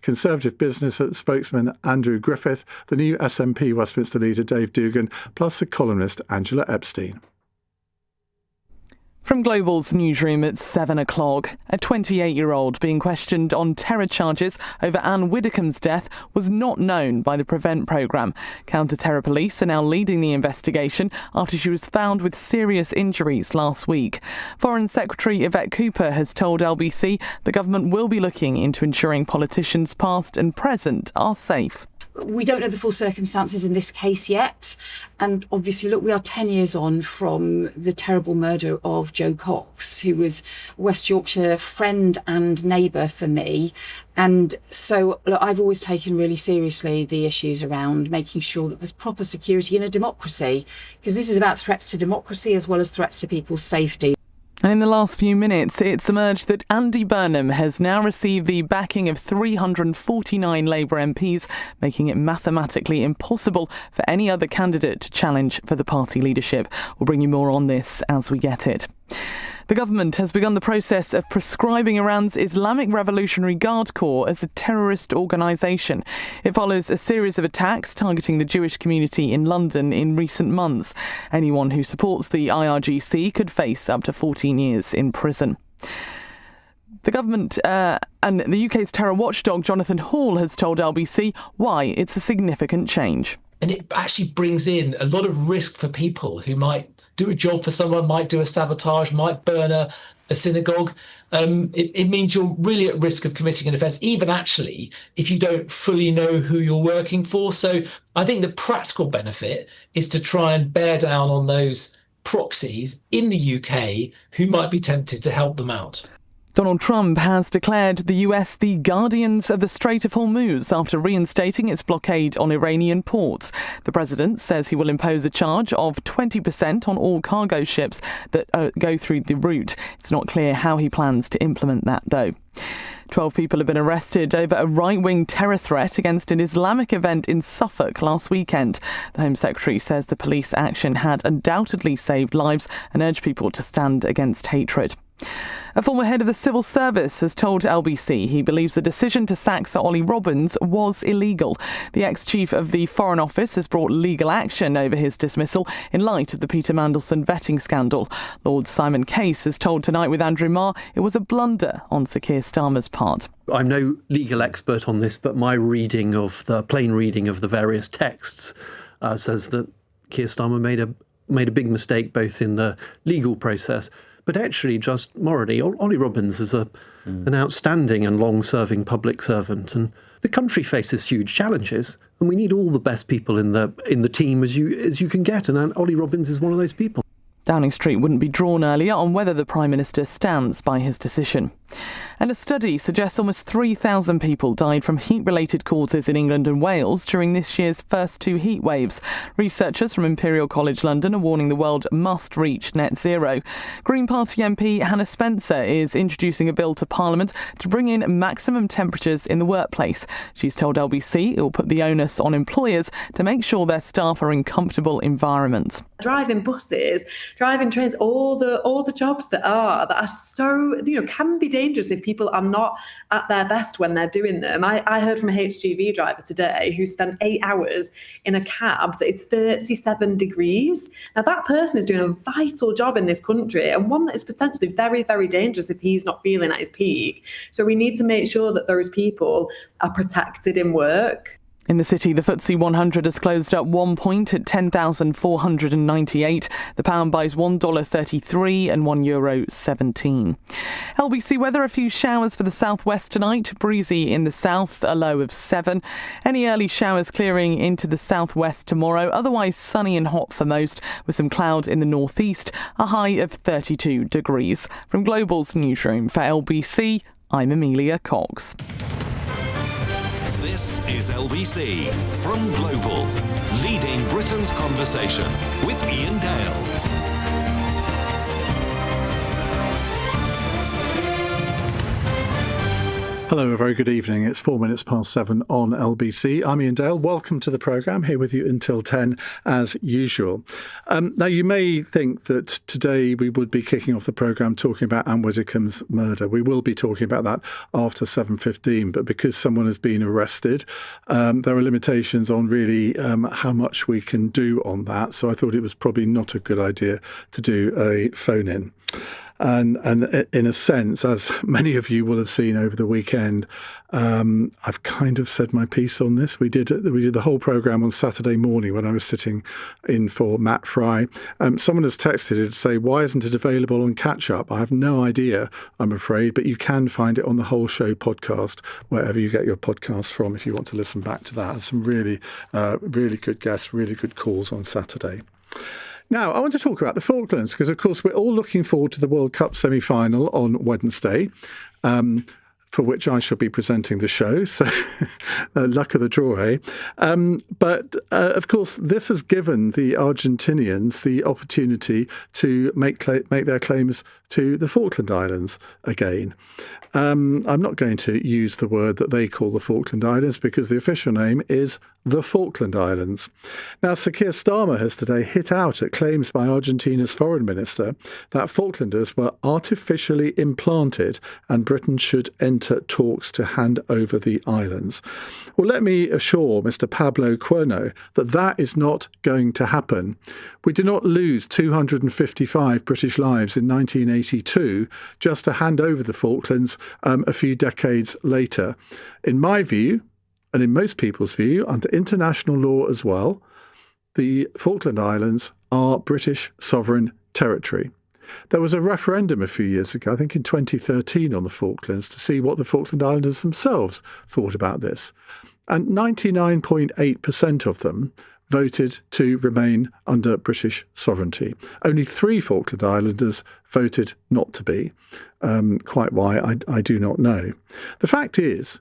Conservative business spokesman Andrew Griffith, the new SNP Westminster leader Dave Dugan, plus the columnist Angela Epstein. From Global's newsroom at 7 o'clock, a 28-year-old being questioned on terror charges over Anne Widdecombe's death was not known by the Prevent programme. Counter-terror police are now leading the investigation after she was found with serious injuries last week. Foreign Secretary Yvette Cooper has told LBC the government will be looking into ensuring politicians past and present are safe. We don't know the full circumstances in this case yet. And obviously, look, we are 10 years on from the terrible murder of Jo Cox, who was a West Yorkshire friend and neighbour for me. And so, look, I've always taken really seriously the issues around making sure that there's proper security in a democracy, because this is about threats to democracy as well as threats to people's safety. And in the last few minutes, it's emerged that Andy Burnham has now received the backing of 349 Labour MPs, making it mathematically impossible for any other candidate to challenge for the party leadership. We'll bring you more on this as we get it. The government has begun the process of prescribing Iran's Islamic Revolutionary Guard Corps as a terrorist organisation. It follows a series of attacks targeting the Jewish community in London in recent months. Anyone who supports the IRGC could face up to 14 years in prison. The government and the UK's terror watchdog Jonathan Hall has told LBC why it's a significant change. And it actually brings in a lot of risk for people who might do a job for someone, might do a sabotage, might burn a synagogue. It means you're really at risk of committing an offence, even actually if you don't fully know who you're working for. So I think the practical benefit is to try and bear down on those proxies in the UK who might be tempted to help them out. Donald Trump has declared the US the guardians of the Strait of Hormuz after reinstating its blockade on Iranian ports. The president says he will impose a charge of 20% on all cargo ships that go through the route. It's not clear how he plans to implement that, though. 12 people have been arrested over a right-wing terror threat against an Islamic event in Suffolk last weekend. The Home Secretary says the police action had undoubtedly saved lives and urged people to stand against hatred. A former head of the civil service has told LBC he believes the decision to sack Sir Ollie Robbins was illegal. The ex-chief of the Foreign Office has brought legal action over his dismissal in light of the Peter Mandelson vetting scandal. Lord Simon Case has told Tonight with Andrew Marr it was a blunder on Sir Keir Starmer's part. I'm no legal expert on this, but my plain reading of the various texts says that Keir Starmer made a big mistake both in the legal process, but actually just morally. Ollie Robbins is an outstanding and long-serving public servant, and the country faces huge challenges, and we need all the best people in the team as you can get, and Ollie Robbins is one of those people. Downing Street wouldn't be drawn earlier on whether the Prime Minister stands by his decision. And a study suggests almost 3,000 people died from heat-related causes in England and Wales during this year's first two heat waves. Researchers from Imperial College London are warning the world must reach net zero. Green Party MP Hannah Spencer is introducing a bill to Parliament to bring in maximum temperatures in the workplace. She's told LBC it will put the onus on employers to make sure their staff are in comfortable environments. Driving buses, driving trains, all the jobs that are so, can be dangerous if people are not at their best when they're doing them. I heard from a HGV driver today who spent 8 hours in a cab that is 37 degrees. Now that person is doing a vital job in this country, and one that is potentially very, very dangerous if he's not feeling at his peak. So we need to make sure that those people are protected in work. In the city, the FTSE 100 has closed up 1 point at 10,498. The pound buys $1.33 and €1.17. LBC weather, a few showers for the southwest tonight. Breezy in the south, a low of 7. Any early showers clearing into the southwest tomorrow. Otherwise sunny and hot for most, with some cloud in the northeast. A high of 32 degrees. From Global's newsroom for LBC, I'm Amelia Cox. This is LBC from Global, leading Britain's conversation with Iain Dale. Hello, a very good evening. It's 7:04 on LBC. I'm Iain Dale. Welcome to the programme, here with you until 10 as usual. Now, you may think that today we would be kicking off the programme talking about Anne Widdecombe's murder. We will be talking about that after 7:15, but because someone has been arrested, there are limitations on really how much we can do on that. So I thought it was probably not a good idea to do a phone-in. And in a sense, as many of you will have seen over the weekend, I've kind of said my piece on this. We did the whole programme on Saturday morning when I was sitting in for Matt Fry. Someone has texted it to say, why isn't it available on Catch Up? I have no idea, I'm afraid, but you can find it on the Whole Show podcast, wherever you get your podcasts from, if you want to listen back to that. And some really good guests, really good calls on Saturday. Now, I want to talk about the Falklands because, of course, we're all looking forward to the World Cup semi-final on Wednesday, for which I shall be presenting the show. So, luck of the draw, eh? But, of course, this has given the Argentinians the opportunity to make their claims to the Falkland Islands again. I'm not going to use the word that they call the Falkland Islands because the official name is the Falkland Islands. Now, Sir Keir Starmer has today hit out at claims by Argentina's foreign minister that Falklanders were artificially implanted and Britain should enter talks to hand over the islands. Well, let me assure Mr. Pablo Cuerno that that is not going to happen. We did not lose 255 British lives in 1982 just to hand over the Falklands a few decades later. In my view, and in most people's view, under international law as well, the Falkland Islands are British sovereign territory. There was a referendum a few years ago, I think in 2013, on the Falklands to see what the Falkland Islanders themselves thought about this. And 99.8% of them voted to remain under British sovereignty. Only 3 Falkland Islanders voted not to be. Quite why, I do not know. The fact is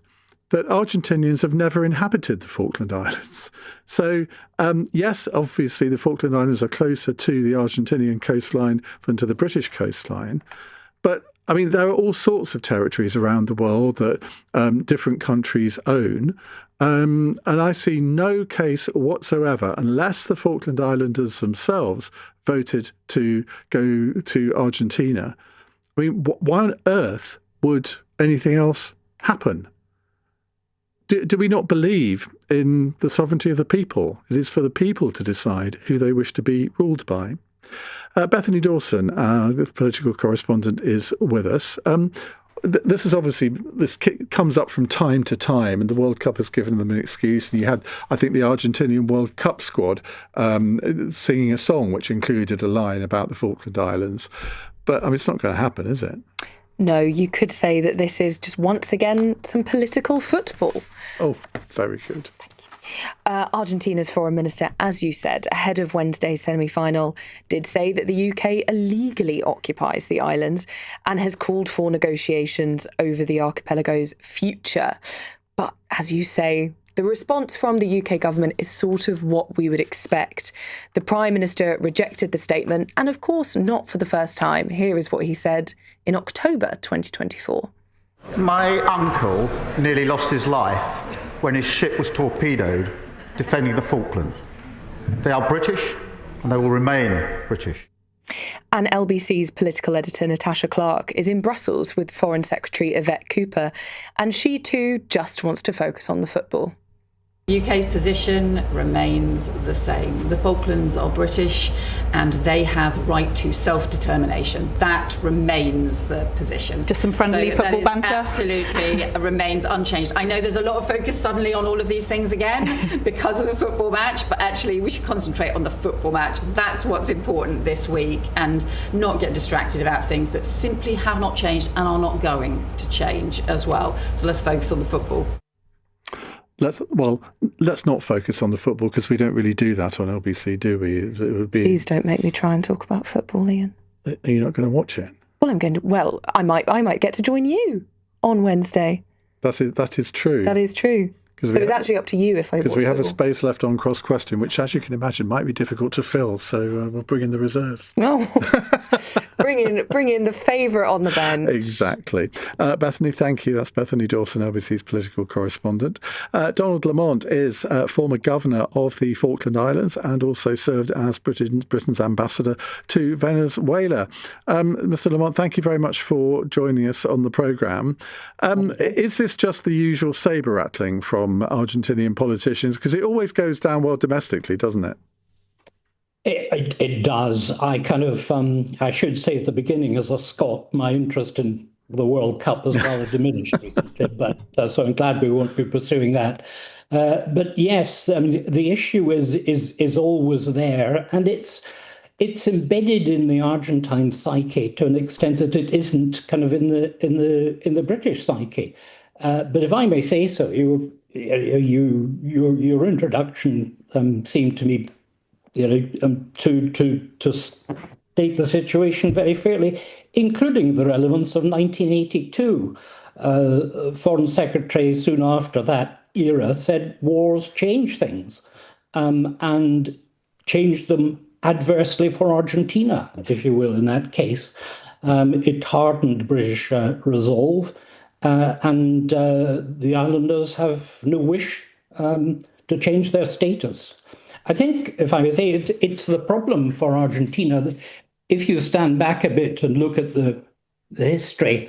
that Argentinians have never inhabited the Falkland Islands. So, yes, obviously the Falkland Islands are closer to the Argentinian coastline than to the British coastline. But, I mean, there are all sorts of territories around the world that different countries own. And I see no case whatsoever, unless the Falkland Islanders themselves voted to go to Argentina. I mean, why on earth would anything else happen? Do we not believe in the sovereignty of the people? It is for the people to decide who they wish to be ruled by. Bethany Dawson, the political correspondent, is with us. This comes up from time to time, and the World Cup has given them an excuse. And you had, I think, the Argentinian World Cup squad singing a song which included a line about the Falkland Islands. But I mean, it's not going to happen, is it? No, you could say that this is just once again some political football. Oh, very good. Argentina's foreign minister, as you said, ahead of Wednesday's semi-final, did say that the UK illegally occupies the islands and has called for negotiations over the archipelago's future. But as you say, the response from the UK government is sort of what we would expect. The Prime Minister rejected the statement, and of course not for the first time. Here is what he said in October 2024. My uncle nearly lost his life when his ship was torpedoed defending the Falklands. They are British, and they will remain British. And LBC's political editor Natasha Clark is in Brussels with Foreign Secretary Yvette Cooper, and she too just wants to focus on the football. UK's position remains the same. The Falklands are British and they have right to self-determination. That remains the position. Just some friendly football banter? Absolutely remains unchanged. I know there's a lot of focus suddenly on all of these things again because of the football match, but actually we should concentrate on the football match. That's what's important this week, and not get distracted about things that simply have not changed and are not going to change as well. So let's focus on the football. Let's not focus on the football because we don't really do that on LBC, do we? It would be. Please don't make me try and talk about football, Iain. Are you not going to watch it? Well, I'm going to. Well, I might get to join you on Wednesday. That is true. That is true. So it's actually up to you if I watch because we have football. A space left on cross question, which, as you can imagine, might be difficult to fill. So we'll bring in the reserves. No. Bring in the favourite on the bench. Exactly. Bethany, thank you. That's Bethany Dawson, LBC's political correspondent. Donald Lamont is former governor of the Falkland Islands and also served as Britain's ambassador to Venezuela. Mr. Lamont, thank you very much for joining us on the programme. Is this just the usual sabre rattling from Argentinian politicians? Because it always goes down well domestically, doesn't it? It does. I should say at the beginning, as a Scot, my interest in the World Cup has rather diminished recently, but so I'm glad we won't be pursuing that. But yes, the issue is always there, and it's embedded in the Argentine psyche to an extent that it isn't kind of in the British psyche. But if I may say so, your introduction seemed to me, to state the situation very fairly, including the relevance of 1982. Foreign Secretary soon after that era said wars change things, and changed them adversely for Argentina, if you will, in that case. It hardened British resolve, and the islanders have no wish to change their status. I think, if I may say, it's the problem for Argentina that if you stand back a bit and look at the history,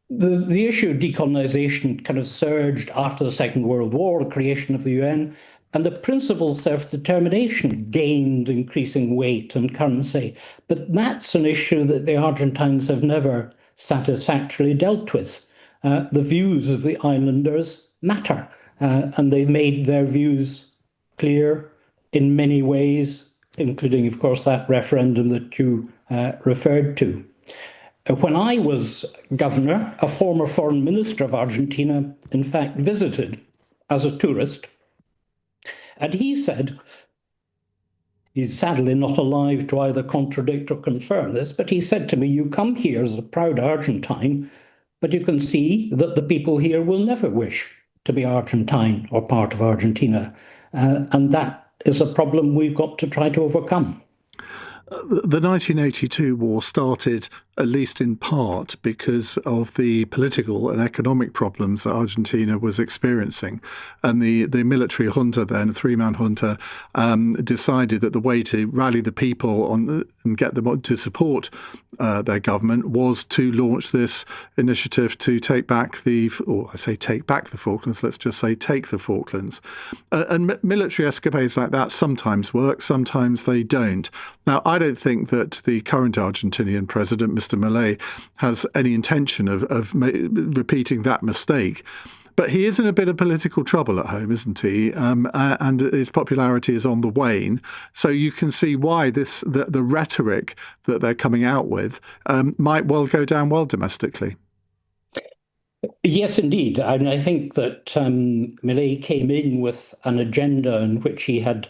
the issue of decolonization kind of surged after the Second World War, the creation of the UN, and the principle of self-determination gained increasing weight and currency. But that's an issue that the Argentines have never satisfactorily dealt with. The views of the islanders matter, and they've made their views clear in many ways, including, of course, that referendum that you referred to. When I was governor, a former foreign minister of Argentina, in fact, visited as a tourist. And he said, he's sadly not alive to either contradict or confirm this, but he said to me, you come here as a proud Argentine, but you can see that the people here will never wish to be Argentine or part of Argentina. And that is a problem we've got to try to overcome. The 1982 war started, at least in part, because of the political and economic problems that Argentina was experiencing. And the military junta then, a three-man junta, decided that the way to rally the people and get them to support their government was to launch this initiative to take back the Falklands, let's just say take the Falklands. And military escapades like that sometimes work, sometimes they don't. Now, I don't think that the current Argentinian president, Mr. Milei, has any intention of repeating that mistake. But he is in a bit of political trouble at home, isn't he? And his popularity is on the wane. So you can see why the rhetoric that they're coming out with might well go down well domestically. Yes, indeed. I think that Milei came in with an agenda in which he had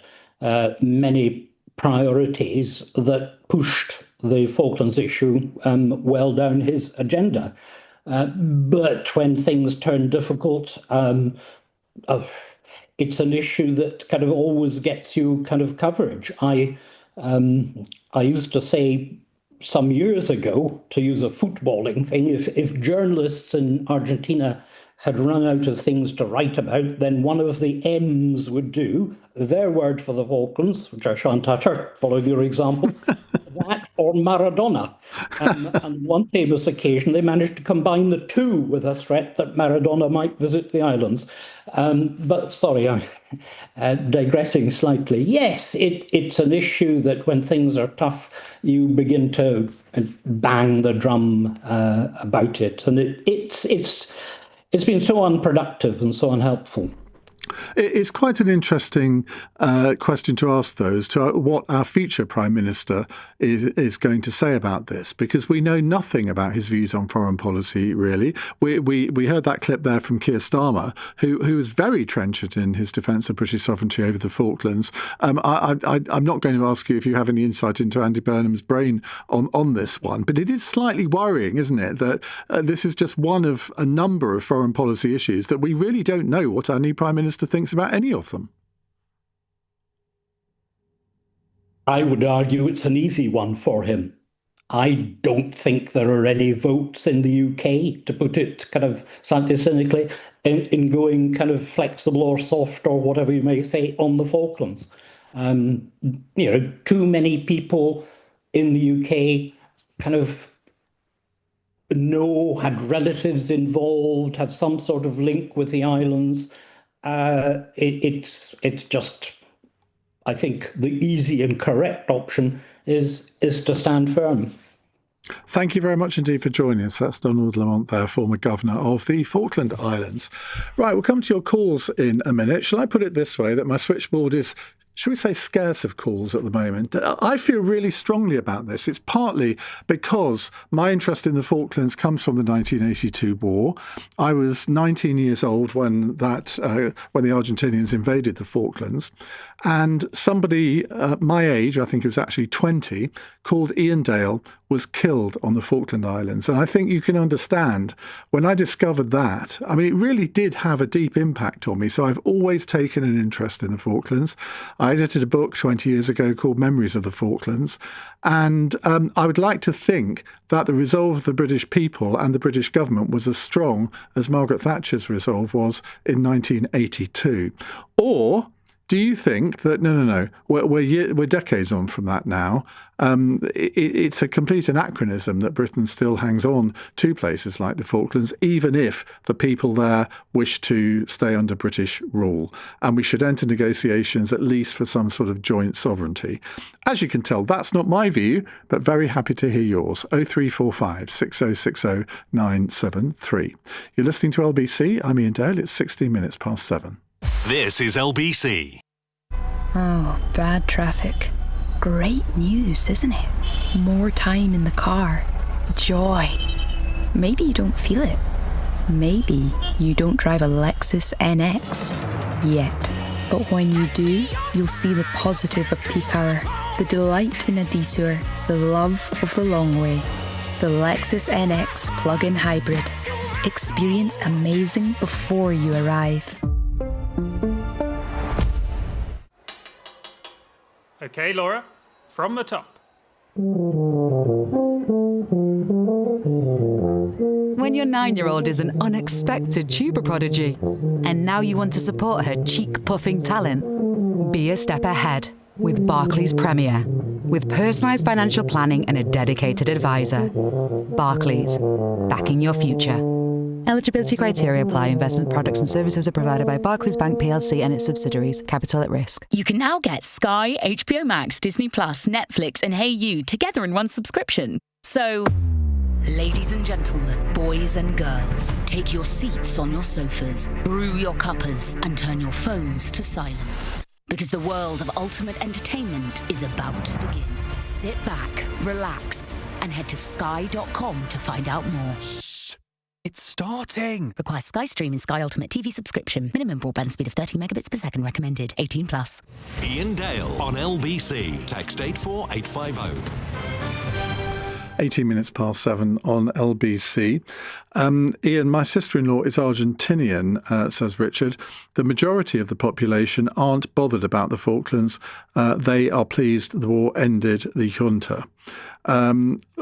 many priorities that pushed the Falklands issue well down his agenda. But when things turn difficult, it's an issue that kind of always gets you kind of coverage. I used to say some years ago, to use a footballing thing, if journalists in Argentina had run out of things to write about, then one of the M's would do their word for the Falklands, which I shan't utter, following your example, that or Maradona. And one famous occasion, they managed to combine the two with a threat that Maradona might visit the islands. But sorry, I'm digressing slightly. Yes, it's an issue that when things are tough, you begin to bang the drum about it. And it's been so unproductive and so unhelpful. It's quite an interesting question to ask, though, as to what our future Prime Minister is going to say about this, because we know nothing about his views on foreign policy, really. We heard that clip there from Keir Starmer, who was very trenchant in his defence of British sovereignty over the Falklands. I'm not going to ask you if you have any insight into Andy Burnham's brain on this one, but it is slightly worrying, isn't it, that this is just one of a number of foreign policy issues that we really don't know what our new Prime Minister thinks about any of them. I would argue it's an easy one for him. I don't think there are any votes in the UK, to put it kind of slightly cynically, in going kind of flexible or soft or whatever you may say on the Falklands. Too many people in the UK kind of had relatives involved, have some sort of link with the islands. It's just, I think, the easy and correct option is to stand firm. Thank you very much indeed for joining us. That's Donald Lamont there, former governor of the Falkland Islands. Right, we'll come to your calls in a minute. Shall I put it this way, that my switchboard is, should we say, scarce of calls at the moment? I feel really strongly about this. It's partly because my interest in the Falklands comes from the 1982 war. I was 19 years old when the Argentinians invaded the Falklands, and somebody my age, I think it was actually 20, called Iain Dale, was killed on the Falkland Islands. And I think you can understand, when I discovered that, I mean, it really did have a deep impact on me. So I've always taken an interest in the Falklands. I edited a book 20 years ago called Memories of the Falklands. And I would like to think that the resolve of the British people and the British government was as strong as Margaret Thatcher's resolve was in 1982. Or do you think that, no, we're decades on from that now? It's a complete anachronism that Britain still hangs on to places like the Falklands, even if the people there wish to stay under British rule. And we should enter negotiations at least for some sort of joint sovereignty. As you can tell, that's not my view, but very happy to hear yours. 0345 6060 973. You're listening to LBC. I'm Iain Dale. It's 16 minutes past 7. This is LBC. Oh, bad traffic. Great news, isn't it? More time in the car. Joy. Maybe you don't feel it. Maybe you don't drive a Lexus NX yet. But when you do, you'll see the positive of peak hour, the delight in a detour, the love of the long way. The Lexus NX plug-in hybrid. Experience amazing before you arrive. Okay, Laura, from the top. When your 9-year-old is an unexpected tuber prodigy, and now you want to support her cheek-puffing talent, be a step ahead with Barclays Premier. With personalised financial planning and a dedicated advisor. Barclays, backing your future. Eligibility criteria apply. Investment products and services are provided by Barclays Bank PLC and its subsidiaries. Capital at risk. You can now get Sky, HBO Max, Disney Plus, Netflix and Hey You together in one subscription. So, ladies and gentlemen, boys and girls, take your seats on your sofas, brew your cuppers and turn your phones to silent. Because the world of ultimate entertainment is about to begin. Sit back, relax, and head to sky.com to find out more. Shh! It's starting! Requires Sky Stream and Sky Ultimate TV subscription. Minimum broadband speed of 30 megabits per second recommended. 18 plus. Iain Dale on LBC. Text 84850. 18 minutes past 7 on LBC. Iain, my sister-in-law is Argentinian, says Richard. The majority of the population aren't bothered about the Falklands. They are pleased the war ended the junta.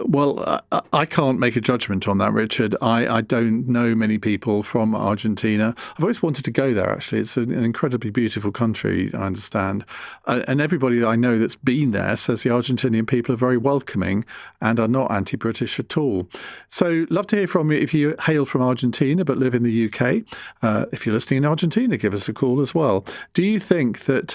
Well, I can't make a judgment on that, Richard. I don't know many people from Argentina. I've always wanted to go there, actually. It's an incredibly beautiful country, I understand. And everybody that I know that's been there says the Argentinian people are very welcoming and are not anti-British at all. So love to hear from you if you hail from Argentina but live in the UK. If you're listening in Argentina, give us a call as well. Do you think that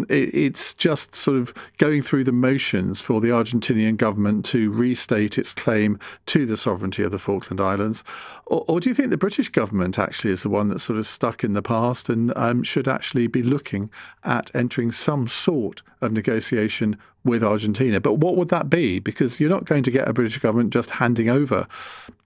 it's just sort of going through the motions for the Argentinian government to restate its claim to the sovereignty of the Falkland Islands? Or do you think the British government actually is the one that's sort of stuck in the past and should actually be looking at entering some sort of negotiation with Argentina? But what would that be? Because you're not going to get a British government just handing over.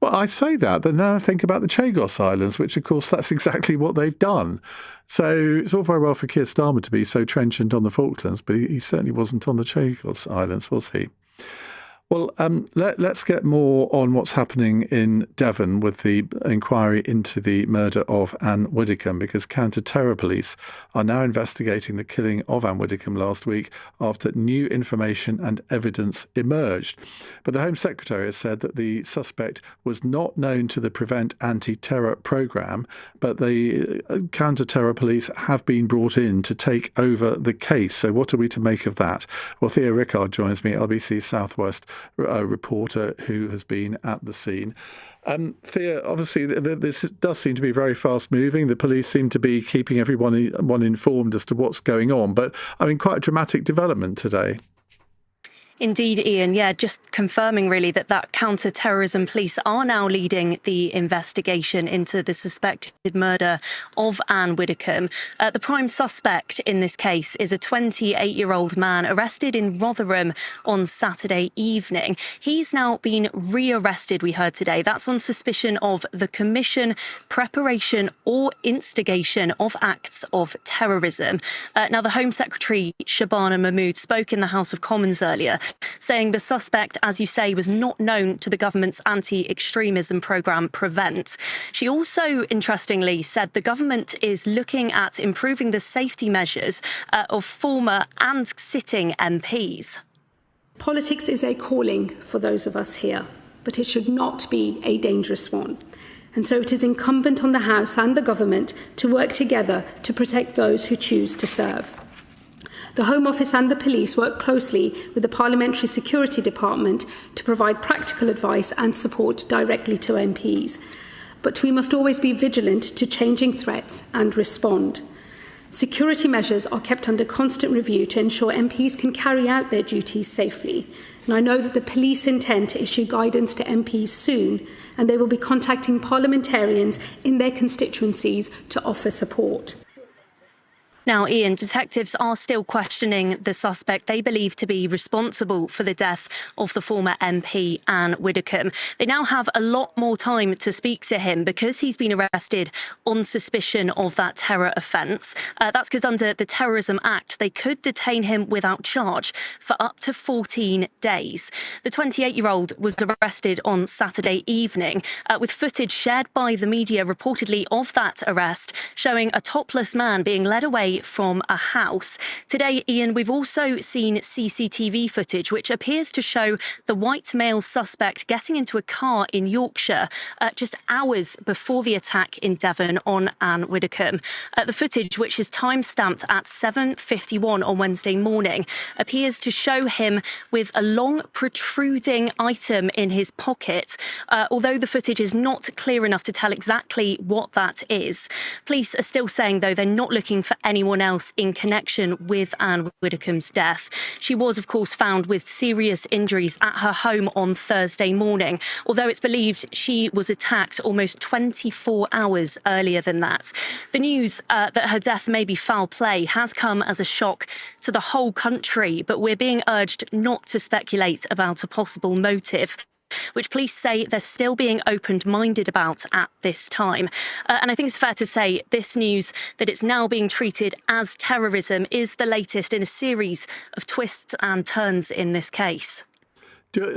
Well, I say that, but now I think about the Chagos Islands, which, of course, that's exactly what they've done. So it's all very well for Keir Starmer to be so trenchant on the Falklands, but he certainly wasn't on the Chagos Islands, was he? Well, let's get more on what's happening in Devon with the inquiry into the murder of Anne Widdecombe, because counter-terror police are now investigating the killing of Anne Widdecombe last week after new information and evidence emerged. But the Home Secretary has said that the suspect was not known to the Prevent Anti-Terror programme, but the counter-terror police have been brought in to take over the case. So what are we to make of that? Well, Thea Rickard joins me, LBC Southwest reporter who has been at the scene. Thea, obviously this does seem to be very fast moving. The police seem to be keeping everyone informed as to what's going on. But I mean, quite a dramatic development today. Indeed, Ian. Yeah, just confirming really that counter-terrorism police are now leading the investigation into the suspected murder of Anne Widdecombe. The prime suspect in this case is a 28-year-old man arrested in Rotherham on Saturday evening. He's now been re-arrested, we heard today. That's on suspicion of the commission, preparation or instigation of acts of terrorism. Now, the Home Secretary, Shabana Mahmood, spoke in the House of Commons earlier, saying the suspect, as you say, was not known to the government's anti-extremism programme Prevent. She also, interestingly, said the government is looking at improving the safety measures of former and sitting MPs. Politics is a calling for those of us here, but it should not be a dangerous one. And so it is incumbent on the House and the government to work together to protect those who choose to serve. The Home Office and the police work closely with the Parliamentary Security Department to provide practical advice and support directly to MPs. But we must always be vigilant to changing threats and respond. Security measures are kept under constant review to ensure MPs can carry out their duties safely. And I know that the police intend to issue guidance to MPs soon, and they will be contacting parliamentarians in their constituencies to offer support. Now, Ian, detectives are still questioning the suspect they believe to be responsible for the death of the former MP, Anne Widdecombe. They now have a lot more time to speak to him because he's been arrested on suspicion of that terror offence. That's because under the Terrorism Act, they could detain him without charge for up to 14 days. The 28-year-old was arrested on Saturday evening with footage shared by the media reportedly of that arrest showing a topless man being led away from a house. Today, Ian, we've also seen CCTV footage which appears to show the white male suspect getting into a car in Yorkshire just hours before the attack in Devon on Anne Widdecombe. The footage, which is time-stamped at 7:51 on Wednesday morning, appears to show him with a long protruding item in his pocket, although the footage is not clear enough to tell exactly what that is. Police are still saying, though, they're not looking for anyone else in connection with Anne Widdecombe's death. She was, of course, found with serious injuries at her home on Thursday morning, although it's believed she was attacked almost 24 hours earlier than that. The news that her death may be foul play has come as a shock to the whole country, but we're being urged not to speculate about a possible motive, which police say they're still being open-minded about at this time. And I think it's fair to say this news that it's now being treated as terrorism is the latest in a series of twists and turns in this case.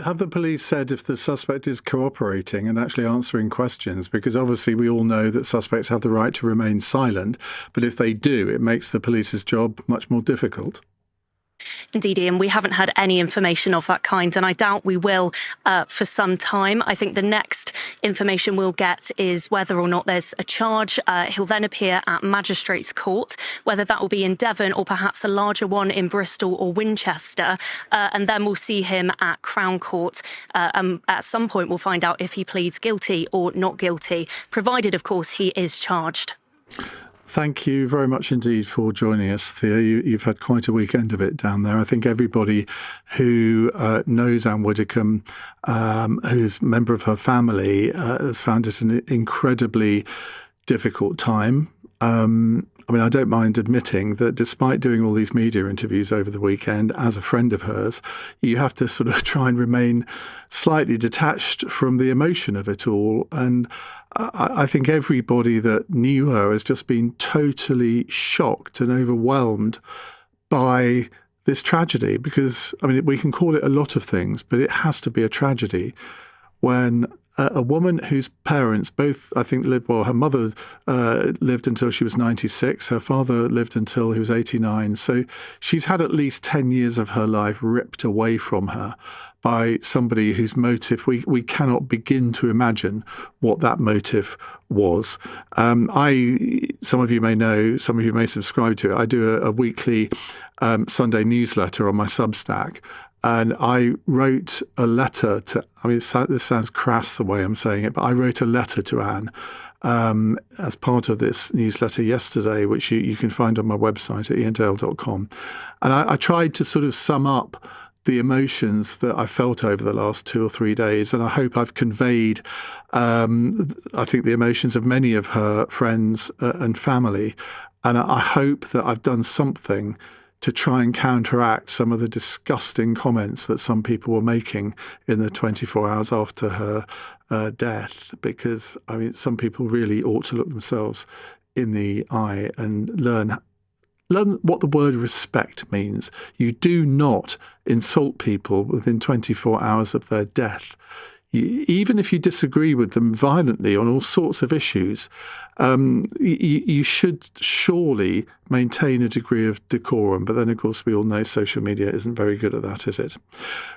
Have the police said if the suspect is cooperating and actually answering questions? Because obviously we all know that suspects have the right to remain silent, but if they do, it makes the police's job much more difficult. Indeed, Ian, we haven't had any information of that kind, and I doubt we will for some time. I think the next information we'll get is whether or not there's a charge. He'll then appear at Magistrates' Court, whether that will be in Devon or perhaps a larger one in Bristol or Winchester, and then we'll see him at Crown Court. At some point, we'll find out if he pleads guilty or not guilty, provided, of course, he is charged. Thank you very much indeed for joining us, Thea. You've had quite a weekend of it down there. I think everybody who knows Anne Widdecombe, who's a member of her family, has found it an incredibly difficult time. I mean, I don't mind admitting that despite doing all these media interviews over the weekend, as a friend of hers, you have to sort of try and remain slightly detached from the emotion of it all. And I think everybody that knew her has just been totally shocked and overwhelmed by this tragedy, because, I mean, we can call it a lot of things, but it has to be a tragedy when a woman whose parents both, I think, lived, well, her mother lived until she was 96, her father lived until he was 89. So she's had at least 10 years of her life ripped away from her by somebody whose motive we cannot begin to imagine what that motive was. Some of you may know, some of you may subscribe to it. I do a weekly Sunday newsletter on my Substack. And I wrote a letter to, I mean, this sounds crass the way I'm saying it, but I wrote a letter to Anne as part of this newsletter yesterday, which you can find on my website at iaindale.com. And I tried to sort of sum up the emotions that I felt over the last 2 or 3 days. And I hope I've conveyed, I think, the emotions of many of her friends and family. And I hope that I've done something to try and counteract some of the disgusting comments that some people were making in the 24 hours after her death, because, I mean, some people really ought to look themselves in the eye and learn what the word respect means. You do not insult people within 24 hours of their death. Even if you disagree with them violently on all sorts of issues, you should surely maintain a degree of decorum. But then, of course, we all know social media isn't very good at that, is it?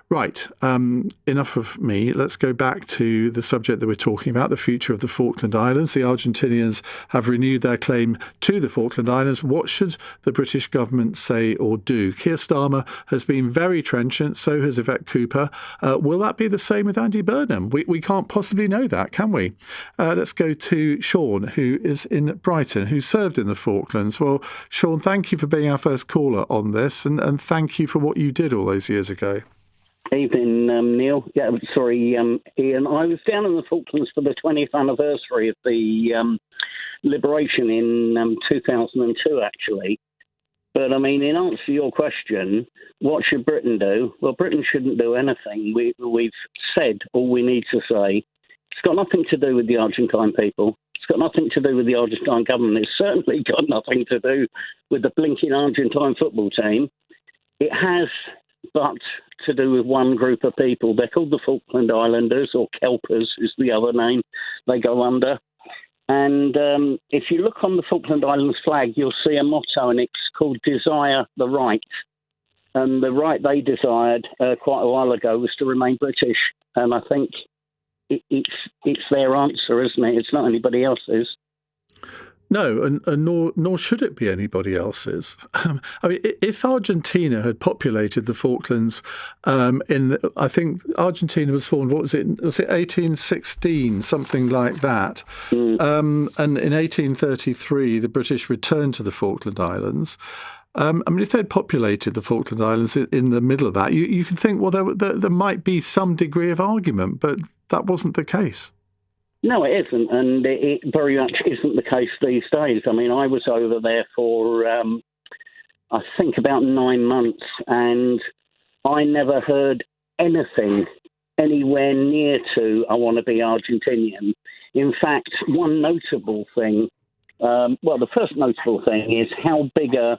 Right. Enough of me. Let's go back to the subject that we're talking about, the future of the Falkland Islands. The Argentinians have renewed their claim to the Falkland Islands. What should the British government say or do? Keir Starmer has been very trenchant, so has Yvette Cooper. Will that be the same with Andy Burnham? We can't possibly know that, can we? Let's go to Sean, who is in Brighton, who served in the Falklands. Well, Sean, thank you for being our first caller on this, and thank you for what you did all those years ago. Evening, Neil. Yeah, sorry, Ian. I was down in the Falklands for the 20th anniversary of the liberation in 2002, actually. But, I mean, in answer to your question, what should Britain do? Well, Britain shouldn't do anything. We've said all we need to say. It's got nothing to do with the Argentine people. It's got nothing to do with the Argentine government. It's certainly got nothing to do with the blinking Argentine football team. It has but to do with one group of people. They're called the Falkland Islanders, or Kelpers is the other name they go under. And if you look on the Falkland Islands flag, you'll see a motto, and it's called Desire the Right. And the right they desired quite a while ago was to remain British. And I think it's their answer, isn't it? It's not anybody else's. No, and nor should it be anybody else's. I mean, if Argentina had populated the Falklands I think Argentina was formed, what was it 1816, something like that. And in 1833, the British returned to the Falkland Islands. I mean, if they'd populated the Falkland Islands in the middle of that, you could think, well, there might be some degree of argument, but that wasn't the case. No, it isn't, and it very much isn't the case these days. I mean, I was over there for, I think, about 9 months, and I never heard anything anywhere near to, I want to be Argentinian. In fact, one notable thing, the first notable thing is how big a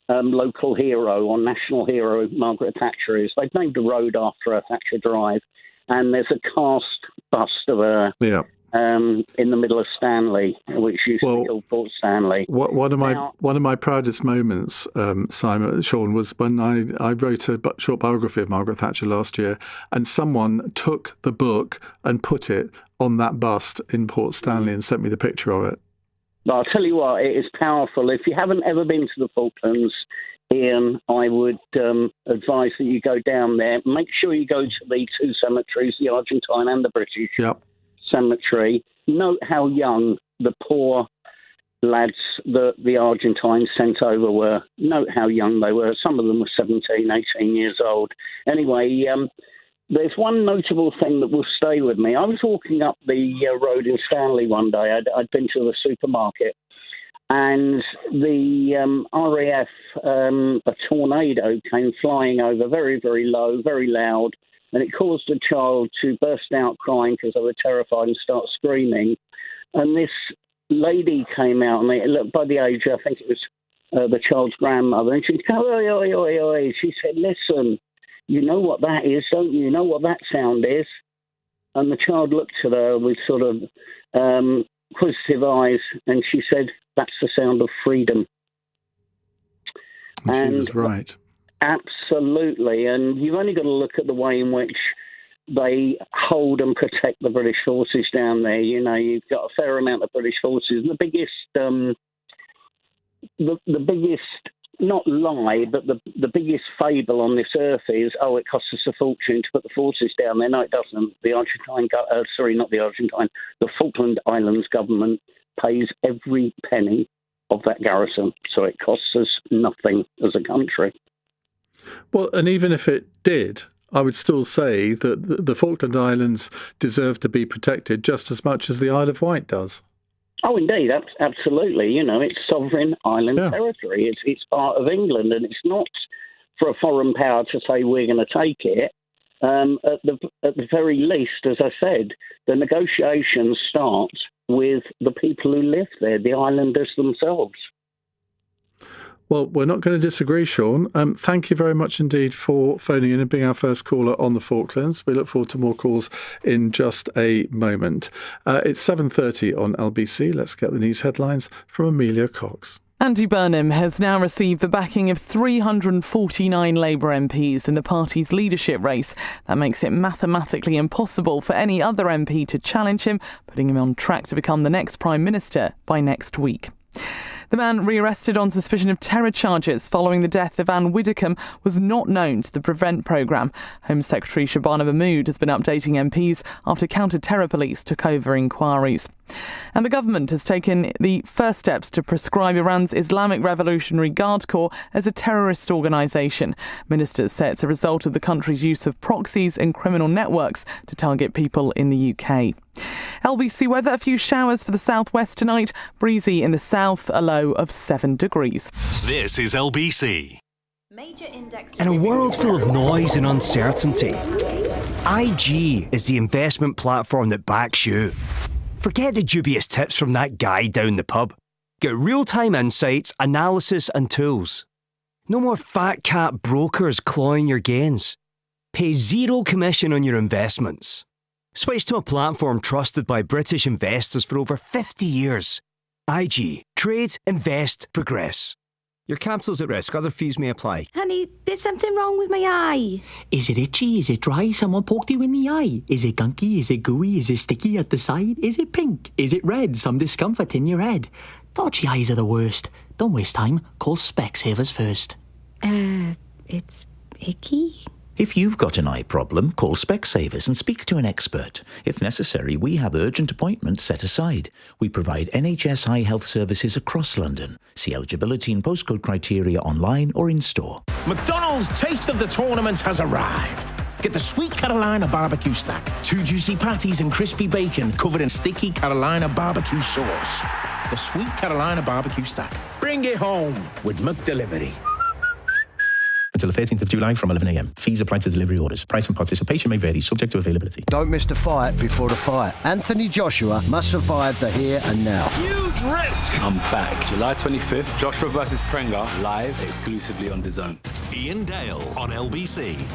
local hero or national hero Margaret Thatcher is. They've named a road after her, Thatcher Drive, and there's a cast bust of her. Yeah. In the middle of Stanley, which used to be called Port Stanley. One of my proudest moments, Sean, was when I wrote a short biography of Margaret Thatcher last year, and someone took the book and put it on that bust in Port Stanley and sent me the picture of it. Well, I'll tell you what, it is powerful. If you haven't ever been to the Falklands, Ian, I would advise that you go down there. Make sure you go to the two cemeteries, the Argentine and the British. Yep. Cemetery. Note how young the poor lads that the Argentines sent over were. Note how young they were. Some of them were 17, 18 years old. Anyway, there's one notable thing that will stay with me. I was walking up the road in Stanley one day. I'd been to the supermarket, and the RAF, a tornado came flying over very, very low, very loud, and it caused a child to burst out crying because they were terrified and start screaming. And this lady came out, and by the age, I think it was the child's grandmother, and she'd go, oi, oi, oi, oi. She said, listen, you know what that is, don't you? You know what that sound is? And the child looked at her with sort of inquisitive eyes, and she said, that's the sound of freedom. And she was right. Absolutely. And you've only got to look at the way in which they hold and protect the British forces down there. You know, you've got a fair amount of British forces. And the biggest, not lie, but the biggest fable on this earth is, it costs us a fortune to put the forces down there. No, it doesn't. The Falkland Islands government pays every penny of that garrison. So it costs us nothing as a country. Well, and even if it did, I would still say that the Falkland Islands deserve to be protected just as much as the Isle of Wight does. Oh, indeed, absolutely. You know, it's sovereign island territory. It's part of England, and it's not for a foreign power to say we're going to take it. At the very least, as I said, the negotiations start with the people who live there, the islanders themselves. Well, we're not going to disagree, Sean. Thank you very much indeed for phoning in and being our first caller on the Falklands. We look forward to more calls in just a moment. It's 7:30 on LBC. Let's get the news headlines from Amelia Cox. Andy Burnham has now received the backing of 349 Labour MPs in the party's leadership race. That makes it mathematically impossible for any other MP to challenge him, putting him on track to become the next Prime Minister by next week. The man rearrested on suspicion of terror charges following the death of Anne Widdecombe was not known to the Prevent programme. Home Secretary Shabana Mahmood has been updating MPs after counter-terror police took over inquiries. And the government has taken the first steps to prescribe Iran's Islamic Revolutionary Guard Corps as a terrorist organisation. Ministers say it's a result of the country's use of proxies and criminal networks to target people in the UK. LBC weather, a few showers for the southwest tonight, breezy in the south, a low of 7 degrees. This is LBC. In a world full of noise and uncertainty, IG is the investment platform that backs you. Forget the dubious tips from that guy down the pub. Get real-time insights, analysis and tools. No more fat cat brokers clawing your gains. Pay zero commission on your investments. Switch to a platform trusted by British investors for over 50 years. IG. Trade, invest, progress. Your capital's at risk. Other fees may apply. Honey, there's something wrong with my eye. Is it itchy? Is it dry? Someone poked you in the eye? Is it gunky? Is it gooey? Is it sticky at the side? Is it pink? Is it red? Some discomfort in your head? Dodgy eyes are the worst. Don't waste time. Call Specsavers first. It's icky. If you've got an eye problem, call Specsavers and speak to an expert. If necessary, we have urgent appointments set aside. We provide NHS eye health services across London. See eligibility and postcode criteria online or in store. McDonald's Taste of the Tournament has arrived. Get the Sweet Carolina barbecue stack. 2 juicy patties and crispy bacon covered in sticky Carolina barbecue sauce. The Sweet Carolina barbecue stack. Bring it home with McDelivery. Until the 13th of July from 11 a.m. Fees apply to delivery orders. Price and participation may vary, subject to availability. Don't miss the fight before the fight. Anthony Joshua must survive the here and now. Huge risk! I'm back. July 25th, Joshua versus Prenger, live exclusively on DAZN. Iain Dale on LBC.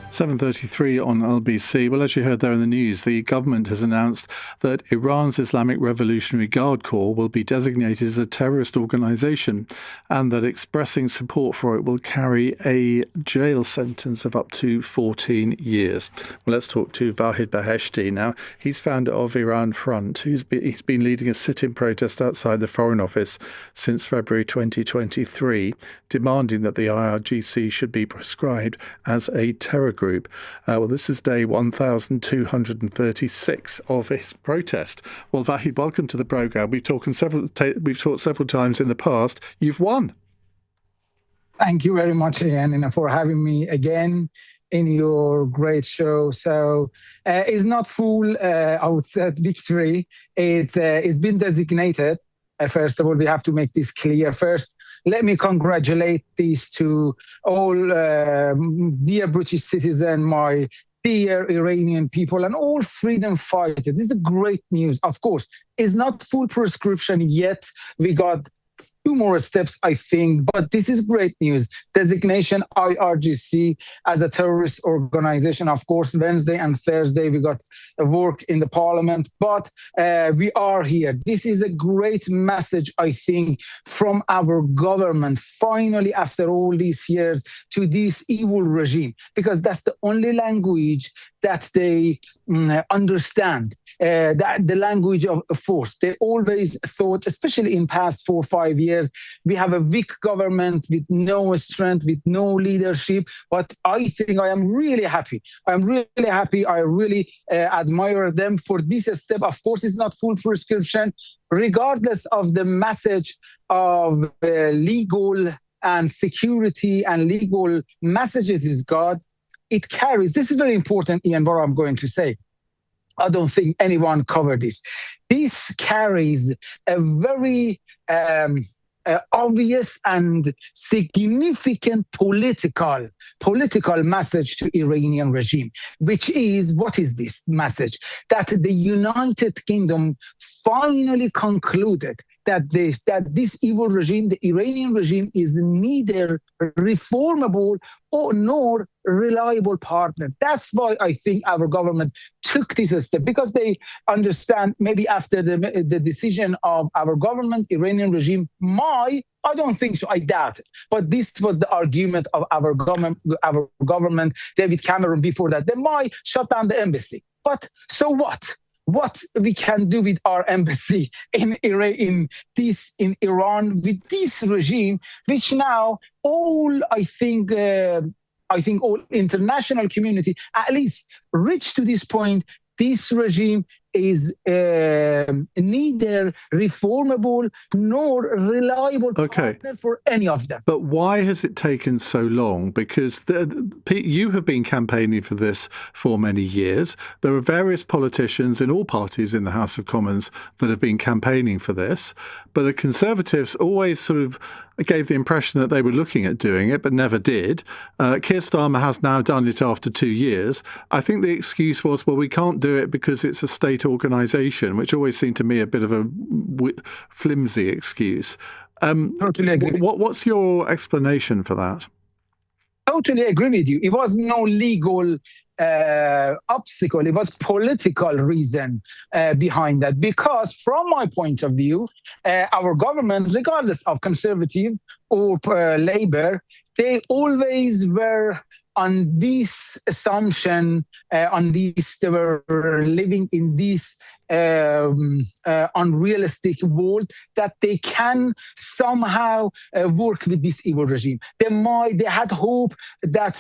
7:33 on LBC. Well, as you heard there in the news, the government has announced that Iran's Islamic Revolutionary Guard Corps will be designated as a terrorist organisation and that expressing support for it will carry a jail sentence of up to 14 years. Well, let's talk to Vahid Beheshti now. He's founder of Iran Front. He's been leading a sit-in protest outside the Foreign Office since February 2023, demanding that the IRGC should be prescribed as a terror group. Well, this is day 1,236 of his protest. Well, Vahid, welcome to the programme. We've talked several times in the past. You've won. Thank you very much, Iain, for having me again in your great show. So it's not full, I would say, victory. It's been designated. First of all, we have to make this clear. First, let me congratulate these to all dear British citizens, my dear Iranian people, and all freedom fighters. This is great news. Of course, it's not full prescription yet. We got 2 more steps, I think, but this is great news. Designation IRGC as a terrorist organization. Of course, Wednesday and Thursday, we got work in the parliament, but we are here. This is a great message, I think, from our government, finally, after all these years, to this evil regime, because that's the only language that they understand. That the language of force. They always thought, especially in past 4 or 5 years, we have a weak government with no strength, with no leadership. But I think I am really happy. I'm really happy. I really admire them for this step. Of course, it's not full prescription, regardless of the message of legal and security and legal messages is God. It carries. This is very important, Iain, what I'm going to say. I don't think anyone covered this. This carries a very obvious and significant political message to Iranian regime, which is, what is this message? That the United Kingdom finally concluded that this evil regime, the Iranian regime, is neither reformable nor reliable partner. That's why I think our government took this step, because they understand, maybe after the decision of our government, Iranian regime I don't think so, I doubt it. But this was the argument of our government, David Cameron before that. They might shut down the embassy. But so what? What we can do with our embassy in Iran with this regime, which now I think all international community at least reached to this point. This regime is neither reformable nor reliable partner for any of them. But why has it taken so long? Because you have been campaigning for this for many years. There are various politicians in all parties in the House of Commons that have been campaigning for this. But the Conservatives always sort of gave the impression that they were looking at doing it, but never did. Keir Starmer has now done it after 2 years. I think the excuse was, well, we can't do it because it's a state organisation, which always seemed to me a bit of a flimsy excuse. Totally agree. What's your explanation for that? Totally agree with you. It was no legal obstacle. It was political reason behind that. Because from my point of view, our government, regardless of Conservative or Labour, they always were on this assumption, they were living in this unrealistic world that they can somehow work with this evil regime. They had hope that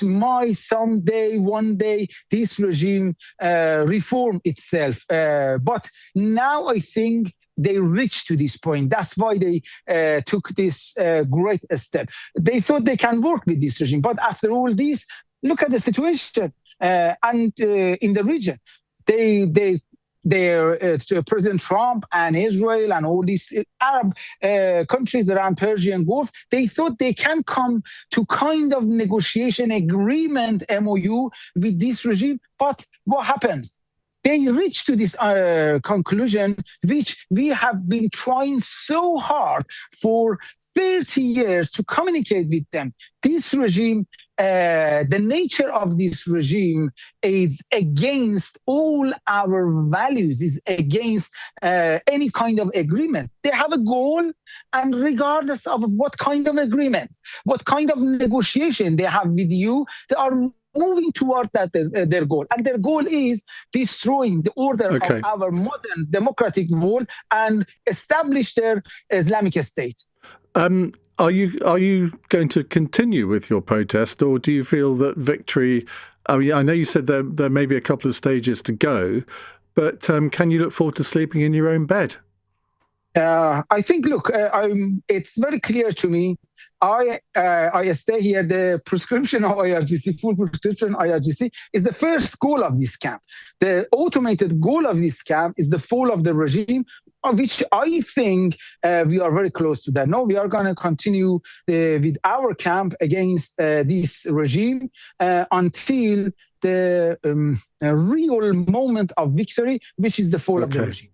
someday, one day, this regime reform itself. But now I think they reached to this point. That's why they took this great step. They thought they can work with this regime. But after all this, look at the situation and in the region. President Trump and Israel and all these Arab countries around Persian Gulf, they thought they can come to kind of negotiation agreement, MOU, with this regime. But what happens? They reached to this conclusion, which we have been trying so hard for 30 years to communicate with them. This regime, the nature of this regime is against all our values, is against any kind of agreement. They have a goal, and regardless of what kind of agreement, what kind of negotiation they have with you, they are moving toward their goal. And their goal is destroying the order of our modern democratic world and establish their Islamic State. Are you going to continue with your protest, or do you feel that victory? I mean, I know you said there may be a couple of stages to go, but can you look forward to sleeping in your own bed? I think, look, it's very clear to me. I stay here. The prescription of IRGC, full prescription IRGC, is the first goal of this camp. The automated goal of this camp is the fall of the regime, of which I think we are very close to that. No, we are going to continue with our camp against this regime until the real moment of victory, which is the fall of the regime.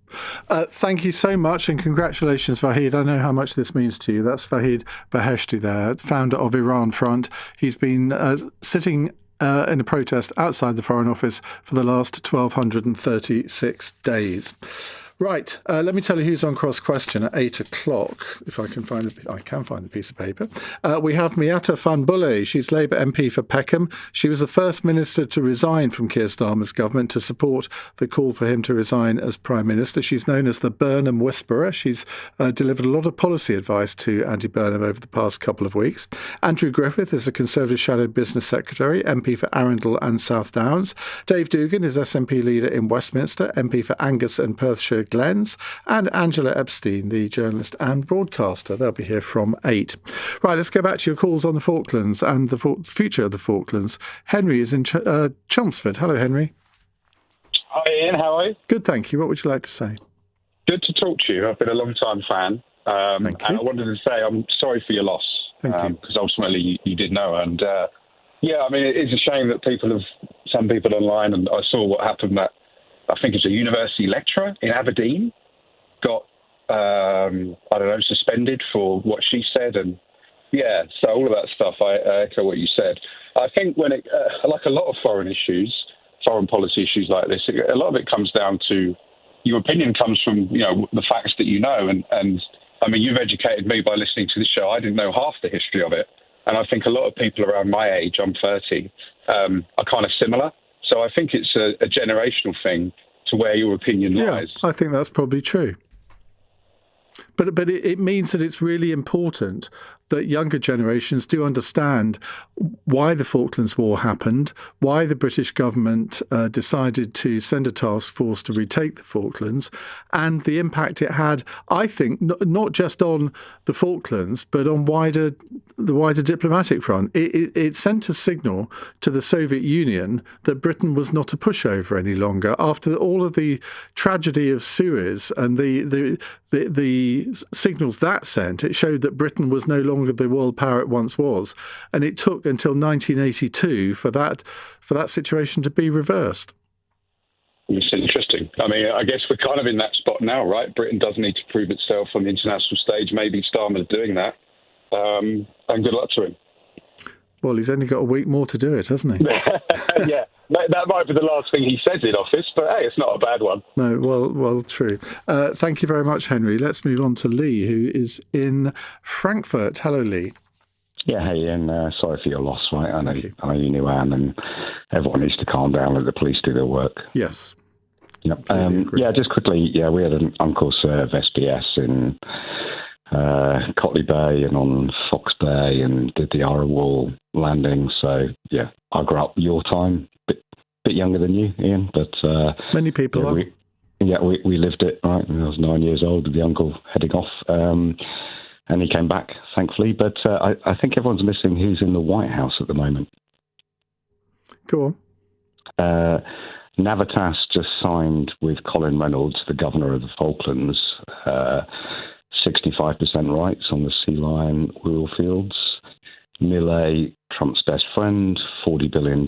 Thank you so much, and congratulations, Vahid. I know how much this means to you. That's Vahid Beheshti there, founder of Iran Front. He's been sitting in a protest outside the Foreign Office for the last 1,236 days. Right, let me tell you who's on Cross Question at 8 o'clock, if I can find the piece of paper. We have Miata Van Bulle. She's Labour MP for Peckham. She was the first minister to resign from Keir Starmer's government to support the call for him to resign as Prime Minister. She's known as the Burnham Whisperer. She's delivered a lot of policy advice to Andy Burnham over the past couple of weeks. Andrew Griffith is a Conservative Shadow Business Secretary, MP for Arundel and South Downs. Dave Dugan is SNP leader in Westminster, MP for Angus and Perthshire Glens, and Angela Epstein, the journalist and broadcaster. They'll be here from 8. Right, let's go back to your calls on the Falklands and the future of the Falklands. Henry is in Chelmsford. Hello, Henry. Hi, Ian. How are you? Good, thank you. What would you like to say? Good to talk to you. I've been a long-time fan. And I wanted to say I'm sorry for your loss. Thank you. Because ultimately you did know. And, yeah, I mean, it is a shame that some people online, and I saw what happened that I think it's a university lecturer in Aberdeen, got, suspended for what she said. And, yeah, so all of that stuff, I echo what you said. I think when it, like a lot of foreign policy issues like this, a lot of it comes down to your opinion comes from, the facts that you know. And I mean, you've educated me by listening to the show. I didn't know half the history of it. And I think a lot of people around my age, I'm 30, are kind of similar. So I think it's a generational thing to where your opinion lies. Yeah, I think that's probably true. But it means that it's really important that younger generations do understand why the Falklands War happened, why the British government decided to send a task force to retake the Falklands, and the impact it had, I think, not just on the Falklands, but on the wider diplomatic front. It sent a signal to the Soviet Union that Britain was not a pushover any longer. After all of the tragedy of Suez and the signals that sent, it showed that Britain was no longer the world power it once was, and it took until 1982 for that situation to be reversed. It's interesting. I mean, I guess we're kind of in that spot now, right? Britain does need to prove itself on the international stage. Maybe Starmer's doing that, and good luck to him. Well, he's only got a week more to do it, hasn't he? Yeah, that might be the last thing he says in office, but hey, it's not a bad one. No, well, true. Thank you very much, Henry. Let's move on to Lee, who is in Frankfurt. Hello, Lee. Yeah, hey, Ian. Sorry for your loss, right? I know you knew Anne, and everyone needs to calm down, let the police do their work. Yes. Yep. Yeah, just quickly, we had an Uncle Serve SBS in Cotley Bay and on Fox Bay and did the Arrawall landing. So, yeah, I grew up your time, bit younger than you, Ian, but... many people are. We lived it, right? I was 9 years old with the uncle heading off, and he came back, thankfully. But I think everyone's missing who's in the White House at the moment. Go on. Navitas just signed with Colin Reynolds, the governor of the Falklands, 65% rights on the Sea Lion oil fields. Millet, Trump's best friend, $40 billion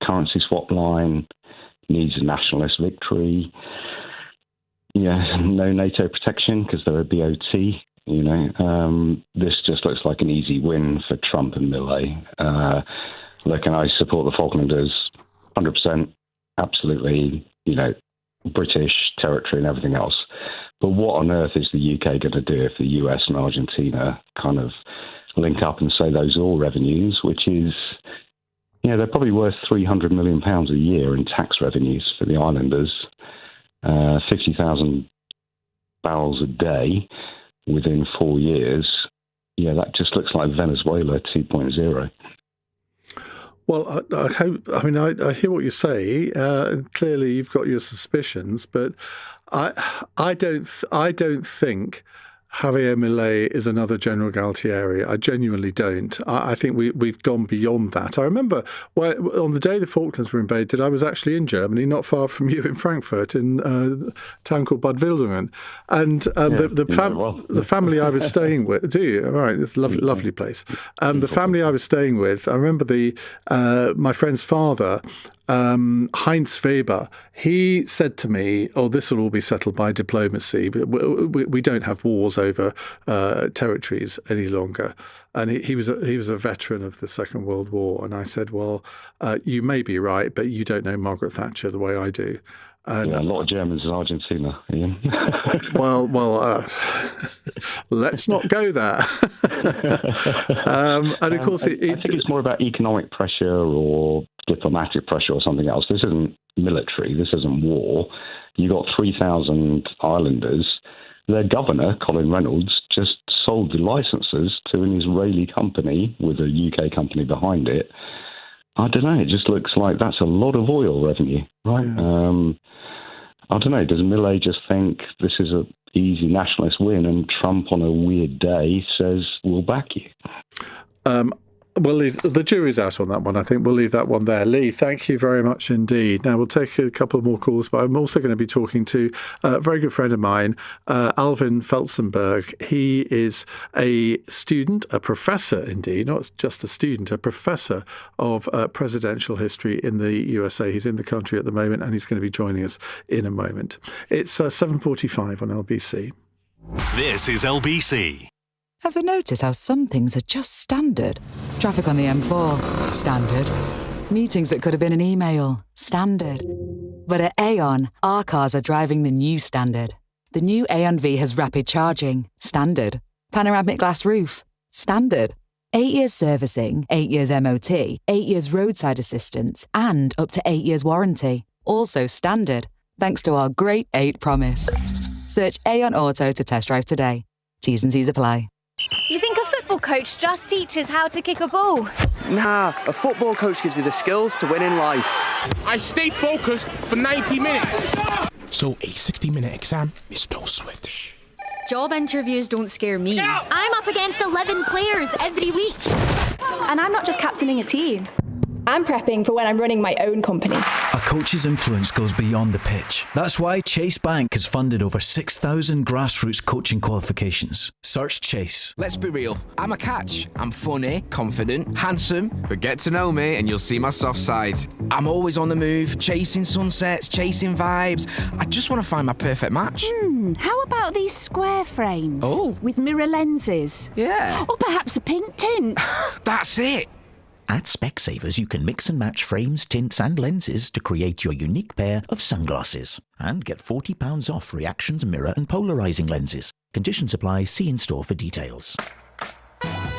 currency swap line, needs a nationalist victory. Yeah, no NATO protection because they're a BOT. This just looks like an easy win for Trump and Millet. Look, and I support the Falklanders 100%, absolutely, British territory and everything else. But what on earth is the UK going to do if the US and Argentina kind of link up and say those oil revenues, which is, they're probably worth £300 million a year in tax revenues for the islanders, 50,000 barrels a day within 4 years. Yeah, that just looks like Venezuela 2.0. Well, I hope. I mean, I hear what you say. Clearly, you've got your suspicions, but I don't think Javier Milei is another General Galtieri. I genuinely don't. I think we've gone beyond that. I remember on the day the Falklands were invaded, I was actually in Germany, not far from you in Frankfurt, in a town called Bad Wildungen. And the family I was staying with, do you? All right, it's a lovely place. The family I was staying with, I remember my friend's father, Heinz Weber, he said to me, this will all be settled by diplomacy, but we don't have wars over territories any longer. And he was a veteran of the Second World War. And I said, well, you may be right, but you don't know Margaret Thatcher the way I do. And a lot of Germans in Argentina, Ian. well, let's not go there. And of course, I think it's more about economic pressure or diplomatic pressure or something else. This isn't military. This isn't war. You got 3,000 islanders. Their governor, Colin Reynolds, just sold the licenses to an Israeli company with a UK company behind it. I don't know. It just looks like that's a lot of oil revenue, right? Yeah. I don't know. Does Milei just think this is an easy nationalist win, and Trump on a weird day says, we'll back you? We'll leave the jury's out on that one. I think we'll leave that one there. Lee, thank you very much indeed. Now we'll take a couple more calls, but I'm also going to be talking to a very good friend of mine, Alvin Felsenberg. He is a student, a professor indeed, not just a student, a professor of presidential history in the USA. He's in the country at the moment, and he's going to be joining us in a moment. It's 7:45 on LBC. This is LBC. Ever notice how some things are just standard? Traffic on the M4, standard. Meetings that could have been an email, standard. But at Aon, our cars are driving the new standard. The new Aon V has rapid charging, standard. Panoramic glass roof, standard. 8 years servicing, 8 years MOT, 8 years roadside assistance, and up to 8 years warranty. Also standard, thanks to our Great 8 promise. Search Aon Auto to test drive today. T's and C's apply. You think a football coach just teaches how to kick a ball? Nah, a football coach gives you the skills to win in life. I stay focused for 90 minutes. So a 60-minute exam is no sweat. Job interviews don't scare me. I'm up against 11 players every week. And I'm not just captaining a team. I'm prepping for when I'm running my own company. A coach's influence goes beyond the pitch. That's why Chase Bank has funded over 6,000 grassroots coaching qualifications. Search Chase. Let's be real. I'm a catch. I'm funny, confident, handsome, but get to know me and you'll see my soft side. I'm always on the move, chasing sunsets, chasing vibes. I just want to find my perfect match. How about these square frames? Oh. With mirror lenses? Yeah. Or perhaps a pink tint? That's it. At Specsavers, you can mix and match frames, tints and lenses to create your unique pair of sunglasses. And get £40 off Reactions mirror and polarising lenses. Conditions apply. See in store for details.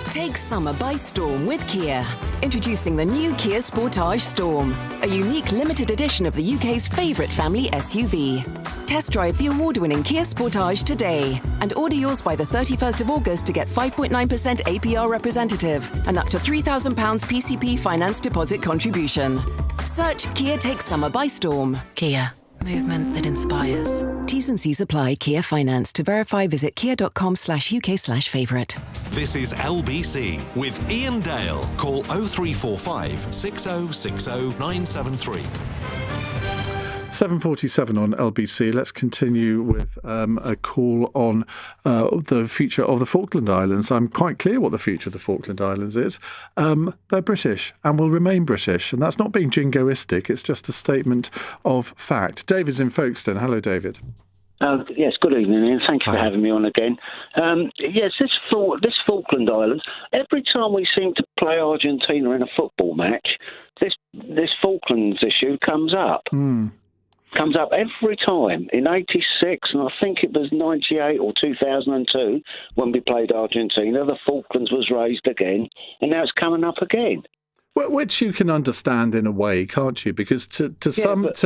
Take summer by storm with Kia. Introducing the new Kia Sportage Storm, a unique limited edition of the UK's favourite family SUV. Test drive the award-winning Kia Sportage today and order yours by the 31st of August to get 5.9% APR representative and up to £3,000 PCP finance deposit contribution. Search Kia Take Summer by Storm. Kia. Movement that inspires. T's and C's apply. Kia Finance. To verify, visit kia.com/UK/favourite. This is LBC with Iain Dale. Call 0345 6060 973. 7:47 on LBC. Let's continue with a call on the future of the Falkland Islands. I'm quite clear what the future of the Falkland Islands is. They're British and will remain British. And that's not being jingoistic. It's just a statement of fact. David's in Folkestone. Hello, David. Yes, good evening, Ian. Thank you for having me on again. Yes, this Falkland Islands, every time we seem to play Argentina in a football match, this Falklands issue comes up. Comes up every time. In 86, and I think it was 98 or 2002, when we played Argentina, the Falklands was raised again, and now it's coming up again. Well, which you can understand in a way, can't you? Because to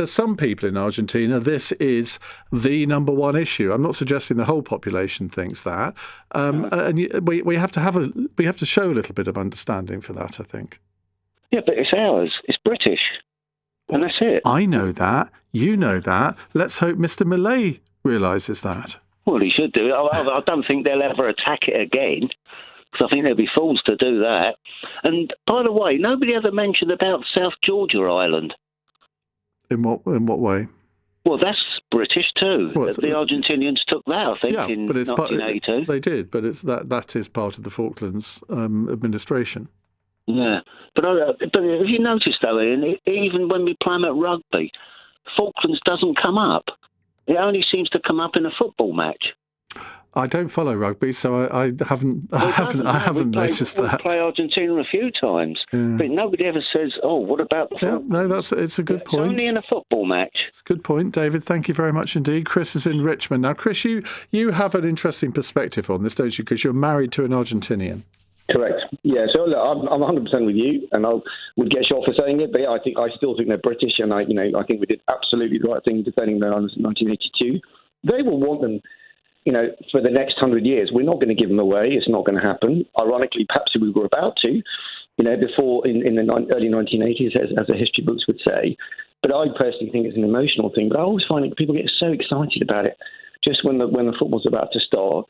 some people in Argentina, this is the number one issue. I'm not suggesting the whole population thinks that, and we have to show a little bit of understanding for that, I think. Yeah, but it's ours. It's British. And that's it. I know that. You know that. Let's hope Mr. Milei realises that. Well, he should do it. I don't think they'll ever attack it again, because I think they'll be fools to do that. And by the way, nobody ever mentioned about South Georgia Island. In what way? Well, that's British too. The Argentinians took that, I think, in 1982. They did, but that is part of the Falklands administration. Yeah, but have you noticed though, Ian, even when we play them at rugby, Falklands doesn't come up. It only seems to come up in a football match. I don't follow rugby, so I haven't noticed that. We play Argentina a few times, but nobody ever says, "Oh, what about the Falklands?" No, it's a good point. It's only in a football match. It's a good point, David. Thank you very much indeed. Chris is in Richmond now. Chris, you have an interesting perspective on this, don't you? Because you're married to an Argentinian. Correct. Yeah. So look, I'm 100% with you, and I would get shot for saying it, but yeah, I still think they're British, and I think we did absolutely the right thing defending them in 1982. They will want them, for the next 100 years. We're not going to give them away. It's not going to happen. Ironically, perhaps we were about to, before in the early 1980s, as the history books would say. But I personally think it's an emotional thing. But I always find that people get so excited about it just when the football's about to start.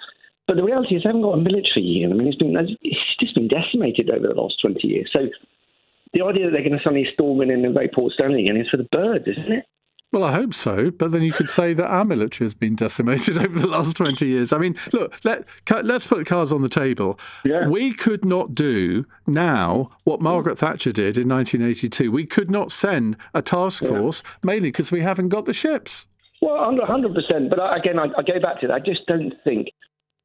But the reality is they haven't got a military here. I mean, it's just been decimated over the last 20 years. So the idea that they're going to suddenly storm in and invade Port Stanley again is for the birds, isn't it? Well, I hope so. But then you could say that our military has been decimated over the last 20 years. I mean, look, let's put cards on the table. Yeah. We could not do now what Margaret Thatcher did in 1982. We could not send a task force, mainly because we haven't got the ships. Well, 100%. But again, I go back to that. I just don't think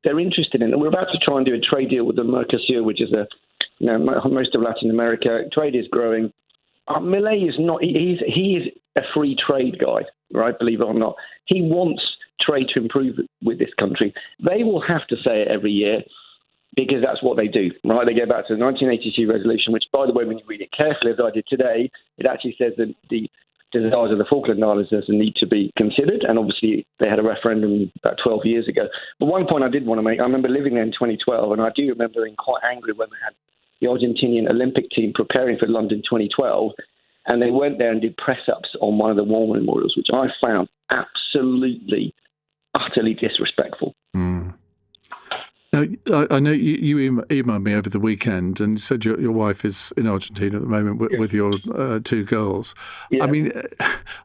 they're interested in it. We're about to try and do a trade deal with the Mercosur, which is most of Latin America. Trade is growing. Milei is not. He is a free trade guy, right? Believe it or not, he wants trade to improve with this country. They will have to say it every year because that's what they do, right? They go back to the 1982 resolution, which, by the way, when you read it carefully, as I did today, it actually says that the desires of the Falkland Islands need to be considered. And obviously, they had a referendum about 12 years ago. But one point I did want to make, I remember living there in 2012, and I do remember being quite angry when they had the Argentinian Olympic team preparing for London 2012, and they went there and did press-ups on one of the war memorials, which I found absolutely, utterly disrespectful. Mm. Now, I know you emailed me over the weekend and said your wife is in Argentina at the moment with your two girls. Yeah. I mean,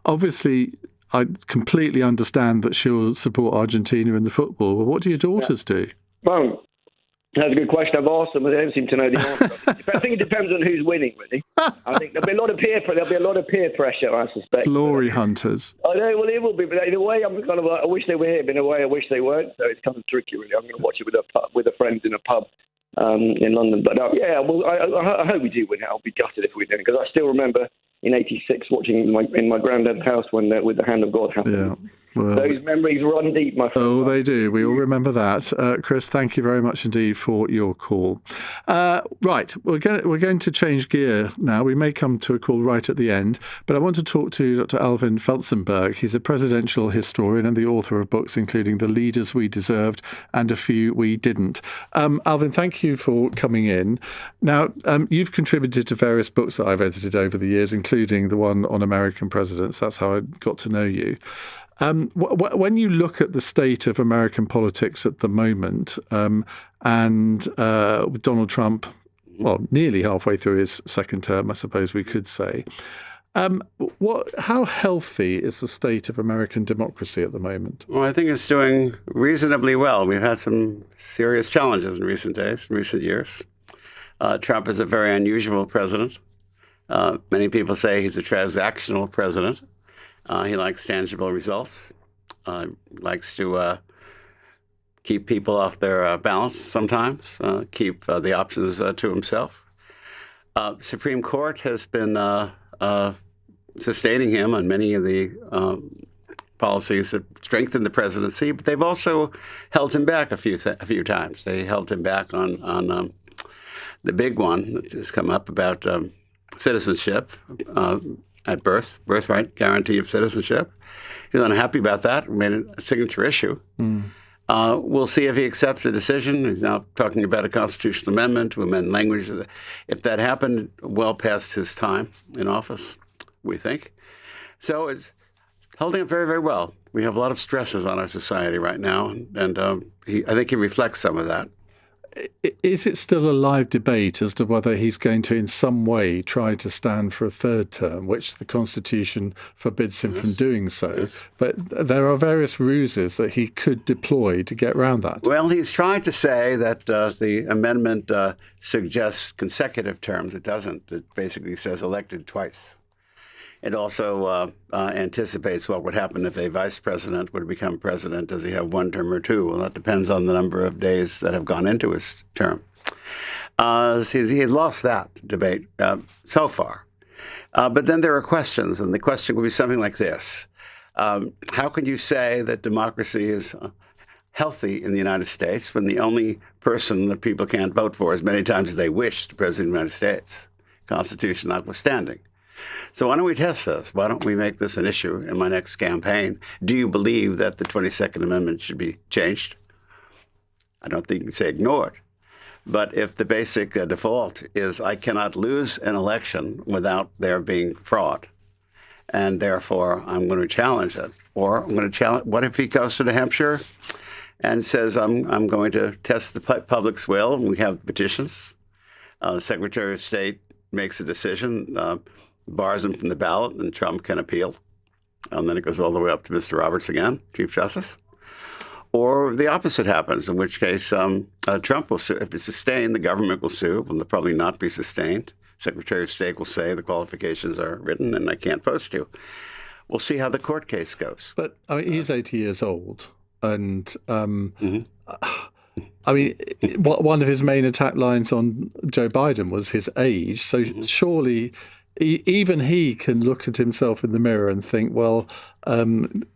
obviously, I completely understand that she'll support Argentina in the football, but what do your daughters do? Well, that's a good question. I've asked them, but they don't seem to know the answer. I think it depends on who's winning, really. I think there'll be a lot of peer pressure, I suspect. Glory hunters. I know, well, it will be, but in a way, I'm kind of like, I wish they were here, but in a way, I wish they weren't. So it's kind of tricky, really. I'm going to watch it with a friend in a pub in London. But well, I hope we do win it. I'll be gutted if we don't, because I still remember in '86 watching in my granddad's house when with the hand of God happened. Yeah. Well, those memories run deep, my friend. Oh, they do. We all remember that. Chris, thank you very much indeed for your call. Right, we're going to change gear now. We may come to a call right at the end, but I want to talk to Dr. Alvin Felsenberg. He's a presidential historian and the author of books including The Leaders We Deserved and A Few We Didn't. Alvin, thank you for coming in. Now, you've contributed to various books that I've edited over the years, including the one on American presidents. That's how I got to know you. When you look at the state of American politics at the moment, and with Donald Trump, well, nearly halfway through his second term, I suppose we could say, how healthy is the state of American democracy at the moment? Well, I think it's doing reasonably well. We've had some serious challenges in recent years. Trump is a very unusual president. Many people say he's a transactional president. He likes tangible results. Likes to keep people off their balance sometimes, keep the options to himself. Supreme Court has been sustaining him on many of the policies that strengthen the presidency, but they've also held him back a few times. They held him back on the big one that has come up about citizenship. At birthright guarantee of citizenship. He's unhappy about that. Made it a signature issue. We'll see if he accepts the decision. He's now talking about a constitutional amendment to amend language. If that happened, well past his time in office, we think. So it's holding up very, very well. We have a lot of stresses on our society right now, and I think he reflects some of that. Is it still a live debate as to whether he's going to in some way try to stand for a third term, which the Constitution forbids him from doing so? Yes. But there are various ruses that he could deploy to get around that. Well, he's tried to say that the amendment suggests consecutive terms. It doesn't. It basically says elected twice. It also anticipates what would happen if a vice president would become president. Does he have one term or two? Well, that depends on the number of days that have gone into his term. He lost that debate so far. But then there are questions, and the question would be something like this. How can you say that democracy is healthy in the United States when the only person that people can't vote for as many times as they wish, the President of the United States, Constitution notwithstanding? So why don't we test this? Why don't we make this an issue in my next campaign? Do you believe that the 22nd Amendment should be changed? I don't think you can say ignored. But if the basic default is I cannot lose an election without there being fraud, and therefore I'm going to challenge it, or I'm going to challenge, what if he goes to New Hampshire and says I'm going to test the public's will, and we have petitions. The Secretary of State makes a decision, bars him from the ballot, and Trump can appeal. And then it goes all the way up to Mr. Roberts again, Chief Justice. Or the opposite happens, in which case Trump will sue. If it's sustained, the government will sue. It will probably not be sustained. Secretary of State will say the qualifications are written and I can't post you. We'll see how the court case goes. But I mean, he's 80 years old. And I mean, one of his main attack lines on Joe Biden was his age. So surely even he can look at himself in the mirror and think, well,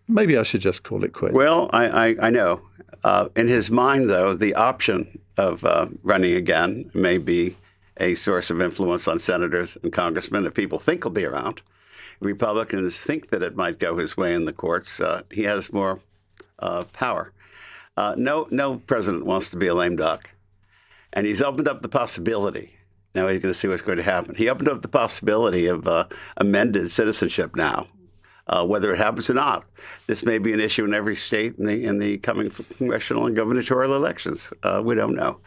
maybe I should just call it quits. Well, I know. In his mind, though, the option of running again may be a source of influence on senators and congressmen that people think will be around. Republicans think that it might go his way in the courts. He has more power. No president wants to be a lame duck. And he's opened up the possibility. Now he's going to see what's going to happen. He opened up the possibility of amended citizenship now, whether it happens or not. This may be an issue in every state in the coming congressional and gubernatorial elections. We don't know.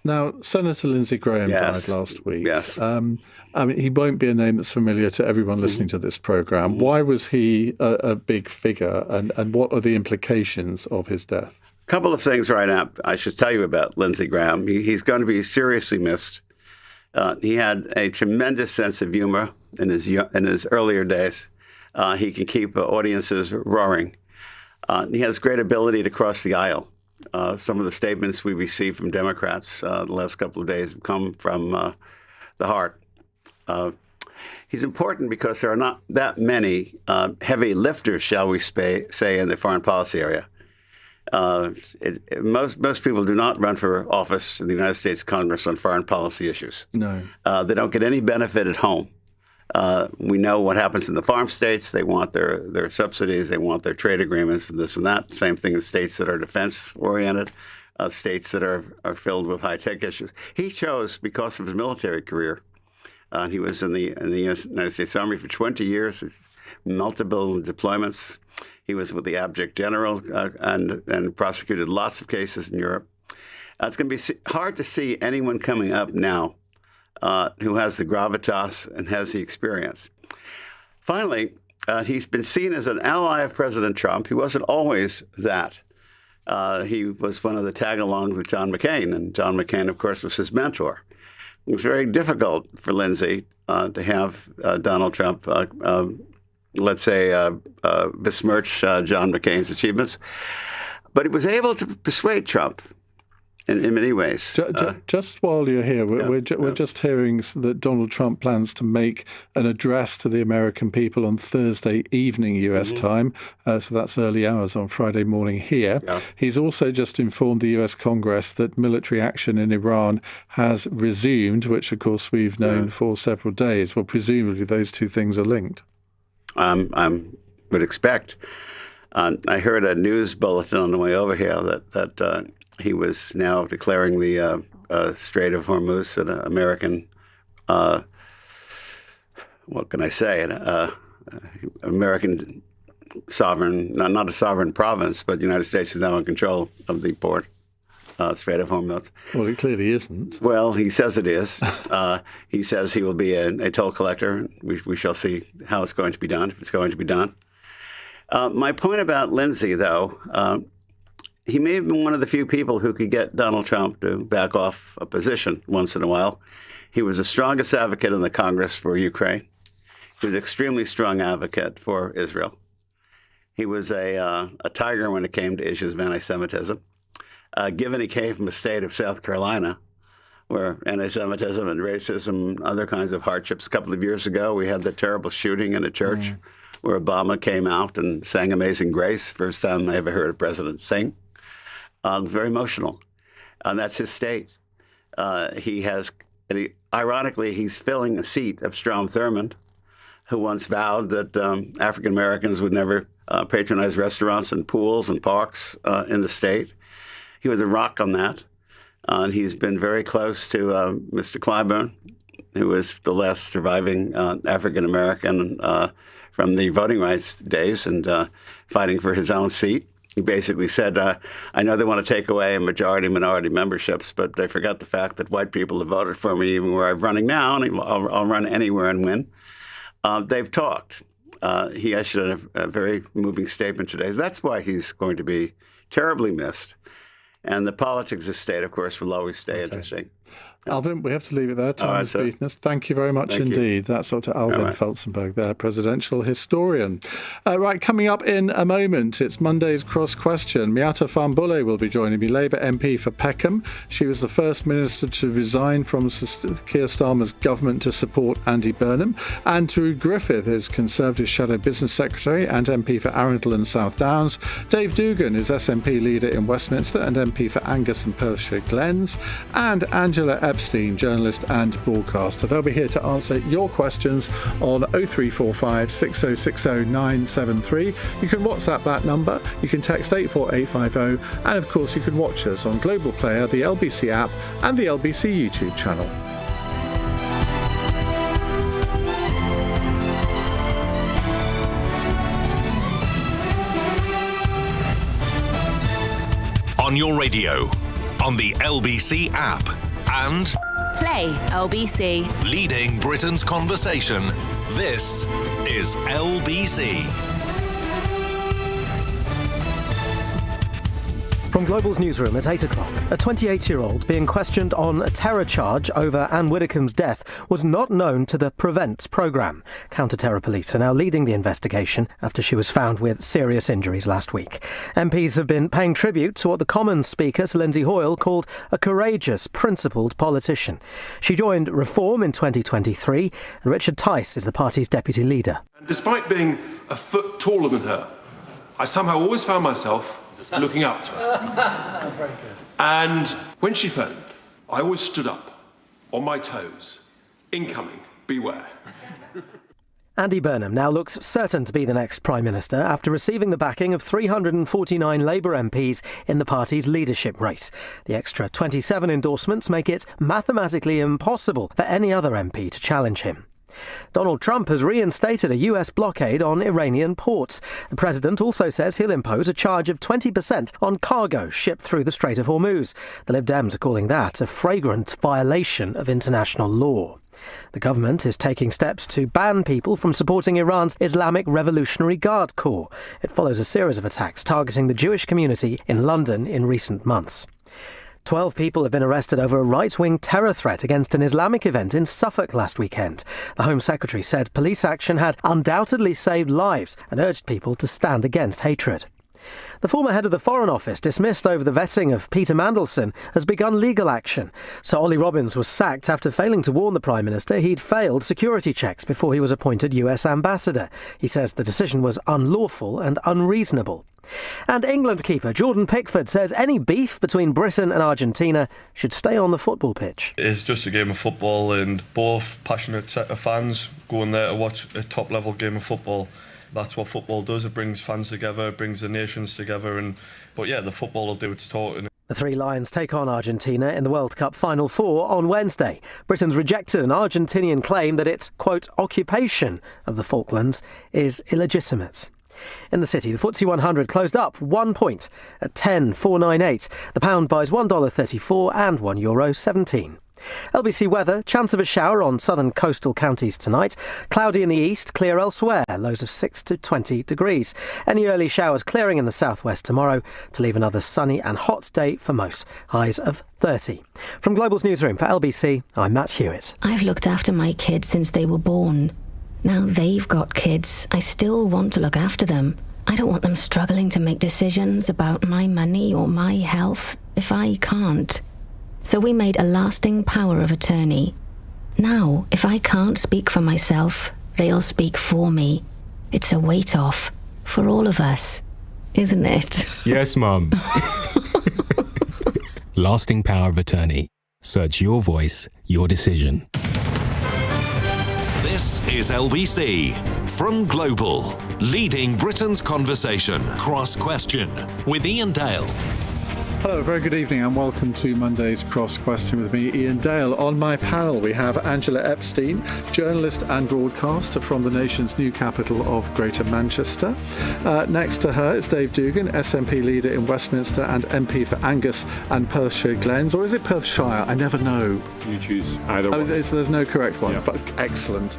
Now, Senator Lindsey Graham died last week. Yes. I mean, he won't be a name that's familiar to everyone listening to this program. Why was he a big figure, and what are the implications of his death? A couple of things right now I should tell you about Lindsey Graham. He's going to be seriously missed. He had a tremendous sense of humor in his earlier days. He can keep audiences roaring. He has great ability to cross the aisle. Some of the statements we received from Democrats the last couple of days have come from the heart. He's important because there are not that many heavy lifters, shall we say, in the foreign policy area. Most people do not run for office in the United States Congress on foreign policy issues. No. They don't get any benefit at home. We know what happens in the farm states. They want their subsidies. They want their trade agreements and this and that. Same thing in states that are defense-oriented, states that are filled with high-tech issues. He chose, because of his military career, he was in the United States Army for 20 years, multiple deployments. He was with the abject general and prosecuted lots of cases in Europe. It's going to be hard to see anyone coming up now who has the gravitas and has the experience. Finally, he's been seen as an ally of President Trump. He wasn't always that. He was one of the tag-alongs with John McCain, and John McCain, of course, was his mentor. It was very difficult for Lindsey to have Donald Trump, let's say, besmirch John McCain's achievements. But he was able to persuade Trump in many ways. Just while you're here, we're just hearing that Donald Trump plans to make an address to the American people on Thursday evening US time. So that's early hours on Friday morning here. Yeah. He's also just informed the US Congress that military action in Iran has resumed, which of course we've known for several days. Well, presumably those two things are linked. I would expect. I heard a news bulletin on the way over here that he was now declaring the Strait of Hormuz an American, what can I say, American sovereign, not a sovereign province, but the United States is now in control of the port, Strait of Hormuz. Well, it clearly isn't. Well, he says it is. He says he will be a toll collector. We shall see how it's going to be done, if it's going to be done. My point about Lindsay, though, he may have been one of the few people who could get Donald Trump to back off a position once in a while. He was the strongest advocate in the Congress for Ukraine. He was an extremely strong advocate for Israel. He was a tiger when it came to issues of anti-Semitism. Given he came from a state of South Carolina, where anti-Semitism and racism and other kinds of hardships. A couple of years ago, we had the terrible shooting in a church where Obama came out and sang Amazing Grace. First time I ever heard a president sing. It was very emotional. And that's his state. Ironically, he's filling a seat of Strom Thurmond, who once vowed that African Americans would never patronize restaurants and pools and parks in the state. He was a rock on that. And he's been very close to Mr. Clyburn, who was the last surviving African American from the voting rights days and fighting for his own seat. He basically said, I know they want to take away minority memberships, but they forgot the fact that white people have voted for me even where I'm running now, and I'll run anywhere and win. They've talked. He issued a very moving statement today. That's why he's going to be terribly missed. And the politics of the state, of course, will always stay interesting. Alvin, we have to leave it there. Time has beaten us. Thank you very much indeed. That's Dr. Alvin Felsenberg there, presidential historian. Right, coming up in a moment, it's Monday's Cross Question. Miata Fambule will be joining me, Labour MP for Peckham. She was the first minister to resign from Keir Starmer's government to support Andy Burnham. Andrew Griffith is Conservative Shadow Business Secretary and MP for Arundel and South Downs. Dave Dugan is SNP leader in Westminster and MP for Angus and Perthshire Glens. And Angela Epstein, journalist and broadcaster. They'll be here to answer your questions on 0345 6060 973. You can WhatsApp that number, you can text 84850, and of course you can watch us on Global Player, the LBC app and the LBC YouTube channel. On your radio, on the LBC app, and Play LBC. Leading Britain's conversation. This is LBC. From Global's newsroom at 8 o'clock, a 28-year-old being questioned on a terror charge over Anne Widdecombe's death was not known to the PREVENT programme. Counter-terror police are now leading the investigation after she was found with serious injuries last week. MPs have been paying tribute to what the Commons Speaker, Sir Lindsay Hoyle, called a courageous, principled politician. She joined Reform in 2023, and Richard Tice is the party's deputy leader. And despite being a foot taller than her, I somehow always found myself looking up to her. Very good. And when she phoned, I always stood up, on my toes. Incoming, beware. Andy Burnham now looks certain to be the next Prime Minister after receiving the backing of 349 Labour MPs in the party's leadership race. The extra 27 endorsements make it mathematically impossible for any other MP to challenge him. Donald Trump has reinstated a US blockade on Iranian ports. The president also says he'll impose a charge of 20% on cargo shipped through the Strait of Hormuz. The Lib Dems are calling that a flagrant violation of international law. The government is taking steps to ban people from supporting Iran's Islamic Revolutionary Guard Corps. It follows a series of attacks targeting the Jewish community in London in recent months. 12 people have been arrested over a right-wing terror threat against an Islamic event in Suffolk last weekend. The Home Secretary said police action had undoubtedly saved lives and urged people to stand against hatred. The former head of the Foreign Office, dismissed over the vetting of Peter Mandelson, has begun legal action. Sir Ollie Robbins was sacked after failing to warn the Prime Minister he'd failed security checks before he was appointed US ambassador. He says the decision was unlawful and unreasonable. And England keeper Jordan Pickford says any beef between Britain and Argentina should stay on the football pitch. It's just a game of football, and both passionate set of fans going there to watch a top-level game of football. That's what football does. It brings fans together, it brings the nations together. But yeah, the football will do its talking. The Three Lions take on Argentina in the World Cup Final Four on Wednesday. Britain's rejected an Argentinian claim that its, quote, occupation of the Falklands is illegitimate. In the city, the FTSE 100 closed up 1 point at 10,498. The pound buys $1.34 and €1.17. LBC weather, chance of a shower on southern coastal counties tonight. Cloudy in the east, clear elsewhere, lows of 6 to 20 degrees. Any early showers clearing in the southwest tomorrow to leave another sunny and hot day for most, highs of 30. From Global's newsroom for LBC, I'm Matt Hewitt. I've looked after my kids since they were born. Now they've got kids. I still want to look after them. I don't want them struggling to make decisions about my money or my health if I can't. So we made a lasting power of attorney. Now, if I can't speak for myself, they'll speak for me. It's a weight off for all of us, isn't it? Yes, Mum. Lasting power of attorney. Search your voice, your decision. This is LBC from Global, leading Britain's conversation. Cross Question with Iain Dale. Hello, very good evening and welcome to Monday's Cross Question with me, Iain Dale. On my panel we have Angela Epstein, journalist and broadcaster from the nation's new capital of Greater Manchester. Next to her is Dave Dugan, SNP leader in Westminster and MP for Angus and Perthshire Glens. Or is it Perthshire? I never know. You choose either one. There's no correct one. Yeah. Excellent.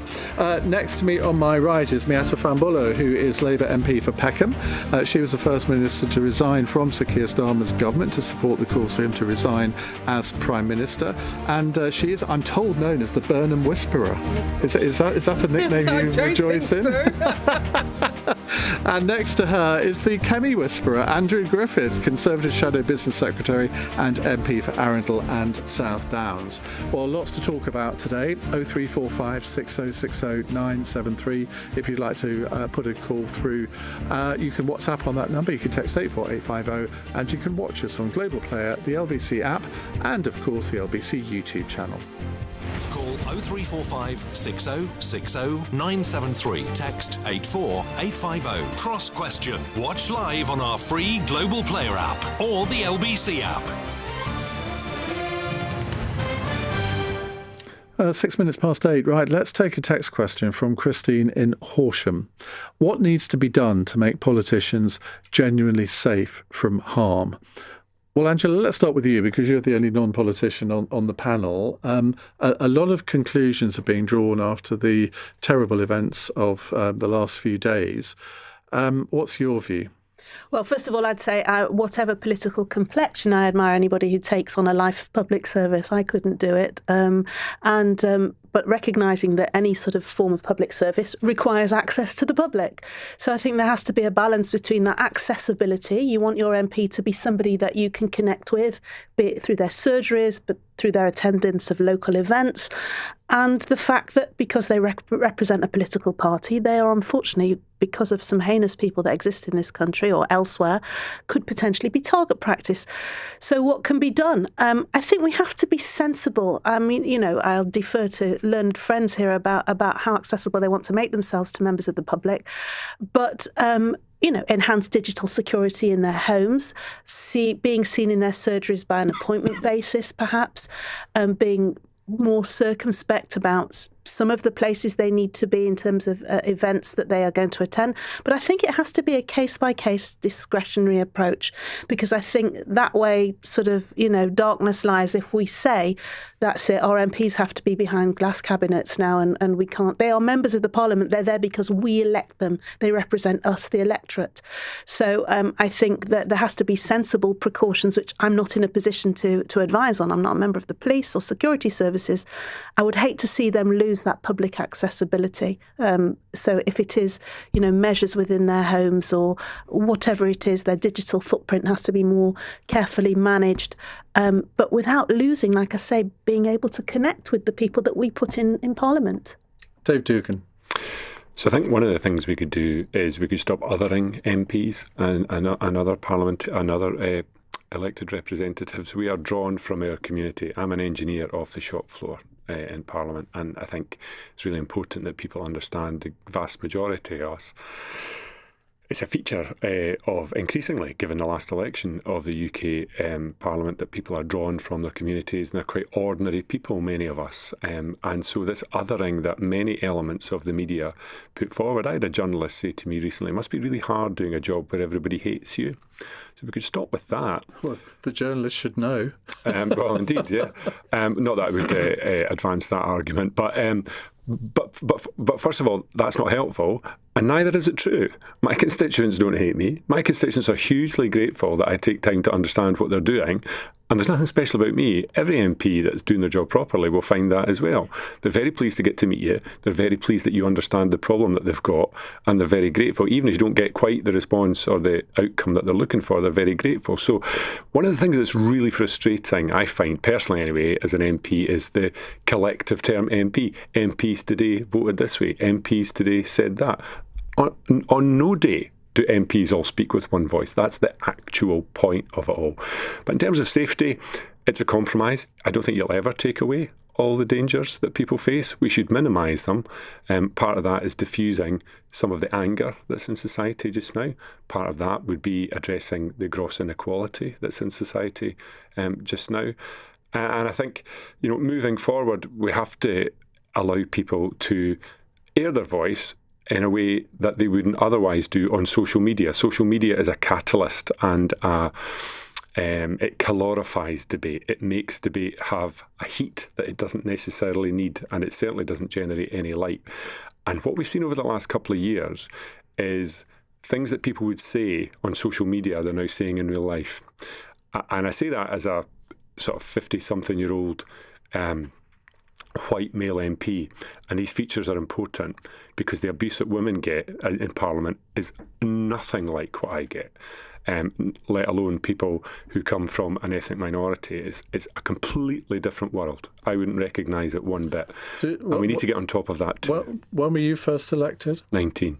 Next to me on my right is Miatta Fambulo, who is Labour MP for Peckham. She was the first minister to resign from Sir Keir Starmer's government to support the calls for him to resign as Prime Minister. And she is, I'm told, known as the Burnham Whisperer. Is that a nickname you rejoice in? So. And next to her is the Chemie Whisperer, Andrew Griffith, Conservative Shadow Business Secretary and MP for Arundel and South Downs. Well, lots to talk about today. 0345 6060 973 if you'd like to put a call through. You can WhatsApp on that number, you can text 84850, and you can watch us on Global Player, the LBC app, and of course the LBC YouTube channel. Call 0345 6060 973. Text 84850. Cross Question. Watch live on our free Global Player app or the LBC app. 6 minutes past 8. Right, let's take a text question from Christine in Horsham. What needs to be done to make politicians genuinely safe from harm? Well, Angela, let's start with you because you're the only non-politician on the panel. A lot of conclusions are being drawn after the terrible events of the last few days. What's your view? Well, first of all, I'd say whatever political complexion, I admire anybody who takes on a life of public service. I couldn't do it. But recognising that any sort of form of public service requires access to the public. So I think there has to be a balance between that accessibility. You want your MP to be somebody that you can connect with, be it through their surgeries, but through their attendance of local events, and the fact that because they represent a political party, they are unfortunately, because of some heinous people that exist in this country or elsewhere, could potentially be target practice. So what can be done? I think we have to be sensible. I mean, I'll defer to learned friends here about how accessible they want to make themselves to members of the public. But enhance digital security in their homes, being seen in their surgeries by an appointment basis, perhaps, being more circumspect about some of the places they need to be in terms of events that they are going to attend. But I think it has to be a case-by-case discretionary approach, because I think that way sort of, darkness lies if we say, that's it, our MPs have to be behind glass cabinets now and we can't. They are members of the Parliament. They're there because we elect them. They represent us, the electorate. So I think that there has to be sensible precautions, which I'm not in a position to advise on. I'm not a member of the police or security services. I would hate to see them lose that public accessibility. So if it is, measures within their homes or whatever it is, their digital footprint has to be more carefully managed, but without losing, like I say, being able to connect with the people that we put in Parliament. Dave Dugan. So I think one of the things we could do is we could stop othering MPs and other Parliament and other elected representatives. We are drawn from our community. I'm an engineer off the shop floor in Parliament, and I think it's really important that people understand the vast majority of us It's a feature of increasingly, given the last election of the UK Parliament, that people are drawn from their communities, and they're quite ordinary people, many of us. And so this othering that many elements of the media put forward, I had a journalist say to me recently, it must be really hard doing a job where everybody hates you. So we could stop with that. Well, the journalist should know. Well, indeed, yeah. Not that I would advance that argument, but first of all, that's not helpful, and neither is it true. My constituents don't hate me. My constituents are hugely grateful that I take time to understand what they're doing, and there's nothing special about me. Every MP that's doing their job properly will find that as well. They're very pleased to get to meet you. They're very pleased that you understand the problem that they've got, and they're very grateful. Even if you don't get quite the response or the outcome that they're looking for, they're very grateful. So one of the things that's really frustrating, I find personally anyway, as an MP, is the collective term MP. MPs today voted this way. MPs today said that. On no day do MPs all speak with one voice. That's the actual point of it all. But in terms of safety, it's a compromise. I don't think you'll ever take away all the dangers that people face. We should minimise them. Part of that is diffusing some of the anger that's in society just now. Part of that would be addressing the gross inequality that's in society just now. And I think, moving forward, we have to allow people to air their voice in a way that they wouldn't otherwise do on social media. Social media is a catalyst, and it calorifies debate. It makes debate have a heat that it doesn't necessarily need, and it certainly doesn't generate any light. And what we've seen over the last couple of years is things that people would say on social media they're now saying in real life. And I say that as a sort of 50-something-year-old white male MP, and these features are important because the abuse that women get in Parliament is nothing like what I get, let alone people who come from an ethnic minority. It's a completely different world. I wouldn't recognise it one bit. And we need to get on top of that too. When were you first elected? 19.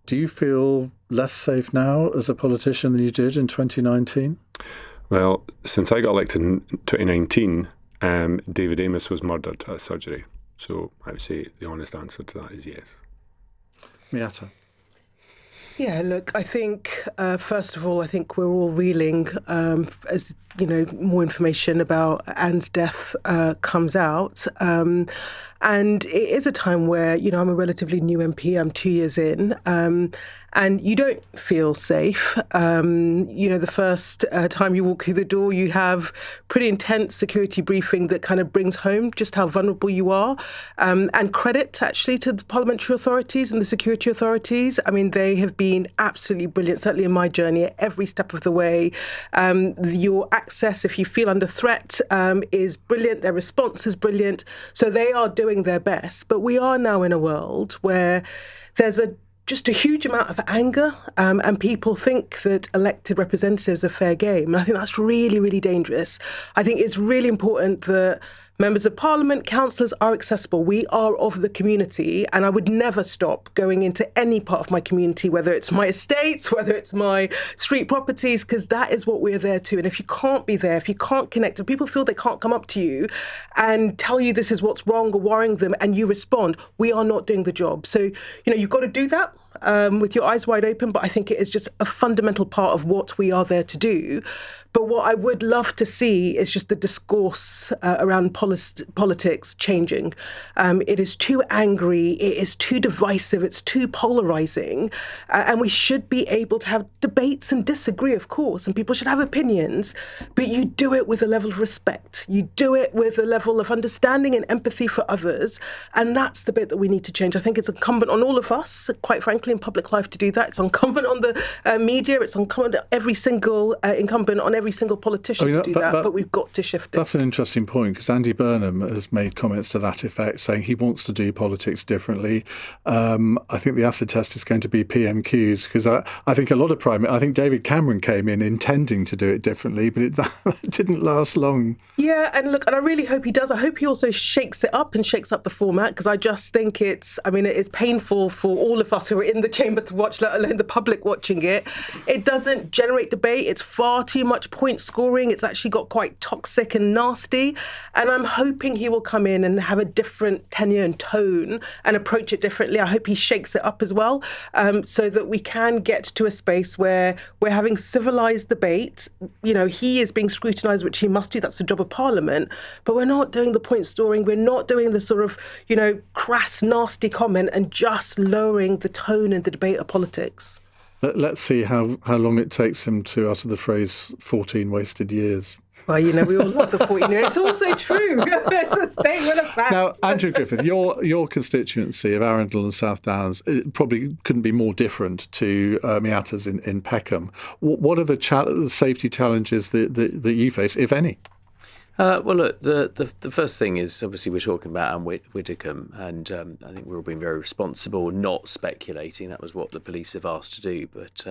Do you feel less safe now as a politician than you did in 2019? Well, since I got elected in 2019, David Amos was murdered at surgery. So I would say the honest answer to that is yes. Miata. Yeah, look, I think, first of all, I think we're all reeling as, more information about Anne's death comes out. And it is a time where, I'm a relatively new MP, I'm 2 years in, and you don't feel safe. The first time you walk through the door, you have pretty intense security briefing that kind of brings home just how vulnerable you are. And credit, actually, to the parliamentary authorities and the security authorities. I mean, they have been absolutely brilliant, certainly in my journey, at every step of the way. Your access, if you feel under threat, is brilliant. Their response is brilliant. So they are doing their best. But we are now in a world where there's just a huge amount of anger, and people think that elected representatives are fair game. And I think that's really, really dangerous. I think it's really important that members of Parliament, councillors are accessible. We are of the community, and I would never stop going into any part of my community, whether it's my estates, whether it's my street properties, because that is what we're there to. And if you can't be there, if you can't connect, if people feel they can't come up to you and tell you this is what's wrong or worrying them, and you respond, we are not doing the job. So, you've got to do that with your eyes wide open, but I think it is just a fundamental part of what we are there to do. But what I would love to see is just the discourse around politics changing. It is too angry, it is too divisive, it's too polarising, and we should be able to have debates and disagree, of course, and people should have opinions, but you do it with a level of respect. You do it with a level of understanding and empathy for others, and that's the bit that we need to change. I think it's incumbent on all of us, quite frankly, in public life to do that. It's incumbent on the media, it's incumbent on every single politician to do that, but we've got to shift it. That's an interesting point, because Andy Burnham has made comments to that effect, saying he wants to do politics differently. I think the acid test is going to be PMQs, because I think a lot of I think David Cameron came in intending to do it differently, but that didn't last long. Yeah, and look, and I really hope he does. I hope he also shakes it up and shakes up the format, because I just think it's painful for all of us who are in the chamber to watch, let alone the public watching it. It doesn't generate debate. It's far too much point scoring. It's actually got quite toxic and nasty. And I'm hoping he will come in and have a different tenure and tone and approach it differently. I hope he shakes it up as well, so that we can get to a space where we're having civilised debate. You know, he is being scrutinised, which he must do. That's the job of Parliament. But we're not doing the point scoring. We're not doing the sort of, you know, crass, nasty comment and just lowering the tone in the debate of politics. Let's see how long it takes him to utter the phrase 14 wasted years. Well, you know, we all love the 14 years. It's also true. It's a statement of fact. Now, Andrew Griffith, your constituency of Arundel and South Downs it probably couldn't be more different to Miata's in Peckham. What are the safety challenges that you face, if any? Well, look, the first thing is obviously we're talking about Anne Widdecombe, and I think we're all being very responsible, not speculating. That was what the police have asked to do, but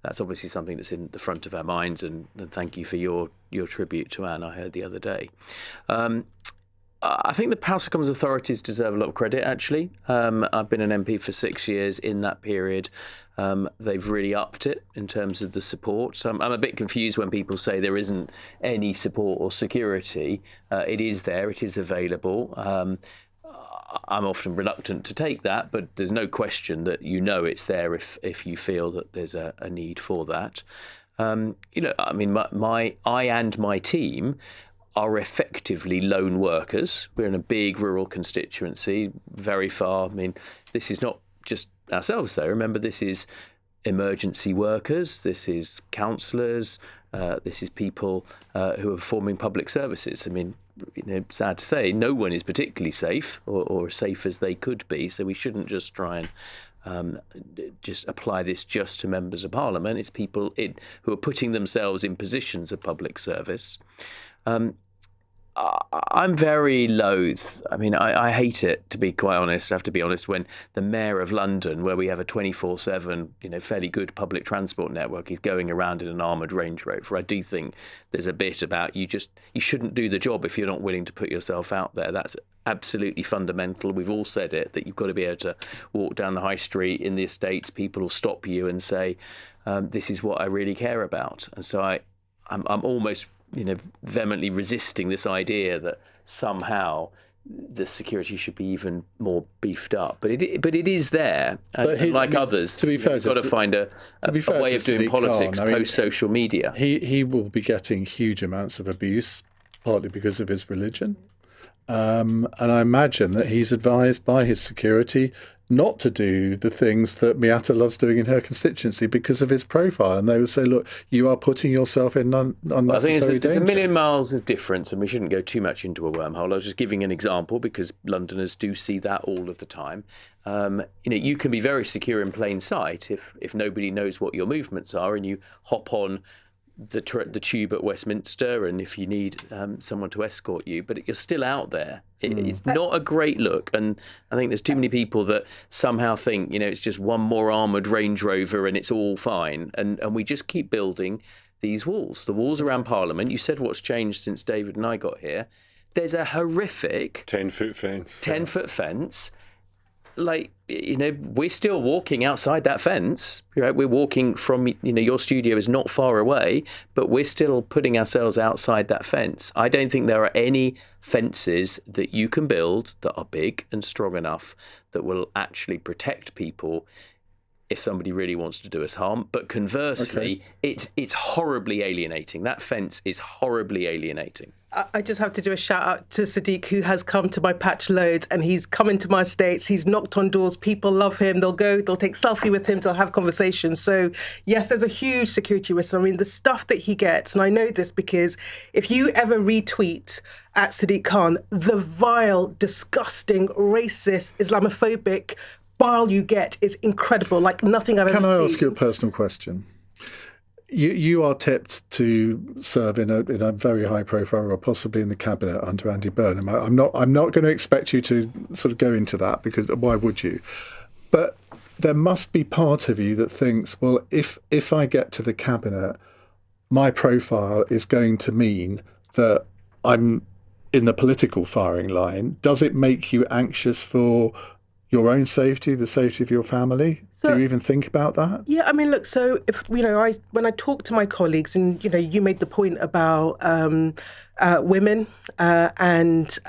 that's obviously something that's in the front of our minds. And thank you for your tribute to Anne. I heard the other day. I think the House of Commons authorities deserve a lot of credit, actually. I've been an MP for 6 years. In that period, they've really upped it in terms of the support. So I'm a bit confused when people say there isn't any support or security. It is there. It is available. I'm often reluctant to take that, but there's no question that you know it's there if you feel that there's a need for that. You know, I mean, I and my team are effectively lone workers. We're in a big rural constituency, very far. I mean, this is not just ourselves, though. Remember, this is emergency workers, this is councillors, this is people who are performing public services. I mean, you know, sad to say, no one is particularly safe or as safe as they could be. So we shouldn't just try and just apply this just to members of Parliament. It's people who are putting themselves in positions of public service. I'm very loath. I mean, I hate it, to be quite honest. I have to be honest, when the Mayor of London, where we have a 24/7, you know, fairly good public transport network, is going around in an armoured Range Rover. I do think there's a bit about you shouldn't do the job if you're not willing to put yourself out there. That's absolutely fundamental. We've all said it, that you've got to be able to walk down the high street in the estates. People will stop you and say, this is what I really care about. And so I'm almost, you know, vehemently resisting this idea that somehow the security should be even more beefed up. But it is there, and like others, to be fair, you've got to find a way of doing politics post social media. He will be getting huge amounts of abuse, partly because of his religion, and I imagine that he's advised by his security not to do the things that Miata loves doing in her constituency because of his profile. And they would say, look, you are putting yourself in unnecessary I think there's danger. a million miles of difference, and we shouldn't go too much into a wormhole. I was just giving an example because Londoners do see that all of the time. You know, you can be very secure in plain sight if nobody knows what your movements are and you hop on the tube at Westminster, and if you need someone to escort you, but you're still out there. It's not a great look, and I think there's too many people that somehow think, you know, it's just one more armoured Range Rover and it's all fine, and we just keep building these walls. The walls around Parliament, you said what's changed since David and I got here. There's a horrific 10-foot fence. 10-foot fence. Like, you know, we're still walking outside that fence. Right? We're walking from, you know, your studio is not far away, but we're still putting ourselves outside that fence. I don't think there are any fences that you can build that are big and strong enough that will actually protect people if somebody really wants to do us harm. But conversely, it's horribly alienating. That fence is horribly alienating. I just have to do a shout out to Sadiq, who has come to my patch loads, and he's come into my estates. He's knocked on doors. People love him. They'll take selfie with him. They'll have conversations. So yes, there's a huge security risk. I mean, the stuff that he gets, and I know this because if you ever retweet at Sadiq Khan, the vile, disgusting, racist, Islamophobic bile you get is incredible, like nothing I've ever seen. Can I ask you a personal question? You are tipped to serve in a very high profile or possibly in the cabinet under Andy Burnham. I'm not going to expect you to sort of go into that, because why would you? But there must be part of you that thinks, well, if I get to the cabinet, my profile is going to mean that I'm in the political firing line. Does it make you anxious for your own safety, the safety of your family? Do you even think about that? Yeah, I mean, look, so if, when I talk to my colleagues, and, you made the point about women and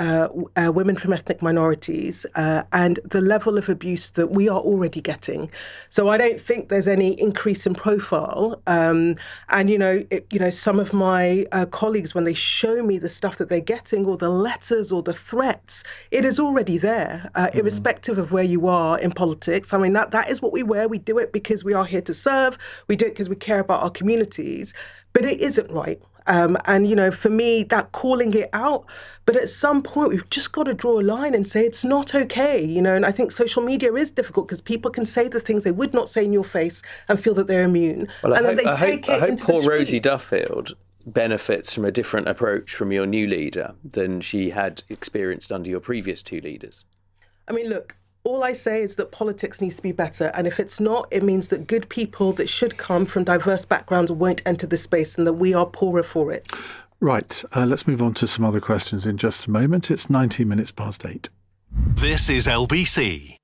women from ethnic minorities and the level of abuse that we are already getting. So I don't think there's any increase in profile. And, some of my colleagues, when they show me the stuff that they're getting or the letters or the threats, it is already there, irrespective of where you are in politics. I mean, that is what we wear. We do it because we are here to serve. We do it because we care about our communities. But it isn't right. And, for me, that calling it out, but at some point we've just got to draw a line and say it's not okay, and I think social media is difficult because people can say the things they would not say in your face and feel that they're immune. Well, and I hope poor Rosie Duffield benefits from a different approach from your new leader than she had experienced under your previous two leaders. I mean, look, all I say is that politics needs to be better. And if it's not, it means that good people that should come from diverse backgrounds won't enter the space and that we are poorer for it. Right. Let's move on to some other questions in just a moment. It's 19 minutes past 8. This is LBC.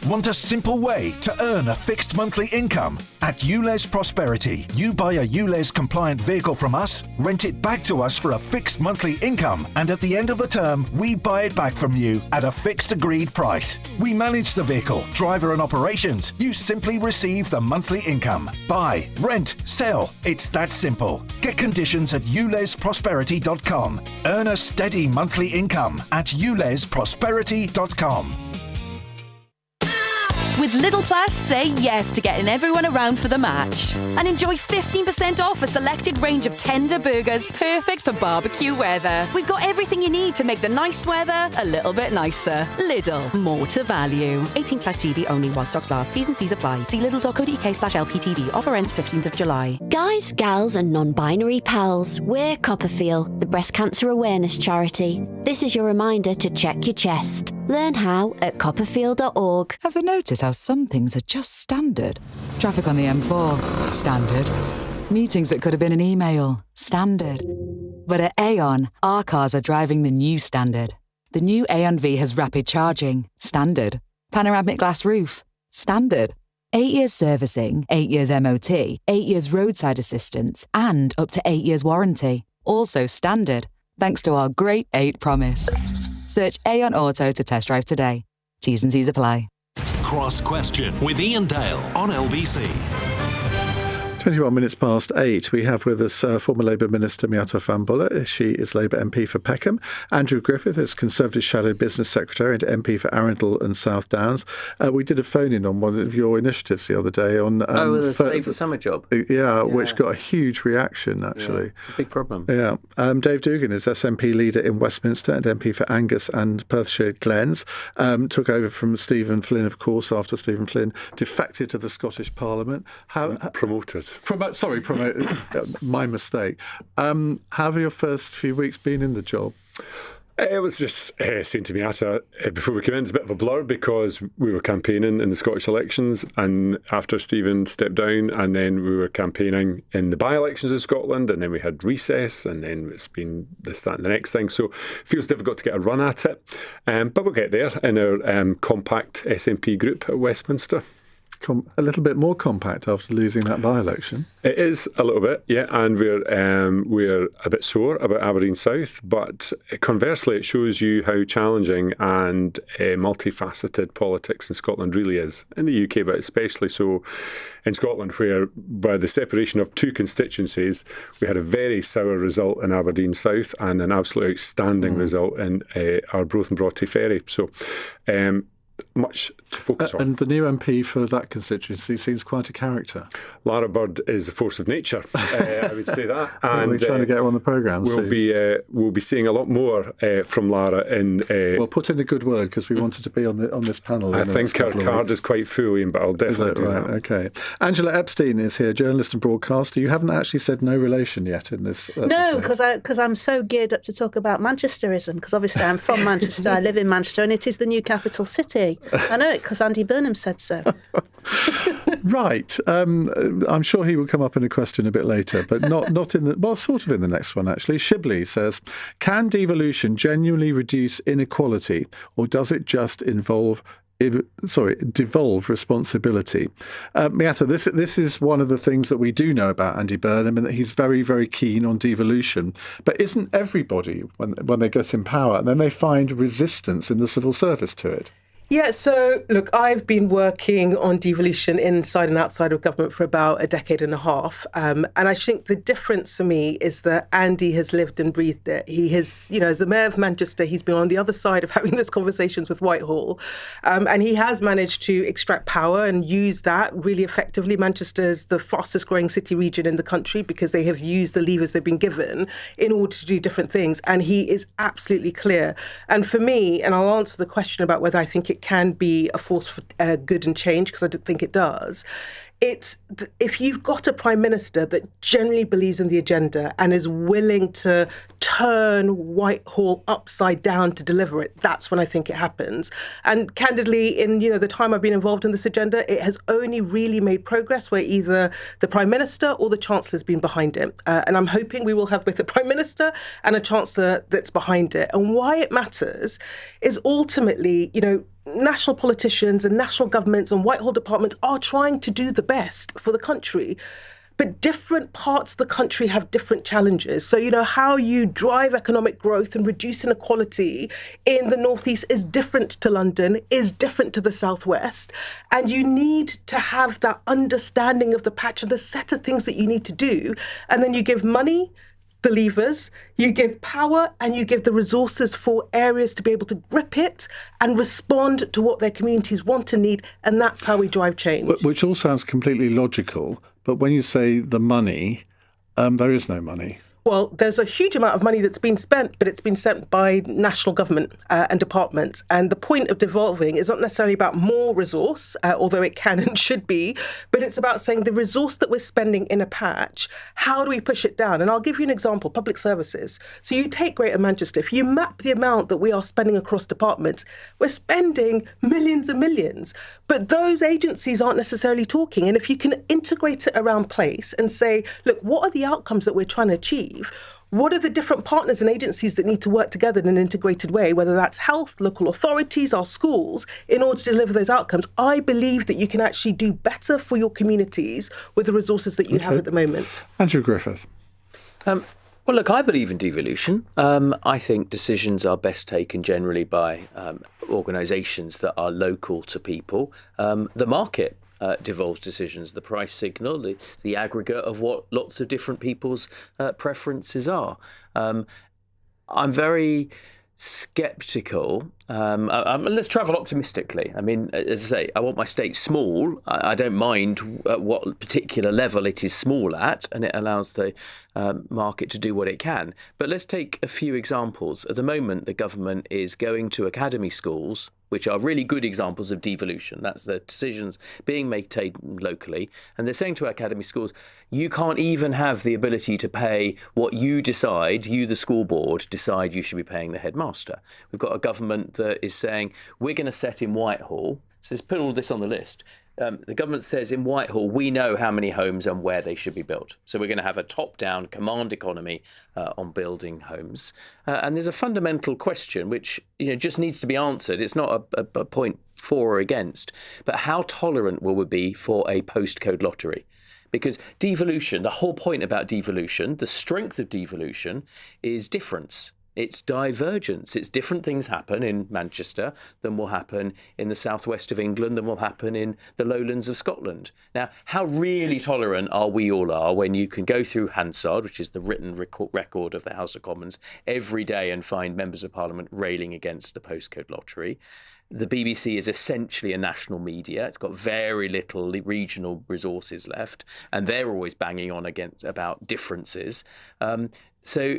Want a simple way to earn a fixed monthly income? At ULEZ Prosperity, you buy a ULEZ compliant vehicle from us, rent it back to us for a fixed monthly income, and at the end of the term, we buy it back from you at a fixed agreed price. We manage the vehicle, driver and operations. You simply receive the monthly income. Buy, rent, sell. It's that simple. Get conditions at ulezprosperity.com. Earn a steady monthly income at ulezprosperity.com. With Lidl Plus, say yes to getting everyone around for the match. And enjoy 15% off a selected range of tender burgers perfect for barbecue weather. We've got everything you need to make the nice weather a little bit nicer. Lidl, more to value. 18 plus GB only while stocks last. T's and C's apply. See lidl.co.uk/LPTV. Offer ends 15th of July. Guys, gals and non-binary pals, we're Copperfield, the breast cancer awareness charity. This is your reminder to check your chest. Learn how at copperfield.org. Ever notice how some things are just standard? Traffic on the M4, standard. Meetings that could have been an email, standard. But at Aon, our cars are driving the new standard. The new Aon V has rapid charging, standard. Panoramic glass roof, standard. 8 years servicing, 8 years MOT, 8 years roadside assistance, and up to 8 years warranty. Also standard, thanks to our Great 8 promise. Search Aon Auto to test drive today. T's and C's apply. Cross Question with Iain Dale on LBC. 21 minutes past 8. We have with us former Labour Minister Miatta Fawn Bullock. She is Labour MP for Peckham. Andrew Griffith is Conservative Shadow Business Secretary and MP for Arundel and South Downs. We did a phone-in on one of your initiatives the other day on... the Save the Summer job. Yeah, which got a huge reaction, actually. Yeah, it's a big problem. Yeah. Dave Dugan is SNP leader in Westminster and MP for Angus and Perthshire Glens. Took over from Stephen Flynn, of course, after Stephen Flynn defected to the Scottish Parliament. Promoted. My mistake. How have your first few weeks been in the job? It was just saying to Miatta before we came in, it's a bit of a blur because we were campaigning in the Scottish elections, and after Stephen stepped down, and then we were campaigning in the by-elections in Scotland, and then we had recess, and then it's been this, that and the next thing. So it feels difficult to get a run at it. But we'll get there in our compact SNP group at Westminster. A little bit more compact after losing that by-election. It is a little bit, yeah, and we're a bit sore about Aberdeen South, but conversely it shows you how challenging and multifaceted politics in Scotland really is. In the UK, but especially so in Scotland, where by the separation of two constituencies, we had a very sour result in Aberdeen South and an absolutely outstanding result in Arbroath and Broughty Ferry. So much to focus on. And the new MP for that constituency seems quite a character. Lara Bird is a force of nature, I would say that. And we're trying to get her on the programme. We'll be seeing a lot more from Lara in... well, put in a good word, because we wanted to be on this panel. I think her card is quite full, Ian, but I'll definitely do that. Okay. Angela Epstein is here, journalist and broadcaster. You haven't actually said no relation yet in this No, because I'm so geared up to talk about Manchesterism, because obviously I'm from Manchester, I live in Manchester, and it is the new capital city. I know it because Andy Burnham said so. Right. I'm sure he will come up in a question a bit later, but not in the... Well, sort of in the next one, actually. Shibley says, can devolution genuinely reduce inequality, or does it just involve devolve responsibility. Miata, this is one of the things that we do know about Andy Burnham, and that he's very, very keen on devolution. But isn't everybody, when they get in power, and then they find resistance in the civil service to it? Yeah, so look, I've been working on devolution inside and outside of government for about a decade and a half. And I think the difference for me is that Andy has lived and breathed it. He has, as the mayor of Manchester, he's been on the other side of having those conversations with Whitehall. And he has managed to extract power and use that really effectively. Manchester's the fastest growing city region in the country because they have used the levers they've been given in order to do different things. And he is absolutely clear. And for me, and I'll answer the question about whether I think it can be a force for good and change, because I don't think it does. It's if you've got a prime minister that generally believes in the agenda and is willing to turn Whitehall upside down to deliver it, that's when I think it happens. And candidly, in the time I've been involved in this agenda, it has only really made progress where either the prime minister or the chancellor's been behind it. And I'm hoping we will have both a prime minister and a chancellor that's behind it. And why it matters is ultimately, national politicians and national governments and Whitehall departments are trying to do the best for the country. But different parts of the country have different challenges. So, how you drive economic growth and reduce inequality in the Northeast is different to London, is different to the Southwest. And you need to have that understanding of the patch and the set of things that you need to do. And then you give money, the levers, you give power, and you give the resources for areas to be able to grip it and respond to what their communities want and need. And that's how we drive change. Which all sounds completely logical. But when you say the money, there is no money. Well, there's a huge amount of money that's been spent, but it's been spent by national government and departments. And the point of devolving is not necessarily about more resource, although it can and should be, but it's about saying the resource that we're spending in a patch, how do we push it down? And I'll give you an example, public services. So you take Greater Manchester, if you map the amount that we are spending across departments, we're spending millions and millions, but those agencies aren't necessarily talking. And if you can integrate it around place and say, look, what are the outcomes that we're trying to achieve? What are the different partners and agencies that need to work together in an integrated way, whether that's health, local authorities, our schools, in order to deliver those outcomes? I believe that you can actually do better for your communities with the resources that you have at the moment. Andrew Griffith. Well, look, I believe in devolution. I think decisions are best taken generally by organisations that are local to people. The market devolves decisions. The price signal, the aggregate of what lots of different people's preferences are. I'm very sceptical. Let's travel optimistically. I mean, as I say, I want my state small. I don't mind at what particular level it is small at, and it allows the market to do what it can. But let's take a few examples. At the moment, the government is going to academy schools, which are really good examples of devolution. That's the decisions being made locally. And they're saying to academy schools, you can't even have the ability to pay what you decide, you, the school board, decide you should be paying the headmaster. We've got a government that is saying, we're going to set in Whitehall, so let's put all this on the list. The government says in Whitehall, we know how many homes and where they should be built. So we're going to have a top-down command economy on building homes. And there's a fundamental question which just needs to be answered. It's not a point for or against, but how tolerant will we be for a postcode lottery? Because devolution, the whole point about devolution, the strength of devolution is difference. It's divergence. It's different things happen in Manchester than will happen in the southwest of England than will happen in the lowlands of Scotland. Now, how really tolerant are we all are when you can go through Hansard, which is the written record of the House of Commons, every day and find members of Parliament railing against the postcode lottery. The BBC is essentially a national media. It's got very little regional resources left, and they're always banging on about differences. So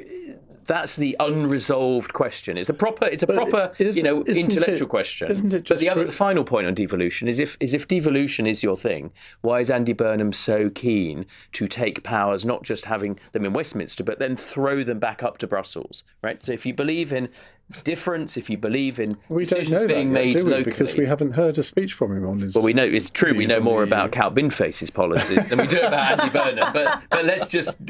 that's the unresolved question. It's a proper intellectual question. Isn't it just but the final point on devolution is if devolution is your thing, why is Andy Burnham so keen to take powers, not just having them in Westminster, but then throw them back up to Brussels, right? So if you believe in difference, if you believe in we don't decisions know being that yet, made do we? locally. Because we haven't heard a speech from him on his... Well, we know it's true. We know more the about Cal Binface's policies than we do about Andy Burnham. But let's just.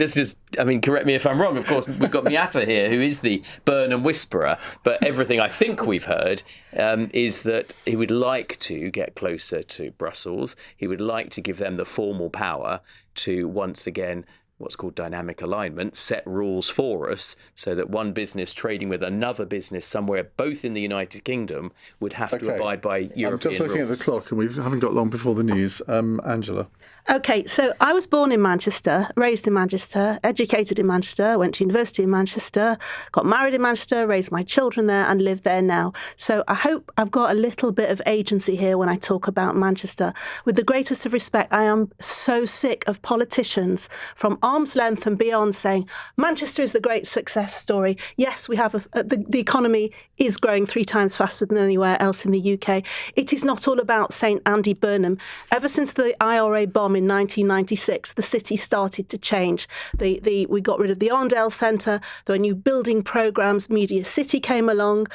I mean, correct me if I'm wrong. Of course, we've got Miata here, who is the Burnham whisperer. But everything I think we've heard is that he would like to get closer to Brussels. He would like to give them the formal power to once again, what's called dynamic alignment, set rules for us so that one business trading with another business somewhere, both in the United Kingdom, would have to abide by European I'm just looking rules. at the clock and we haven't got long before the news. Angela. Okay, so I was born in Manchester, raised in Manchester, educated in Manchester, went to university in Manchester, got married in Manchester, raised my children there and live there now. So I hope I've got a little bit of agency here when I talk about Manchester. With the greatest of respect, I am so sick of politicians from arm's length and beyond saying Manchester is the great success story. Yes, we have the economy is growing 3 times faster than anywhere else in the UK. It is not all about St Andy Burnham. Ever since the IRA bomb in 1996, the city started to change. We got rid of the Iain Dale Centre, there were new building programmes, Media City came along,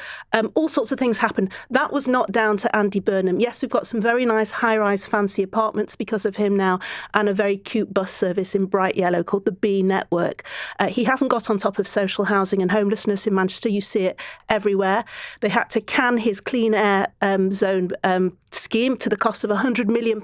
all sorts of things happened. That was not down to Andy Burnham. Yes, we've got some very nice high-rise fancy apartments because of him now, and a very cute bus service in bright yellow called the B Network. He hasn't got on top of social housing and homelessness in Manchester. You see it everywhere. They had to can his clean air zone scheme to the cost of £100 million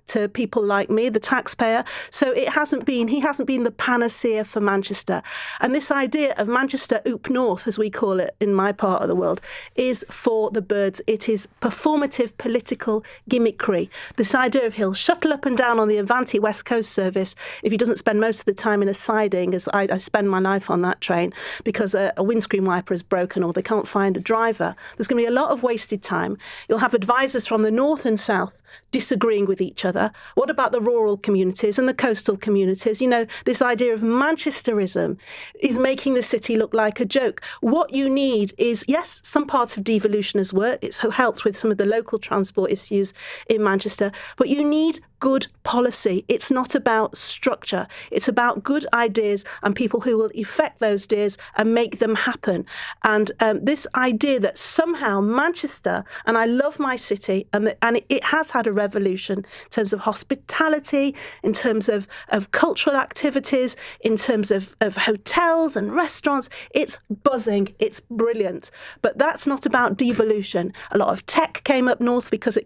to people like me, the taxpayer. So he hasn't been the panacea for Manchester. And this idea of Manchester Oop North, as we call it in my part of the world, is for the birds. It is performative political gimmickry. This idea of he'll shuttle up and down on the Avanti West Coast service if he doesn't spend most of the time in a siding, as I spend my life on that train, because a windscreen wiper is broken or they can't find a driver. There's going to be a lot of wasted time. You'll have advisors from the north and south disagreeing with each other. What about the rural communities and the coastal communities? You know, this idea of Manchesterism is making the city look like a joke. What you need is, yes, some parts of devolution has worked. It's helped with some of the local transport issues in Manchester, but you need good policy. It's not about structure. It's about good ideas and people who will effect those ideas and make them happen. And this idea that somehow Manchester, and I love my city, and it has had a revolution in terms of hospitality, in terms of cultural activities, in terms of hotels and restaurants. It's buzzing. It's brilliant. But that's not about devolution. A lot of tech came up north because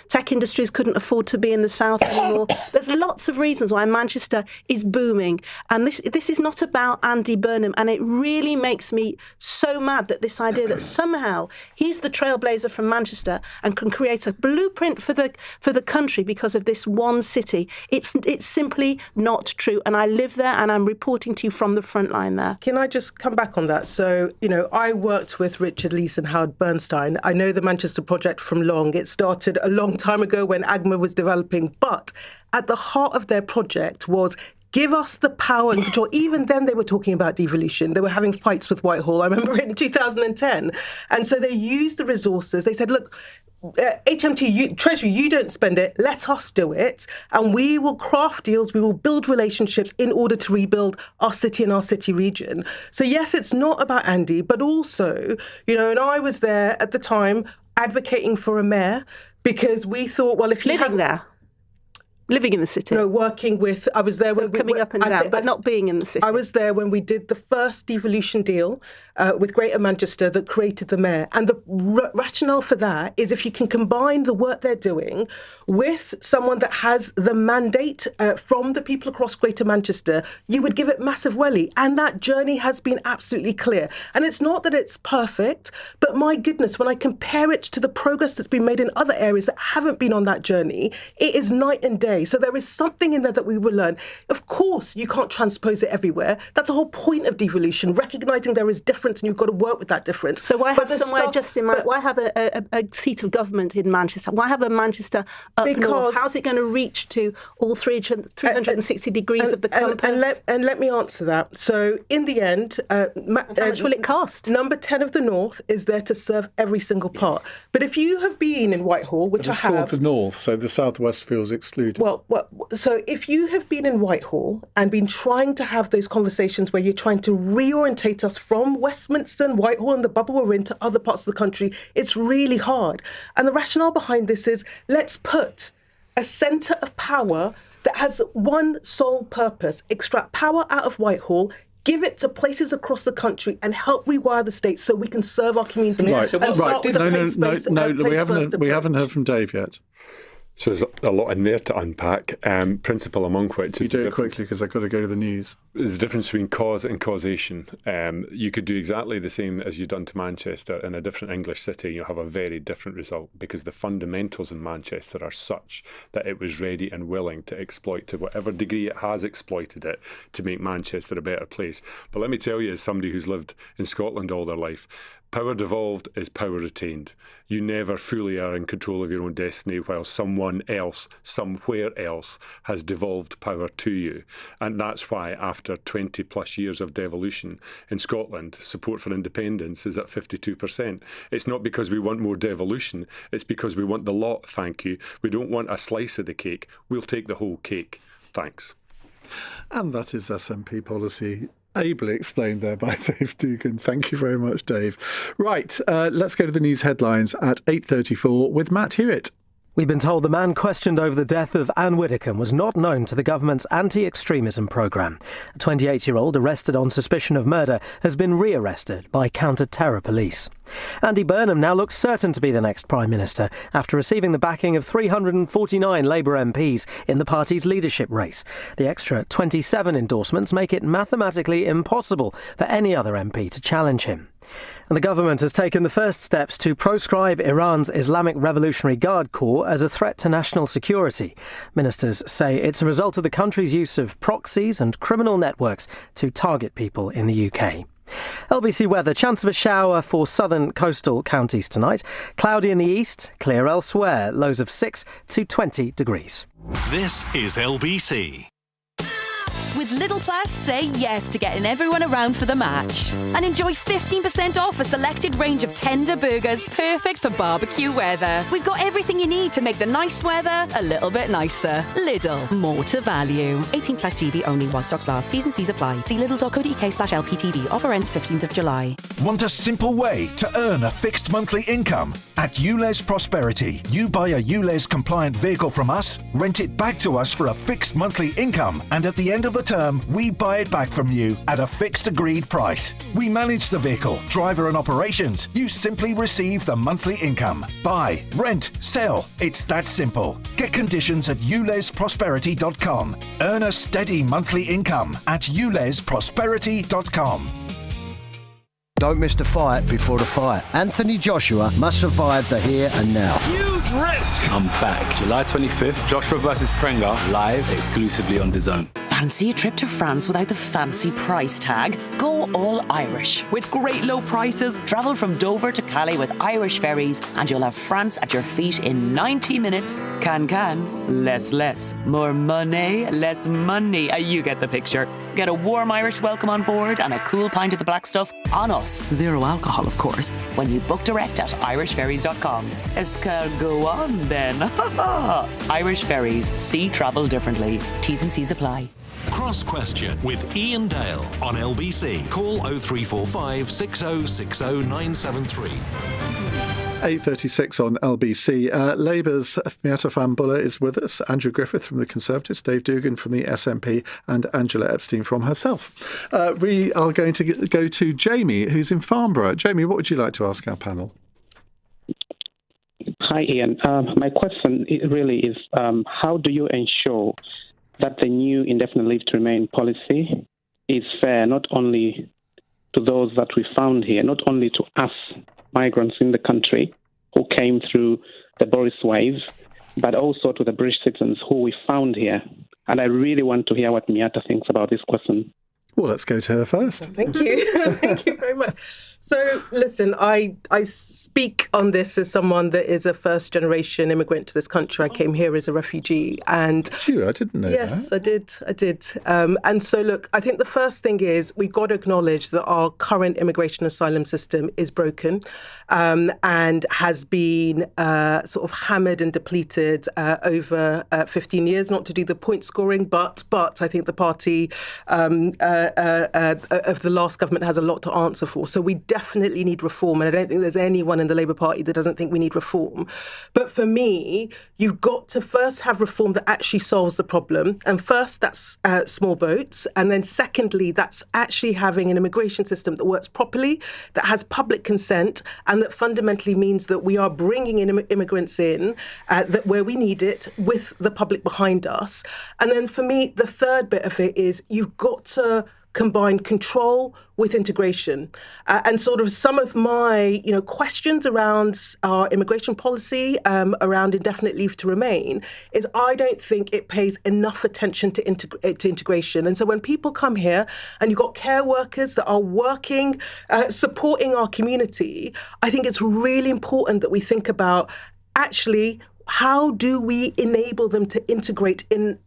tech industries couldn't afford to be in the south anymore. There's lots of reasons why Manchester is booming. And this is not about Andy Burnham. And it really makes me so mad that this idea that somehow he's the trailblazer from Manchester and can create a blueprint for the country because of this one city. It's simply not true. And I live there and I'm reporting to you from the front line there. Can I just come back on that? So, I worked with Richard Leese and Howard Bernstein. I know the Manchester project from long. It started a long time ago when AGMA was developing. But at the heart of their project was give us the power and control. Even then they were talking about devolution. They were having fights with Whitehall. I remember it in 2010. And so they used the resources. They said, look, HMT, Treasury, you don't spend it, let us do it, and we will craft deals, we will build relationships in order to rebuild our city and our city region. So yes, it's not about Andy, but also, and I was there at the time advocating for a mayor because we thought, well, if you Living in the city? No, working with... I was there... So coming up and down, but not being in the city. I was there when we did the first devolution deal with Greater Manchester that created the mayor. And the rationale for that is if you can combine the work they're doing with someone that has the mandate from the people across Greater Manchester, you would give it massive welly. And that journey has been absolutely clear. And it's not that it's perfect, but my goodness, when I compare it to the progress that's been made in other areas that haven't been on that journey, it is night and day. So there is something in there that we will learn. Of course, you can't transpose it everywhere. That's the whole point of devolution, recognising there is difference and you've got to work with that difference. So why have why have a seat of government in Manchester? Why have a Manchester up north? How's it going to reach to all 360 degrees of the compass? And let me answer that. So in the end... how much will it cost? Number 10 of the North is there to serve every single part. But if you have been in Whitehall, which I have... It's called the North, so the South West feels excluded. So if you have been in Whitehall and been trying to have those conversations where you're trying to reorientate us from Westminster and Whitehall and the bubble we're in to other parts of the country, it's really hard. And the rationale behind this is, let's put a centre of power that has one sole purpose: extract power out of Whitehall, give it to places across the country, and help rewire the state so we can serve our communities. Right. We haven't heard from Dave yet. So there's a lot in there to unpack, principle among which is... You do it quickly because I've got to go to the news. There's a difference between cause and causation. You could do exactly the same as you've done to Manchester in a different English city. You'll have a very different result because the fundamentals in Manchester are such that it was ready and willing to exploit, to whatever degree it has exploited it, to make Manchester a better place. But let me tell you, as somebody who's lived in Scotland all their life, power devolved is power retained. You never fully are in control of your own destiny while someone else, somewhere else, has devolved power to you. And that's why after 20 plus years of devolution in Scotland, support for independence is at 52%. It's not because we want more devolution, it's because we want the lot, thank you. We don't want a slice of the cake, we'll take the whole cake. Thanks. And that is SNP policy, ably explained there by Dave Dugan. Thank you very much, Dave. Right, let's go to the news headlines at 8:34 with Matt Hewitt. We've been told the man questioned over the death of Anne Widdecombe was not known to the government's anti-extremism programme. A 28-year-old arrested on suspicion of murder has been re-arrested by counter-terror police. Andy Burnham now looks certain to be the next Prime Minister after receiving the backing of 349 Labour MPs in the party's leadership race. The extra 27 endorsements make it mathematically impossible for any other MP to challenge him. And the government has taken the first steps to proscribe Iran's Islamic Revolutionary Guard Corps as a threat to national security. Ministers say it's a result of the country's use of proxies and criminal networks to target people in the UK. LBC weather, chance of a shower for southern coastal counties tonight. Cloudy in the east, clear elsewhere, lows of 6 to 20 degrees. This is LBC. With Lidl Plus, say yes to getting everyone around for the match. And enjoy 15% off a selected range of tender burgers perfect for barbecue weather. We've got everything you need to make the nice weather a little bit nicer. Lidl, more to value. 18 plus GB only while stocks last. T's and C's apply. See lidl.co.uk/LPTV. Offer ends 15th of July. Want a simple way to earn a fixed monthly income? At ULEZ Prosperity, you buy a ULEZ compliant vehicle from us, rent it back to us for a fixed monthly income, and at the end of the term, we buy it back from you at a fixed agreed price. We manage the vehicle, driver and operations. You simply receive the monthly income. Buy, rent, sell. It's that simple. Get conditions at ulezprosperity.com. Earn a steady monthly income at ulezprosperity.com. Don't miss the fight before the fight. Anthony Joshua must survive the here and now. Huge risk! I'm back. July 25th, Joshua versus Prenga, live exclusively on DAZN. Fancy a trip to France without the fancy price tag? Go all Irish. With great low prices, travel from Dover to Calais with Irish ferries, and you'll have France at your feet in 90 minutes. Can, less. More money, less money. You get the picture. Get a warm Irish welcome on board and a cool pint of the black stuff on us. Zero alcohol, of course. When you book direct at irishferries.com. Go on then. Irish Ferries. See travel differently. T's and C's apply. Cross Question with Iain Dale on LBC. Call 0345 6060 973. 8:36 on LBC. Labour's Miatta Fahnbulleh is with us, Andrew Griffith from the Conservatives, Dave Dugan from the SNP, and Angela Epstein from herself. We are going to go to Jamie, who's in Farnborough. Jamie, what would you like to ask our panel? Hi, Ian. My question really is, how do you ensure that the new indefinite leave to remain policy is fair not only to those that we found here, not only to us migrants in the country who came through the Boris wave, but also to the British citizens who we found here? And I really want to hear what Miatta thinks about this question. Well, let's go to her first. Thank you. Thank you very much. So, listen, I speak on this as someone that is a first-generation immigrant to this country. I came here as a refugee. And I didn't know that. Yes, I did. And so, look, I think the first thing is we've got to acknowledge that our current immigration asylum system is broken and has been sort of hammered and depleted over 15 years, not to do the point scoring, but I think the party of the last government has a lot to answer for. So we definitely need reform. And I don't think there's anyone in the Labour Party that doesn't think we need reform. But for me, you've got to first have reform that actually solves the problem. And first, that's small boats. And then secondly, that's actually having an immigration system that works properly, that has public consent, and that fundamentally means that we are bringing in immigrants in that where we need it with the public behind us. And then for me, the third bit of it is you've got to combine control with integration. And sort of some of my, questions around our immigration policy, around indefinite leave to remain, is I don't think it pays enough attention to integration. And so when people come here and you've got care workers that are working, supporting our community, I think it's really important that we think about actually how do we enable them to integrate in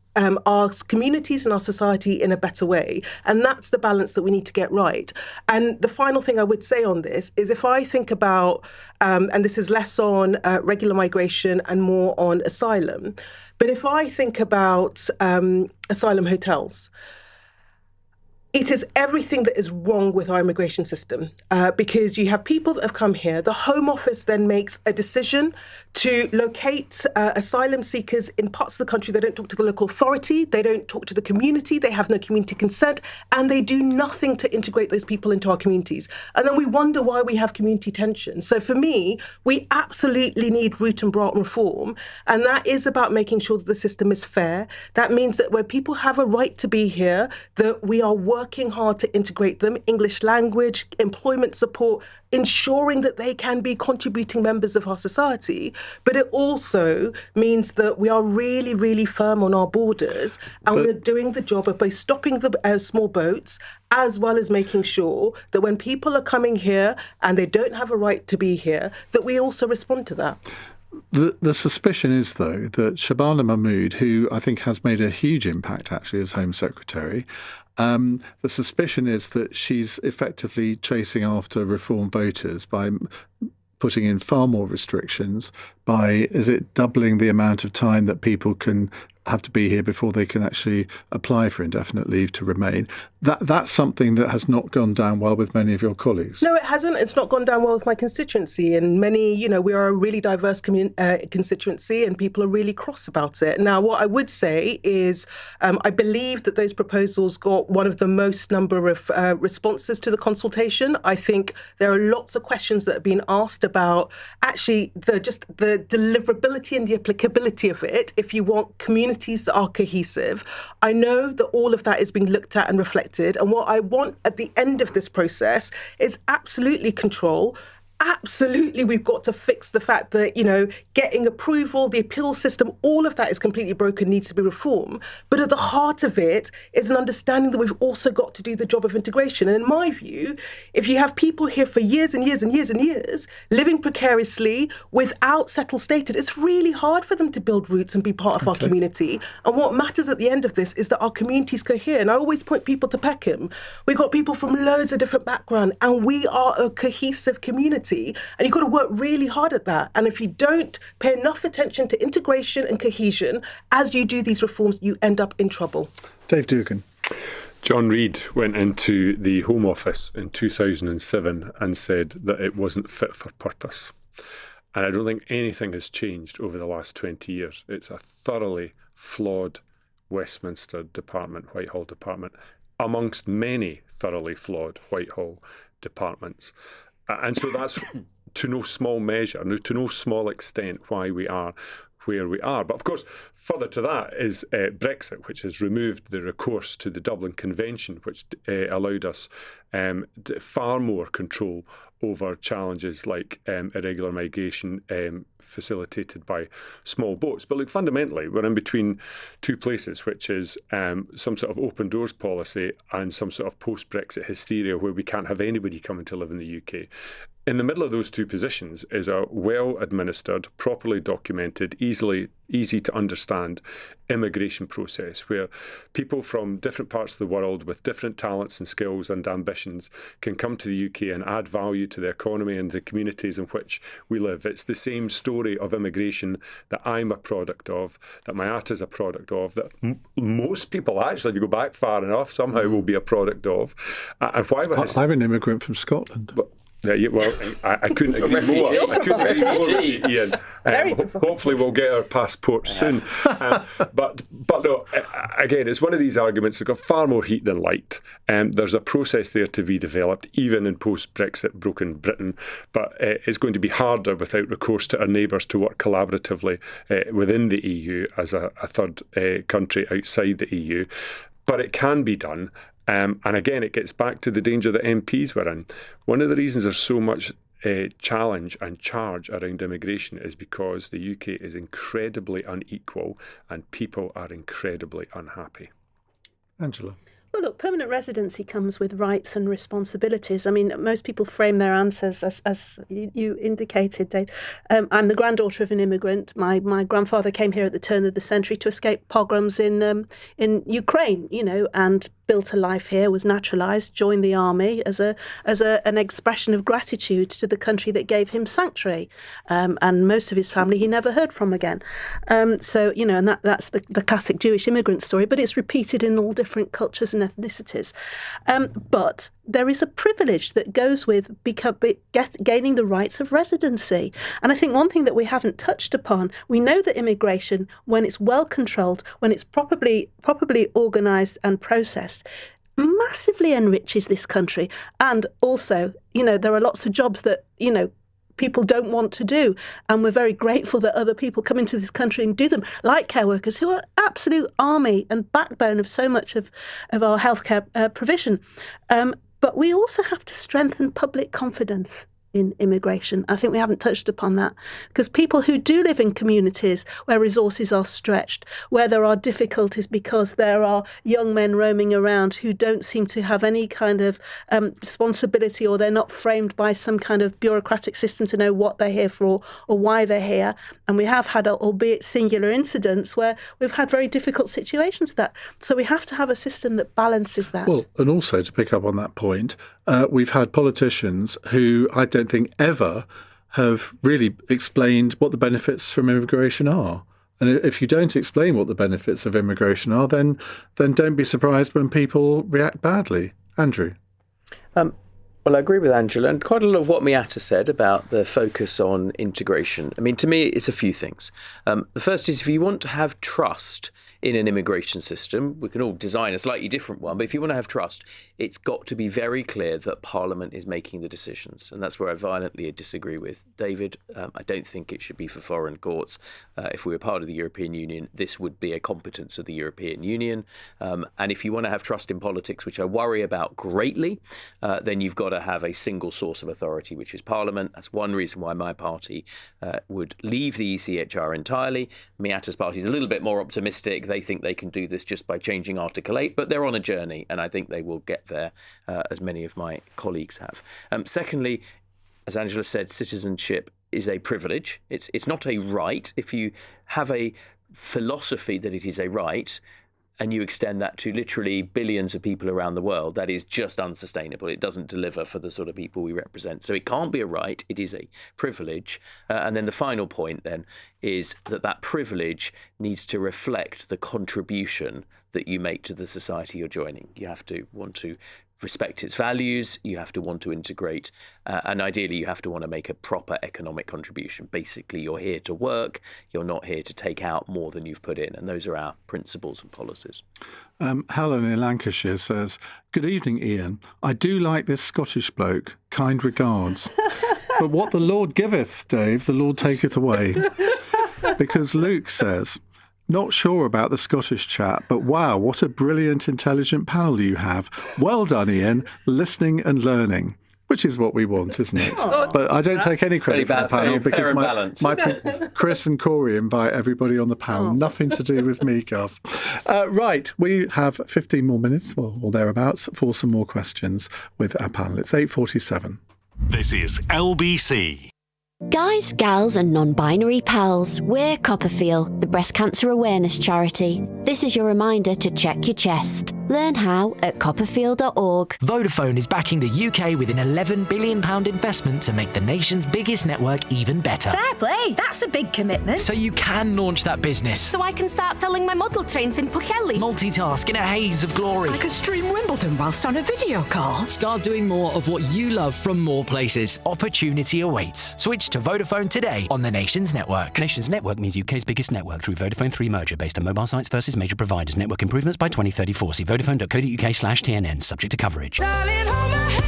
our communities and our society in a better way. And that's the balance that we need to get right. And the final thing I would say on this is if I think about, and this is less on regular migration and more on asylum, but if I think about asylum hotels, it is everything that is wrong with our immigration system because you have people that have come here. The Home Office then makes a decision to locate asylum seekers in parts of the country. They don't talk to the local authority. They don't talk to the community. They have no community consent. And they do nothing to integrate those people into our communities. And then we wonder why we have community tension. So for me, we absolutely need root and branch reform. And that is about making sure that the system is fair. That means that where people have a right to be here, that we are working hard to integrate them, English language, employment support, ensuring that they can be contributing members of our society. But it also means that we are really, really firm on our borders and we're doing the job of both stopping the small boats as well as making sure that when people are coming here and they don't have a right to be here, that we also respond to that. The suspicion is, though, that Shabana Mahmood, who I think has made a huge impact actually as Home Secretary, the suspicion is that she's effectively chasing after reform voters by putting in far more restrictions, by, is it doubling the amount of time that people can have to be here before they can actually apply for indefinite leave to remain. That's something that has not gone down well with many of your colleagues. No, it hasn't. It's not gone down well with my constituency. And many, we are a really diverse constituency and people are really cross about it. Now, what I would say is I believe that those proposals got one of the most number of responses to the consultation. I think there are lots of questions that have been asked about actually the deliverability and the applicability of it if you want communities that are cohesive. I know that all of that is being looked at and reflected. And what I want at the end of this process is absolutely control. Absolutely, we've got to fix the fact that, getting approval, the appeal system, all of that is completely broken, needs to be reformed. But at the heart of it is an understanding that we've also got to do the job of integration. And in my view, if you have people here for years and years and years and years, living precariously without settled status, it's really hard for them to build roots and be part of our community. And what matters at the end of this is that our communities cohere. And I always point people to Peckham. We've got people from loads of different backgrounds, and we are a cohesive community. And you've got to work really hard at that. And if you don't pay enough attention to integration and cohesion as you do these reforms, you end up in trouble. Dave Dugan. John Reid went into the Home Office in 2007 and said that it wasn't fit for purpose. And I don't think anything has changed over the last 20 years. It's a thoroughly flawed Westminster department, Whitehall department, amongst many thoroughly flawed Whitehall departments. And so that's to no small measure, to no small extent why we are where we are. But of course, further to that is Brexit, which has removed the recourse to the Dublin Convention, which allowed us far more control over challenges like irregular migration facilitated by small boats. But look, fundamentally, we're in between two places, which is some sort of open doors policy and some sort of post-Brexit hysteria where we can't have anybody coming to live in the UK. In the middle of those two positions is a well-administered, properly documented, easy to understand immigration process where people from different parts of the world with different talents and skills and ambitions can come to the UK and add value to the economy and the communities in which we live. It's the same story of immigration that I'm a product of, that Miata's a product of, that most people actually, if you go back far enough, somehow will be a product of. And why I'm an immigrant from Scotland. Yeah, well, I couldn't agree more. Iain. Hopefully we'll get our passports soon. But no, again, it's one of these arguments that got far more heat than light. There's a process there to be developed, even in post-Brexit broken Britain. But it's going to be harder without recourse to our neighbours to work collaboratively within the EU as a third country outside the EU. But it can be done. And again, it gets back to the danger that MPs were in. One of the reasons there's so much challenge and charge around immigration is because the UK is incredibly unequal and people are incredibly unhappy. Angela. Well, look, permanent residency comes with rights and responsibilities. I mean, most people frame their answers as you indicated, Dave. I'm the granddaughter of an immigrant. My grandfather came here at the turn of the century to escape pogroms in Ukraine, and built a life here, was naturalised, joined the army as an expression of gratitude to the country that gave him sanctuary. And most of his family he never heard from again. And that's the classic Jewish immigrant story, but it's repeated in all different cultures and ethnicities. But there is a privilege that goes with gaining the rights of residency. And I think one thing that we haven't touched upon, we know that immigration, when it's well controlled, when it's properly organised and processed, massively enriches this country. And also, there are lots of jobs that, people don't want to do. And we're very grateful that other people come into this country and do them, like care workers, who are absolute army and backbone of so much of our healthcare provision. But we also have to strengthen public confidence in immigration. I think we haven't touched upon that, because people who do live in communities where resources are stretched, where there are difficulties because there are young men roaming around who don't seem to have any kind of responsibility, or they're not framed by some kind of bureaucratic system to know what they're here for or why they're here. And we have had, albeit singular incidents, where we've had very difficult situations with that. So we have to have a system that balances that. Well, and also to pick up on that point, we've had politicians who I don't think ever have really explained what the benefits from immigration are. And if you don't explain what the benefits of immigration are, then don't be surprised when people react badly. Andrew? Well, I agree with Angela, and quite a lot of what Miata said about the focus on integration. I mean, to me, it's a few things. The first is, if you want to have trust in an immigration system, we can all design a slightly different one, but if you want to have trust, it's got to be very clear that Parliament is making the decisions. And that's where I violently disagree with David. I don't think it should be for foreign courts. If we were part of the European Union, this would be a competence of the European Union. And if you want to have trust in politics, which I worry about greatly, then you've got to have a single source of authority, which is Parliament. That's one reason why my party would leave the ECHR entirely. Miata's party is a little bit more optimistic. They think they can do this just by changing Article 8, but they're on a journey, and I think they will get there, as many of my colleagues have. Secondly, as Angela said, citizenship is a privilege. It's not a right. If you have a philosophy that it is a right, and you extend that to literally billions of people around the world, that is just unsustainable. It doesn't deliver for the sort of people we represent. So it can't be a right, it is a privilege. And then the final point then is that privilege needs to reflect the contribution that you make to the society you're joining. You have to want to respect its values, you have to want to integrate, and ideally you have to want to make a proper economic contribution. Basically, you're here to work, you're not here to take out more than you've put in, and those are our principles and policies. Helen in Lancashire says, "Good evening, Iain. I do like this Scottish bloke. Kind regards. But what the Lord giveth, Dave, the Lord taketh away." Because Luke says, Not sure about the Scottish chat, but wow, what a brilliant, intelligent panel you have. Well done, Iain. Listening and learning. Which is what we want, isn't it? But I don't take any credit for the panel because Chris and Corey invite everybody on the panel. Nothing to do with me, Gov. Right, we have 15 more minutes, or thereabouts, for some more questions with our panel. It's 8:47. This is LBC. Guys, gals and non-binary pals, we're Copperfield, the breast cancer awareness charity. This is your reminder to check your chest. Learn how at copperfield.org. Vodafone is backing the UK with an £11 billion investment to make the nation's biggest network even better. Fair play, that's a big commitment. So you can launch that business. So I can start selling my model trains in Pwllheli. Multitask in a haze of glory. I could stream Wimbledon whilst on a video call. Start doing more of what you love from more places. Opportunity awaits. Switch to Vodafone today on the Nations Network. Nations Network means UK's biggest network through Vodafone 3 merger based on mobile sites versus major providers. Network improvements by 2034. See vodafone.co.uk/TNN, subject to coverage.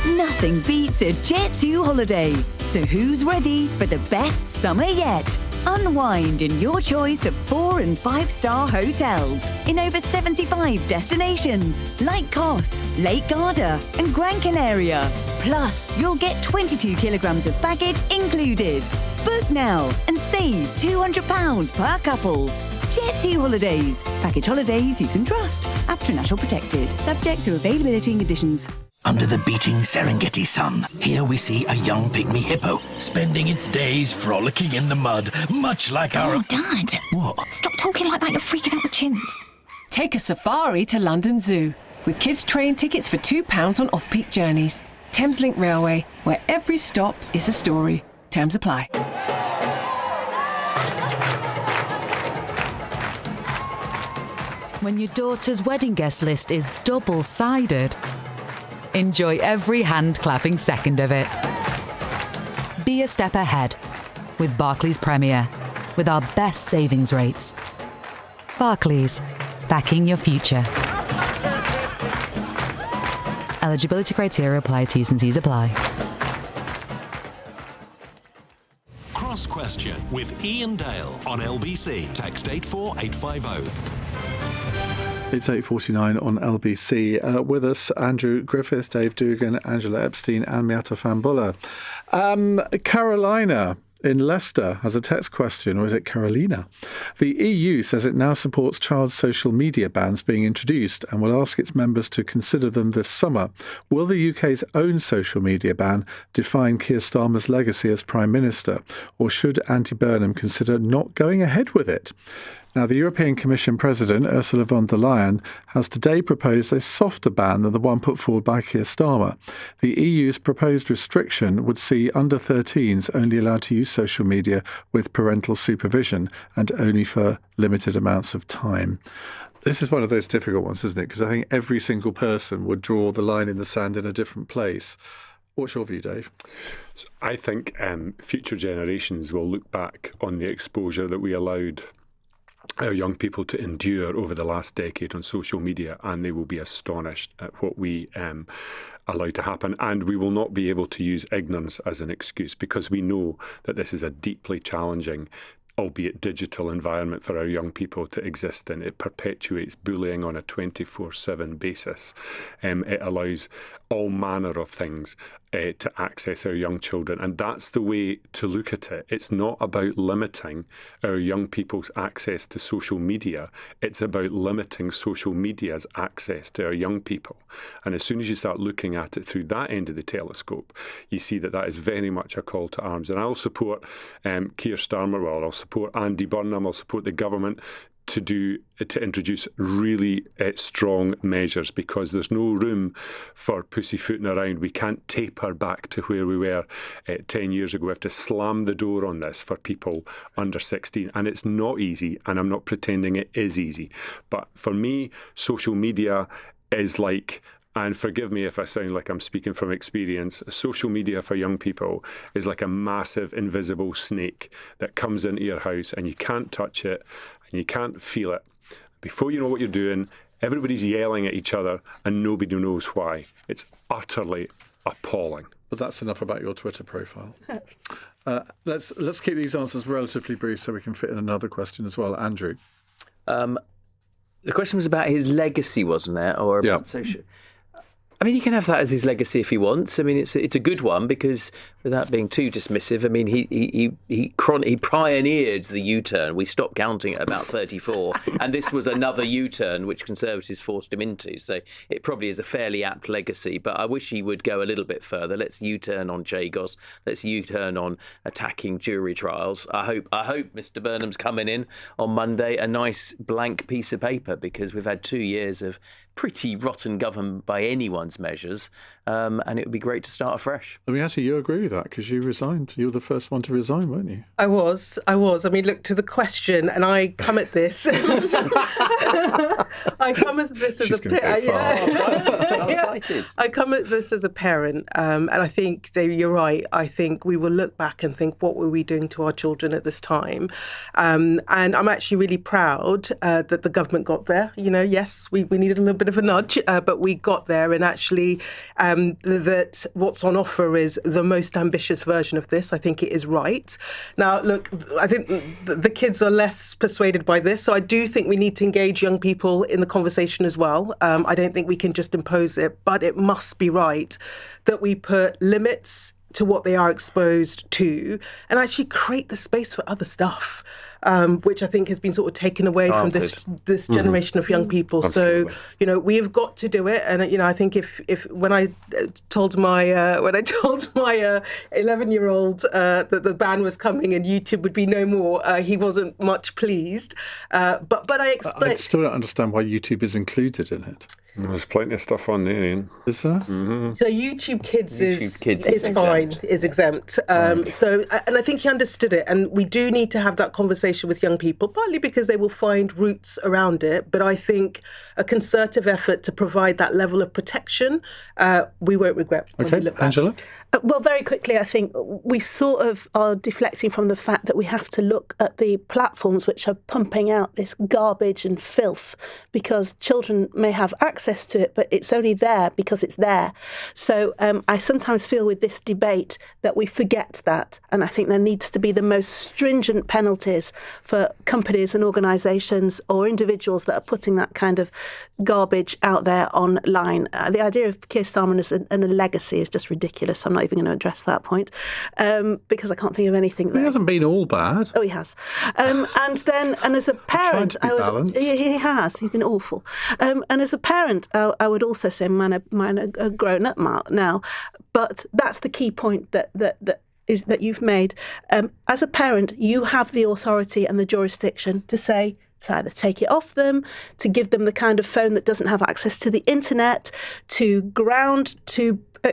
Nothing beats a Jet2 holiday. So who's ready for the best summer yet? Unwind in your choice of 4- and 5-star hotels in over 75 destinations like Kos, Lake Garda and Gran Canaria. Plus, you'll get 22 kilograms of baggage included. Book now and save £200 per couple. Jet2 Holidays. Package holidays you can trust. National protected. Subject to availability and conditions. Under the beating Serengeti sun, here we see a young pygmy hippo spending its days frolicking in the mud, much like our... Oh, Dad. What? Stop talking like that, you're freaking out the chimps. Take a safari to London Zoo with kids' train tickets for £2 on off-peak journeys. Thameslink Railway, where every stop is a story. Terms apply. When your daughter's wedding guest list is double-sided, enjoy every hand-clapping second of it. Be a step ahead with Barclays Premier, with our best savings rates. Barclays, backing your future. Eligibility criteria apply, T's and C's apply. Cross Question with Iain Dale on LBC. Text 84850. It's 8:49 on LBC. With us, Andrew Griffith, Dave Dugan, Angela Epstein and Miata Fambulla. Carolina in Leicester has a text question, or is it Carolina? The EU says it now supports child social media bans being introduced and will ask its members to consider them this summer. Will the UK's own social media ban define Keir Starmer's legacy as Prime Minister, or should Andy Burnham consider not going ahead with it? Now, the European Commission President, Ursula von der Leyen, has today proposed a softer ban than the one put forward by Keir Starmer. The EU's proposed restriction would see under-13s only allowed to use social media with parental supervision and only for limited amounts of time. This is one of those difficult ones, isn't it? Because I think every single person would draw the line in the sand in a different place. What's your view, Dave? So I think future generations will look back on the exposure that we allowed our young people to endure over the last decade on social media, and they will be astonished at what we allowed to happen. And we will not be able to use ignorance as an excuse, because we know that this is a deeply challenging, albeit digital, environment for our young people to exist in. It perpetuates bullying on a 24/7 basis. It allows all manner of things to access our young children. And that's the way to look at it. It's not about limiting our young people's access to social media. It's about limiting social media's access to our young people. And as soon as you start looking at it through that end of the telescope, you see that that is very much a call to arms. And I'll support Keir Starmer, well, I'll support Andy Burnham, I'll support the government to introduce really strong measures, because there's no room for pussyfooting around. We can't taper back to where we were 10 years ago. We have to slam the door on this for people under 16. And it's not easy, and I'm not pretending it is easy. But for me, social media is like, and forgive me if I sound like I'm speaking from experience, social media for young people is like a massive invisible snake that comes into your house and you can't touch it and you can't feel it. Before you know what you're doing, everybody's yelling at each other and nobody knows why. It's utterly appalling. But that's enough about your Twitter profile. Let's keep these answers relatively brief so we can fit in another question as well. Andrew. The question was about his legacy, wasn't it? Or about social. I mean, he can have that as his legacy if he wants. I mean, it's a good one because, without being too dismissive, I mean, he pioneered the U-turn. We stopped counting at about 34, and this was another U-turn which Conservatives forced him into. So it probably is a fairly apt legacy. But I wish he would go a little bit further. Let's U-turn on Chagos. Let's U-turn on attacking jury trials. I hope Mr. Burnham's coming in on Monday a nice blank piece of paper, because we've had 2 years of pretty rotten government by anyone's measures, and it would be great to start afresh. I mean, actually, you agree with that because you resigned. You were the first one to resign, weren't you? I was. I mean, look, to the question, and I come at this. I come at this as I come at this as a parent, and I think, David, you're right. I think we will look back and think, what were we doing to our children at this time? And I'm actually really proud that the government got there. You know, yes, we needed a little bit of a nudge, but we got there, and actually that what's on offer is the most ambitious version of this. I think it is right. Now, look, I think the kids are less persuaded by this, so I do think we need to engage young people in the conversation as well. I don't think we can just impose it, but it must be right that we put limits to what they are exposed to and actually create the space for other stuff, which I think has been sort of taken away from this generation of young people. Absolutely. So, you know, we have got to do it. And, you know, I think if when I told my 11-year-old that the ban was coming and YouTube would be no more, he wasn't much pleased. But I explained. I still don't understand why YouTube is included in it. There's plenty of stuff on there, Ian. Is there? Mm-hmm. So YouTube Kids is fine, is exempt. So, and I think he understood it. And we do need to have that conversation with young people, partly because they will find routes around it. But I think a concerted effort to provide that level of protection, we won't regret when we look back. Angela? Well, very quickly, I think we sort of are deflecting from the fact that we have to look at the platforms which are pumping out this garbage and filth, because children may have access to it, but it's only there because it's there. So I sometimes feel with this debate that we forget that. And I think there needs to be the most stringent penalties for companies and organisations or individuals that are putting that kind of garbage out there online. The idea of Keir Starmer and a legacy is just ridiculous. So I'm not even going to address that point because I can't think of anything there. He hasn't been all bad. Oh, he has. And as a parent, he has. He's been awful. And as a parent, I would also say mine are grown up now. But that's the key point that you've made. As a parent, you have the authority and the jurisdiction to say, to either take it off them, to give them the kind of phone that doesn't have access to the internet, to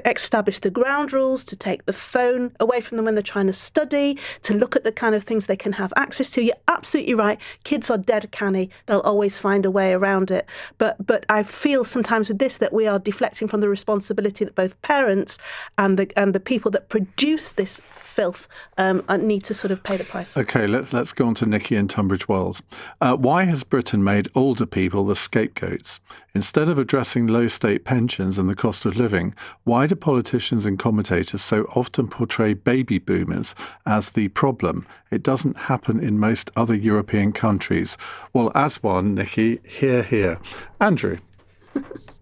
establish the ground rules, to take the phone away from them when they're trying to study, to look at the kind of things they can have access to. You're absolutely right. Kids are dead canny. They'll always find a way around it. But I feel sometimes with this that we are deflecting from the responsibility that both parents and the people that produce this filth need to sort of pay the price for. OK, let's go on to Nikki in Tunbridge Wells. Why has Britain made older people the scapegoats? Instead of addressing low state pensions and the cost of living, why do politicians and commentators so often portray baby boomers as the problem? It doesn't happen in most other European countries. Well, as one, Nikki, here. Andrew?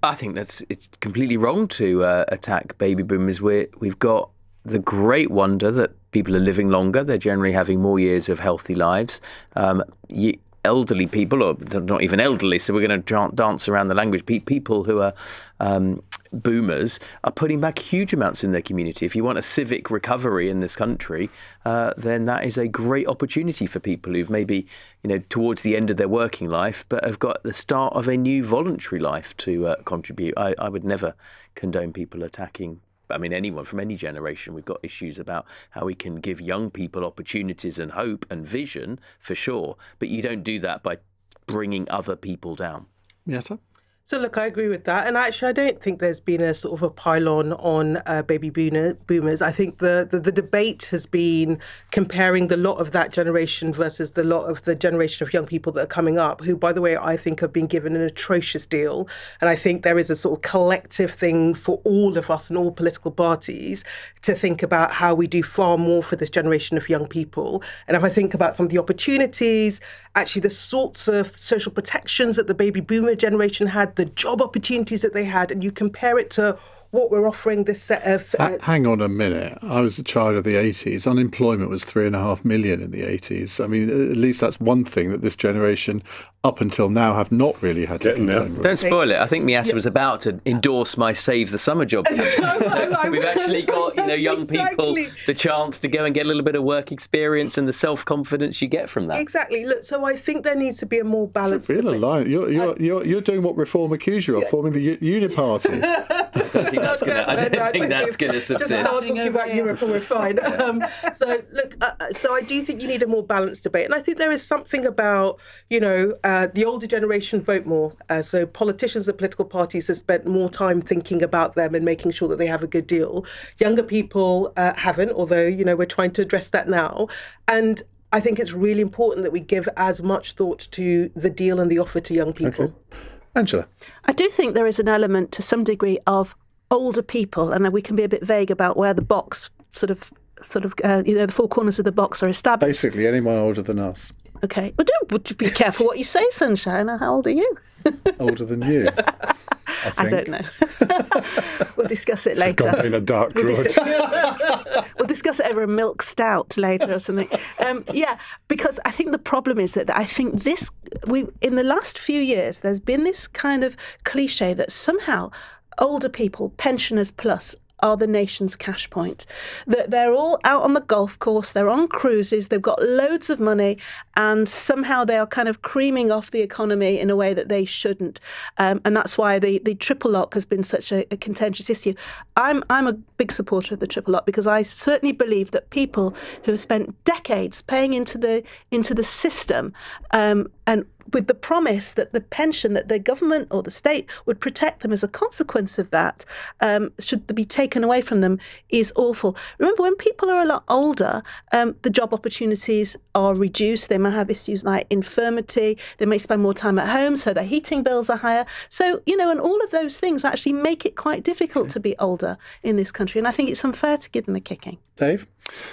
I think it's completely wrong to attack baby boomers. We've got the great wonder that people are living longer. They're generally having more years of healthy lives. Elderly people, or not even elderly, so we're going to dance around the language. People who are boomers are putting back huge amounts in their community. If you want a civic recovery in this country, then that is a great opportunity for people who've maybe, towards the end of their working life, but have got the start of a new voluntary life to contribute. I would never condone people attacking anyone from any generation. We've got issues about how we can give young people opportunities and hope and vision, for sure. But you don't do that by bringing other people down. Mieta? So look, I agree with that. And actually, I don't think there's been a sort of a pile-on on baby boomers. I think the debate has been comparing the lot of that generation versus the lot of the generation of young people that are coming up, who, by the way, I think have been given an atrocious deal. And I think there is a sort of collective thing for all of us and all political parties to think about how we do far more for this generation of young people. And if I think about some of the opportunities, actually the sorts of social protections that the baby boomer generation had, the job opportunities that they had, and you compare it to what we're offering this set of... Hang on a minute. I was a child of the 80s. Unemployment was 3.5 million in the 80s. I mean, at least that's one thing that this generation, up until now, have not really had to contend with. Don't spoil it. I think Miatta was about to endorse my Save the Summer Job campaign. So we've actually got, young people the chance to go and get a little bit of work experience and the self-confidence you get from that. Exactly. Look, so I think there needs to be a more balanced... It's a real alliance. You're doing what Reform accuse you of, forming the Uniparty. I don't think that's going to subsist. Just start talking about Europe and we're fine. So look, so I do think you need a more balanced debate. And I think there is something about, the older generation vote more. So politicians and political parties have spent more time thinking about them and making sure that they have a good deal. Younger people haven't, although, we're trying to address that now. And I think it's really important that we give as much thought to the deal and the offer to young people. Okay. Angela? I do think there is an element to some degree of older people, and we can be a bit vague about where the box the four corners of the box are established. Basically, anyone older than us. Okay. Well, would you be careful what you say, Sunshine? How old are you? Older than you. I don't know. We'll discuss it later. It's gone down a dark road. We'll discuss it over a milk stout later or something. Because I think the problem is that I think in the last few years, there's been this kind of cliche that somehow older people, pensioners plus, are the nation's cash point. That they're all out on the golf course, they're on cruises, they've got loads of money, and somehow they are kind of creaming off the economy in a way that they shouldn't. And that's why the triple lock has been such a contentious issue. I'm a big supporter of the triple lock because I certainly believe that people who have spent decades paying into the system and with the promise that the pension, that the government or the state would protect them as a consequence of that, should be taken away from them, is awful. Remember, when people are a lot older, the job opportunities are reduced. They might have issues like infirmity. They may spend more time at home, so their heating bills are higher. So, and all of those things actually make it quite difficult to be older in this country. And I think it's unfair to give them a kicking. Dave?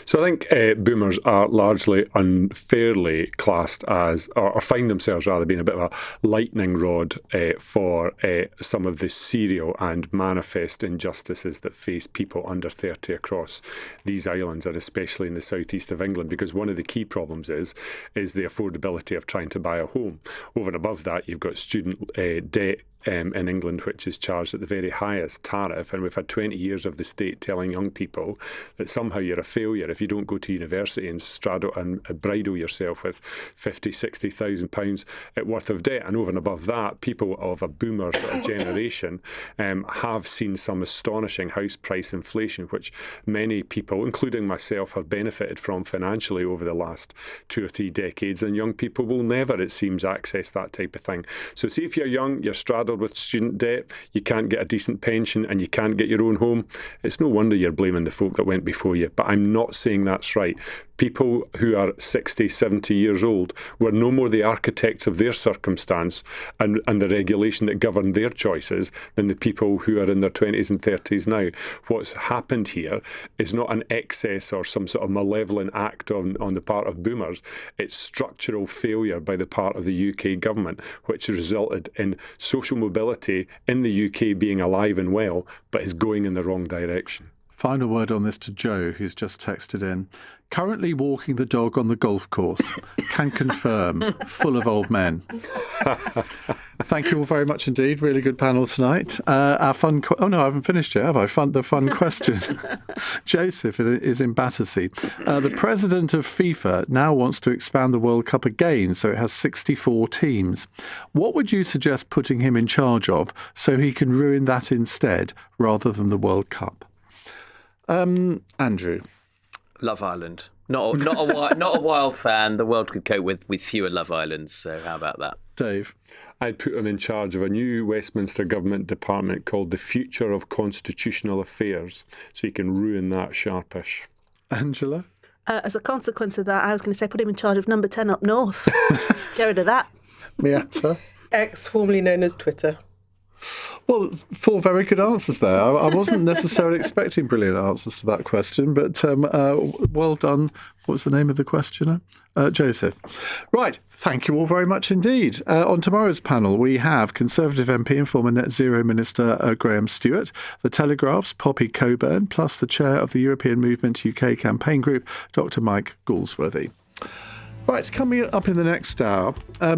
So I think boomers are largely unfairly classed as, or find themselves rather being a bit of a lightning rod for some of the serial and manifest injustices that face people under 30 across these islands, and especially in the southeast of England, because one of the key problems is the affordability of trying to buy a home. Over and above that, you've got student debt in England, which is charged at the very highest tariff, and we've had 20 years of the state telling young people that somehow you're a failure if you don't go to university and straddle and bridle yourself with £50,000-60,000 worth of debt. And over and above that, people of a boomer sort of generation have seen some astonishing house price inflation, which many people, including myself, have benefited from financially over the last 2 or 3 decades, and young people will never, it seems, access that type of thing. So see, if you're young, you're straddled with student debt, you can't get a decent pension, and you can't get your own home, it's no wonder you're blaming the folk that went before you. But I'm not saying that's right. People who are 60, 70 years old were no more the architects of their circumstance and the regulation that governed their choices than the people who are in their 20s and 30s now. What's happened here is not an excess or some sort of malevolent act on the part of boomers. It's structural failure by the part of the UK government, which has resulted in social mobility in the UK being alive and well, but is going in the wrong direction. Final word on this to Joe, who's just texted in. Currently walking the dog on the golf course. Can confirm. Full of old men. Thank you all very much indeed. Really good panel tonight. Our fun... I haven't finished yet, have I? The fun question. Joseph is in Battersea. The president of FIFA now wants to expand the World Cup again, so it has 64 teams. What would you suggest putting him in charge of so he can ruin that instead, rather than the World Cup? Andrew? Love Island. Not a wild fan. The world could cope with fewer Love Islands. So how about that? Dave? I'd put him in charge of a new Westminster government department called the Future of Constitutional Affairs, so he can ruin that sharpish. Angela? As a consequence of that, I was going to say put him in charge of number 10 up north. Get rid of that. Miata? X, formerly known as Twitter. Well, 4 very good answers there. I wasn't necessarily expecting brilliant answers to that question, but well done. What was the name of the questioner? Joseph. Right, thank you all very much indeed. On tomorrow's panel, we have Conservative MP and former Net Zero Minister Graham Stewart, The Telegraph's Poppy Coburn, plus the chair of the European Movement UK campaign group, Dr. Mike Galsworthy. Right, coming up in the next hour,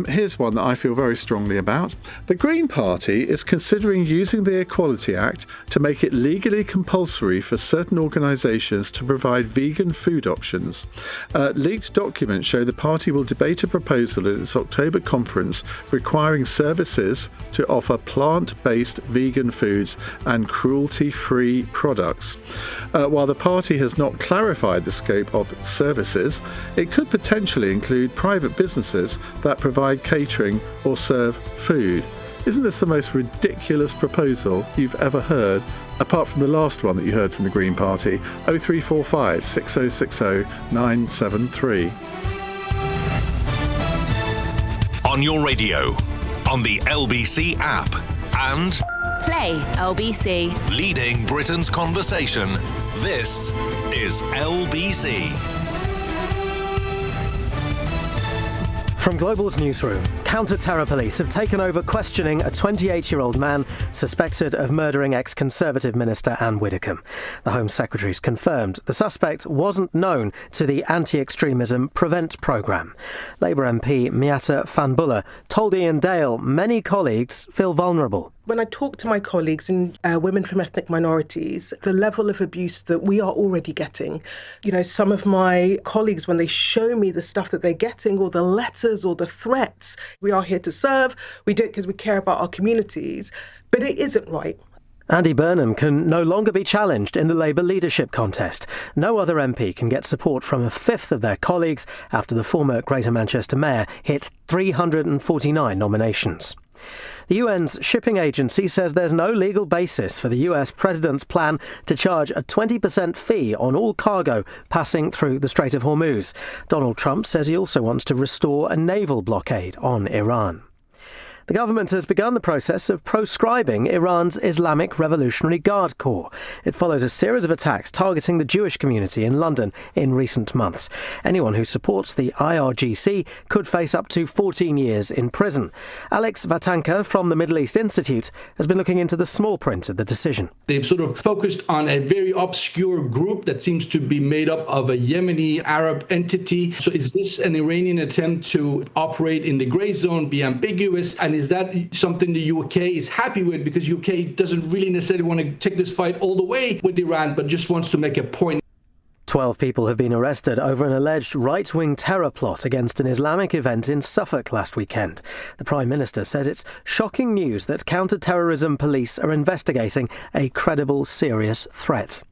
here's one that I feel very strongly about. The Green Party is considering using the Equality Act to make it legally compulsory for certain organisations to provide vegan food options. Leaked documents show the party will debate a proposal at its October conference requiring services to offer plant-based vegan foods and cruelty-free products. While the party has not clarified the scope of services, it could potentially include private businesses that provide catering or serve food. Isn't this the most ridiculous proposal you've ever heard, apart from the last one that you heard from the Green Party? 0345 6060 973. On your radio, on the LBC app, and Play LBC. leading Britain's conversation. This is LBC. From Global's newsroom, counter-terror police have taken over questioning a 28-year-old man suspected of murdering ex-Conservative Minister Anne Widdecombe. The Home Secretary's confirmed the suspect wasn't known to the Anti-Extremism Prevent programme. Labour MP Miata Fanbulla told Iain Dale many colleagues feel vulnerable. When I talk to my colleagues and women from ethnic minorities, the level of abuse that we are already getting, some of my colleagues, when they show me the stuff that they're getting, or the letters or the threats, we are here to serve, we do it because we care about our communities, but it isn't right. Andy Burnham can no longer be challenged in the Labour leadership contest. No other MP can get support from a fifth of their colleagues after the former Greater Manchester Mayor hit 349 nominations. The UN's shipping agency says there's no legal basis for the US president's plan to charge a 20% fee on all cargo passing through the Strait of Hormuz. Donald Trump says he also wants to restore a naval blockade on Iran. The government has begun the process of proscribing Iran's Islamic Revolutionary Guard Corps. It follows a series of attacks targeting the Jewish community in London in recent months. Anyone who supports the IRGC could face up to 14 years in prison. Alex Vatanka from the Middle East Institute has been looking into the small print of the decision. They've sort of focused on a very obscure group that seems to be made up of a Yemeni Arab entity. So is this an Iranian attempt to operate in the grey zone, be ambiguous? And is that something the UK is happy with, because UK doesn't really necessarily want to take this fight all the way with Iran, but just wants to make a point? 12 people have been arrested over an alleged right-wing terror plot against an Islamic event in Suffolk last weekend. The Prime Minister says it's shocking news that counter-terrorism police are investigating a credible, serious threat.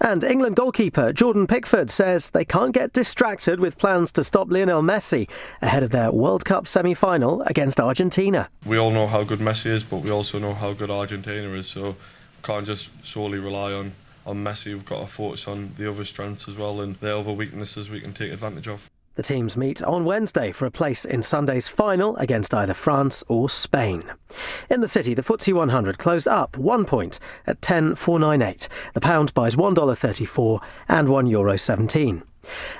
And England goalkeeper Jordan Pickford says they can't get distracted with plans to stop Lionel Messi ahead of their World Cup semi-final against Argentina. We all know how good Messi is, but we also know how good Argentina is, so we can't just solely rely on Messi. We've got to focus on the other strengths as well, and the other weaknesses we can take advantage of. The teams meet on Wednesday for a place in Sunday's final against either France or Spain. In the city, the FTSE 100 closed up 1 point at 10,498. The pound buys $1.34 and €1.17.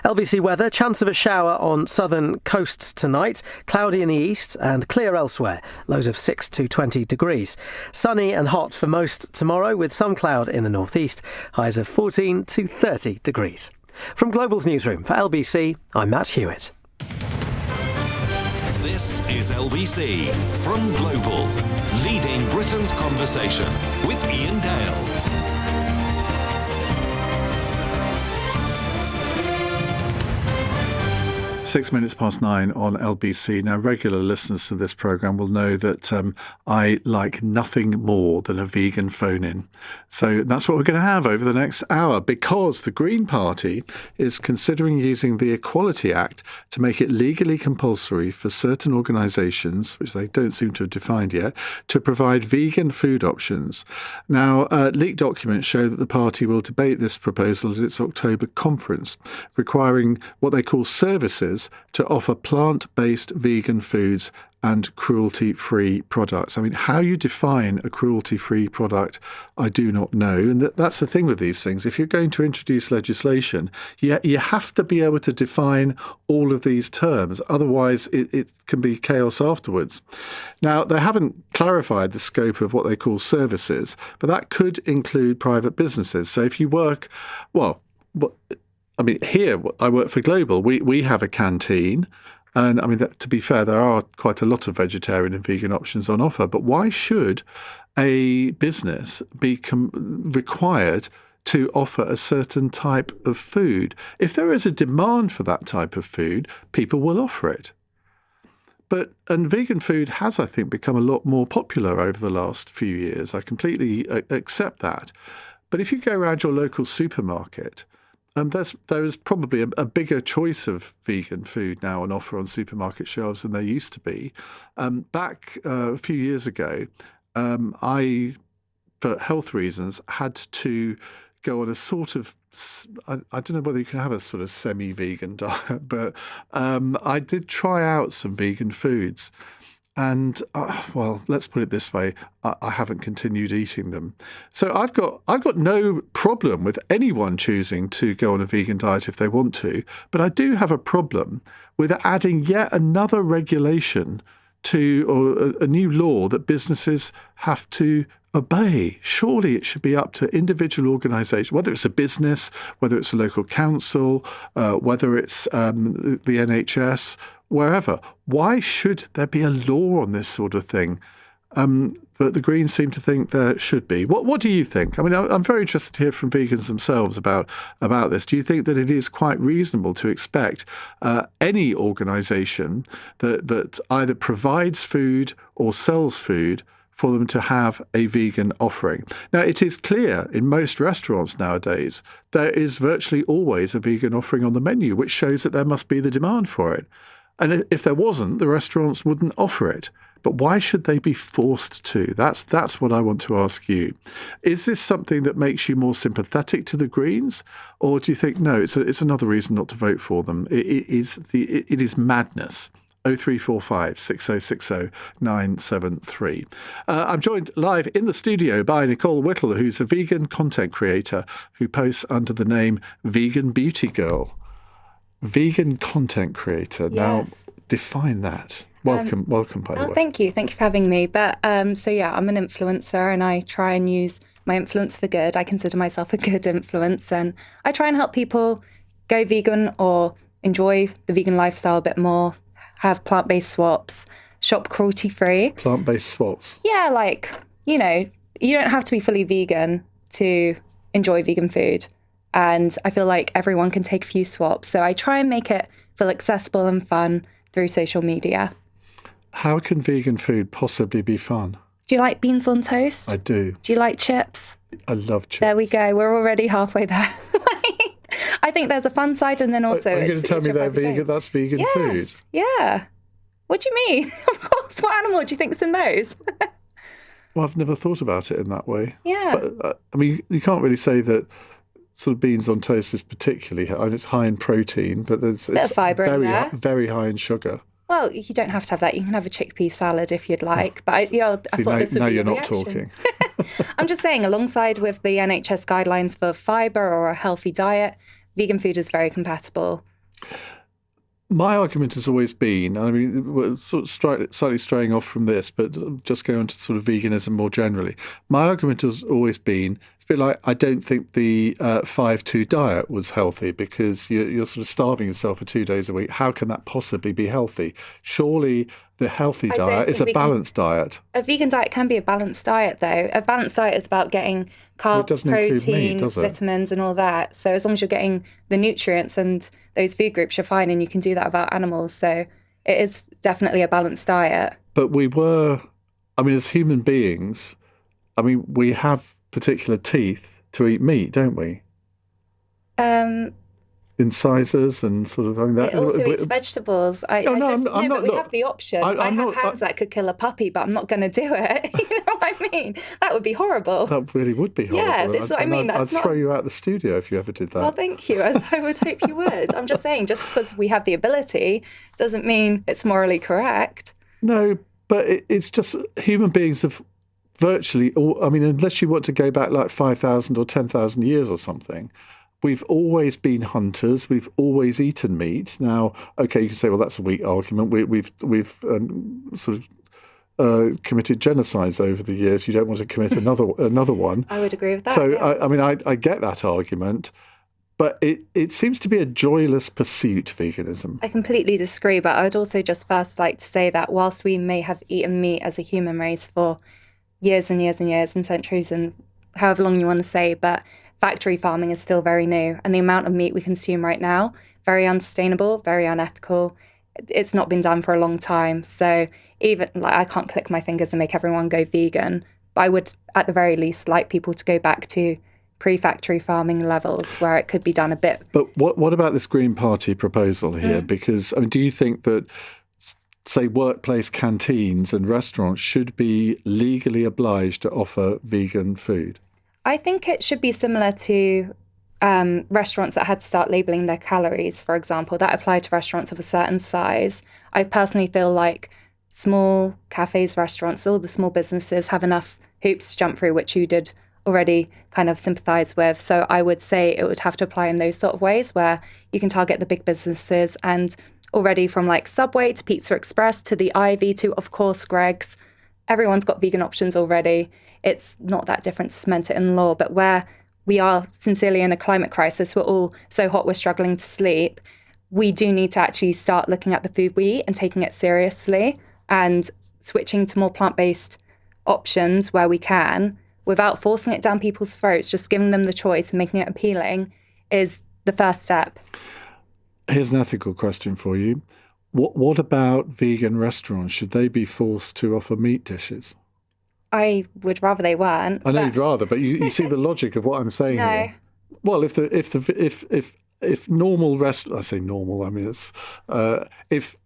LBC weather, chance of a shower on southern coasts tonight, cloudy in the east and clear elsewhere, lows of 6 to 20 degrees. Sunny and hot for most tomorrow with some cloud in the northeast, highs of 14 to 30 degrees. From Global's newsroom for LBC, I'm Matt Hewitt. This is LBC from Global, leading Britain's conversation with Iain Dale. 9 on LBC. Now, regular listeners to this programme will know that I like nothing more than a vegan phone-in. So that's what we're going to have over the next hour, because the Green Party is considering using the Equality Act to make it legally compulsory for certain organisations, which they don't seem to have defined yet, to provide vegan food options. Now, leaked documents show that the party will debate this proposal at its October conference, requiring what they call services to offer plant-based vegan foods and cruelty-free products. I mean, how you define a cruelty-free product, I do not know. And that's the thing with these things. If you're going to introduce legislation, you have to be able to define all of these terms. Otherwise, it can be chaos afterwards. Now, they haven't clarified the scope of what they call services, but that could include private businesses. So if you work, here I work for Global. We have a canteen. And I mean, to be fair, there are quite a lot of vegetarian and vegan options on offer. But why should a business be required to offer a certain type of food? If there is a demand for that type of food, people will offer it. And vegan food has, I think, become a lot more popular over the last few years. I completely accept that. But if you go around your local supermarket, there is probably a bigger choice of vegan food now on offer on supermarket shelves than there used to be. Back a few years ago, I, for health reasons, had to go on a sort of, I don't know whether you can have a sort of semi-vegan diet, but I did try out some vegan foods. And, let's put it this way, I haven't continued eating them. So I've got no problem with anyone choosing to go on a vegan diet if they want to, but I do have a problem with adding yet another regulation to, or a new law that businesses have to obey. Surely it should be up to individual organisations, whether it's a business, whether it's a local council, whether it's the NHS, wherever. Why should there be a law on this sort of thing? But the Greens seem to think there should be. What do you think? I mean, I'm very interested to hear from vegans themselves about this. Do you think that it is quite reasonable to expect any organisation that either provides food or sells food for them to have a vegan offering? Now, it is clear in most restaurants nowadays there is virtually always a vegan offering on the menu, which shows that there must be the demand for it. And if there wasn't, the restaurants wouldn't offer it. But why should they be forced to? That's what I want to ask you. Is this something that makes you more sympathetic to the Greens? Or do you think, no, it's another reason not to vote for them? It is madness. 0345 6060 973. I'm joined live in the studio by Nicole Whittle, who's a vegan content creator who posts under the name Vegan Beauty Girl. Vegan content creator. Yes. Now, define that. Welcome, by the way. Thank you for having me. But I'm an influencer, and I try and use my influence for good. I consider myself a good influence, and I try and help people go vegan or enjoy the vegan lifestyle a bit more, have plant-based swaps, shop cruelty-free. Plant-based swaps? Yeah, you don't have to be fully vegan to enjoy vegan food. And I feel like everyone can take a few swaps. So I try and make it feel accessible and fun through social media. How can vegan food possibly be fun? Do you like beans on toast? I do. Do you like chips? I love chips. There we go. We're already halfway there. I think there's a fun side, and then also Are you going to tell me that's vegan food? Yeah. What do you mean? Of course. What animal do you think's in those? Well, I've never thought about it in that way. Yeah. But, you can't really say that sort of beans on toast is particularly high. It's high in protein, but it's bit of fibre in there. Very high in sugar. Well, you don't have to have that. You can have a chickpea salad if you'd like. But I thought this would be now a you're not reaction. talking. I'm just saying, alongside with the NHS guidelines for fibre or a healthy diet, vegan food is very compatible. My argument has always been, we're sort of slightly straying off from this, but just going on to sort of veganism more generally. My argument has always been, it's bit like, I don't think the 5-2 diet was healthy because you're sort of starving yourself for 2 days a week. How can that possibly be healthy? Surely the healthy diet is a balanced diet. A vegan diet can be a balanced diet, though. A balanced diet is about getting carbs, protein, vitamins, and all that. So as long as you're getting the nutrients and those food groups, you're fine, and you can do that without animals. So it is definitely a balanced diet. But as human beings, we have particular teeth to eat meat, don't we? Incisors and sort of. It also eats vegetables. We have the option. I have hands that could kill a puppy, but I'm not going to do it. You know what I mean? That would be horrible. That really would be horrible. Yeah, that's what I mean. I'd throw you out the studio if you ever did that. Well, thank you. As I would hope you would. I'm just saying, just because we have the ability doesn't mean it's morally correct. No, but it's just human beings have virtually all. Unless you want to go back like 5,000 or 10,000 years or something. We've always been hunters. We've always eaten meat. Now, okay, you can say, well, that's a weak argument. We've sort of committed genocides over the years. You don't want to commit another one. I would agree with that. So, yeah. I get that argument, but it seems to be a joyless pursuit, veganism. I completely disagree, but I would also just first like to say that whilst we may have eaten meat as a human race for years and years and years and centuries and however long you want to say, but factory farming is still very new, and the amount of meat we consume right now, very unsustainable, very unethical. It's not been done for a long time. So even I can't click my fingers and make everyone go vegan, but I would at the very least like people to go back to pre-factory farming levels where it could be done a bit. But what about this Green Party proposal here? Because do you think that, say, workplace canteens and restaurants should be legally obliged to offer vegan food? I think it should be similar to restaurants that had to start labelling their calories, for example. That applied to restaurants of a certain size. I personally feel like small cafes, restaurants, all the small businesses have enough hoops to jump through, which you did already kind of sympathise with. So I would say it would have to apply in those sort of ways where you can target the big businesses, and already from like Subway to Pizza Express to the Ivy to, of course, Greg's, everyone's got vegan options already. It's not that different to cement it in law, but where we are sincerely in a climate crisis, we're all so hot we're struggling to sleep, we do need to actually start looking at the food we eat and taking it seriously and switching to more plant-based options where we can without forcing it down people's throats. Just giving them the choice and making it appealing is the first step. Here's an ethical question for you. What about vegan restaurants? Should they be forced to offer meat dishes? I would rather they weren't. I know you'd rather, but you see the logic of what I'm saying here. Well, if normal restaurants, I say normal, it's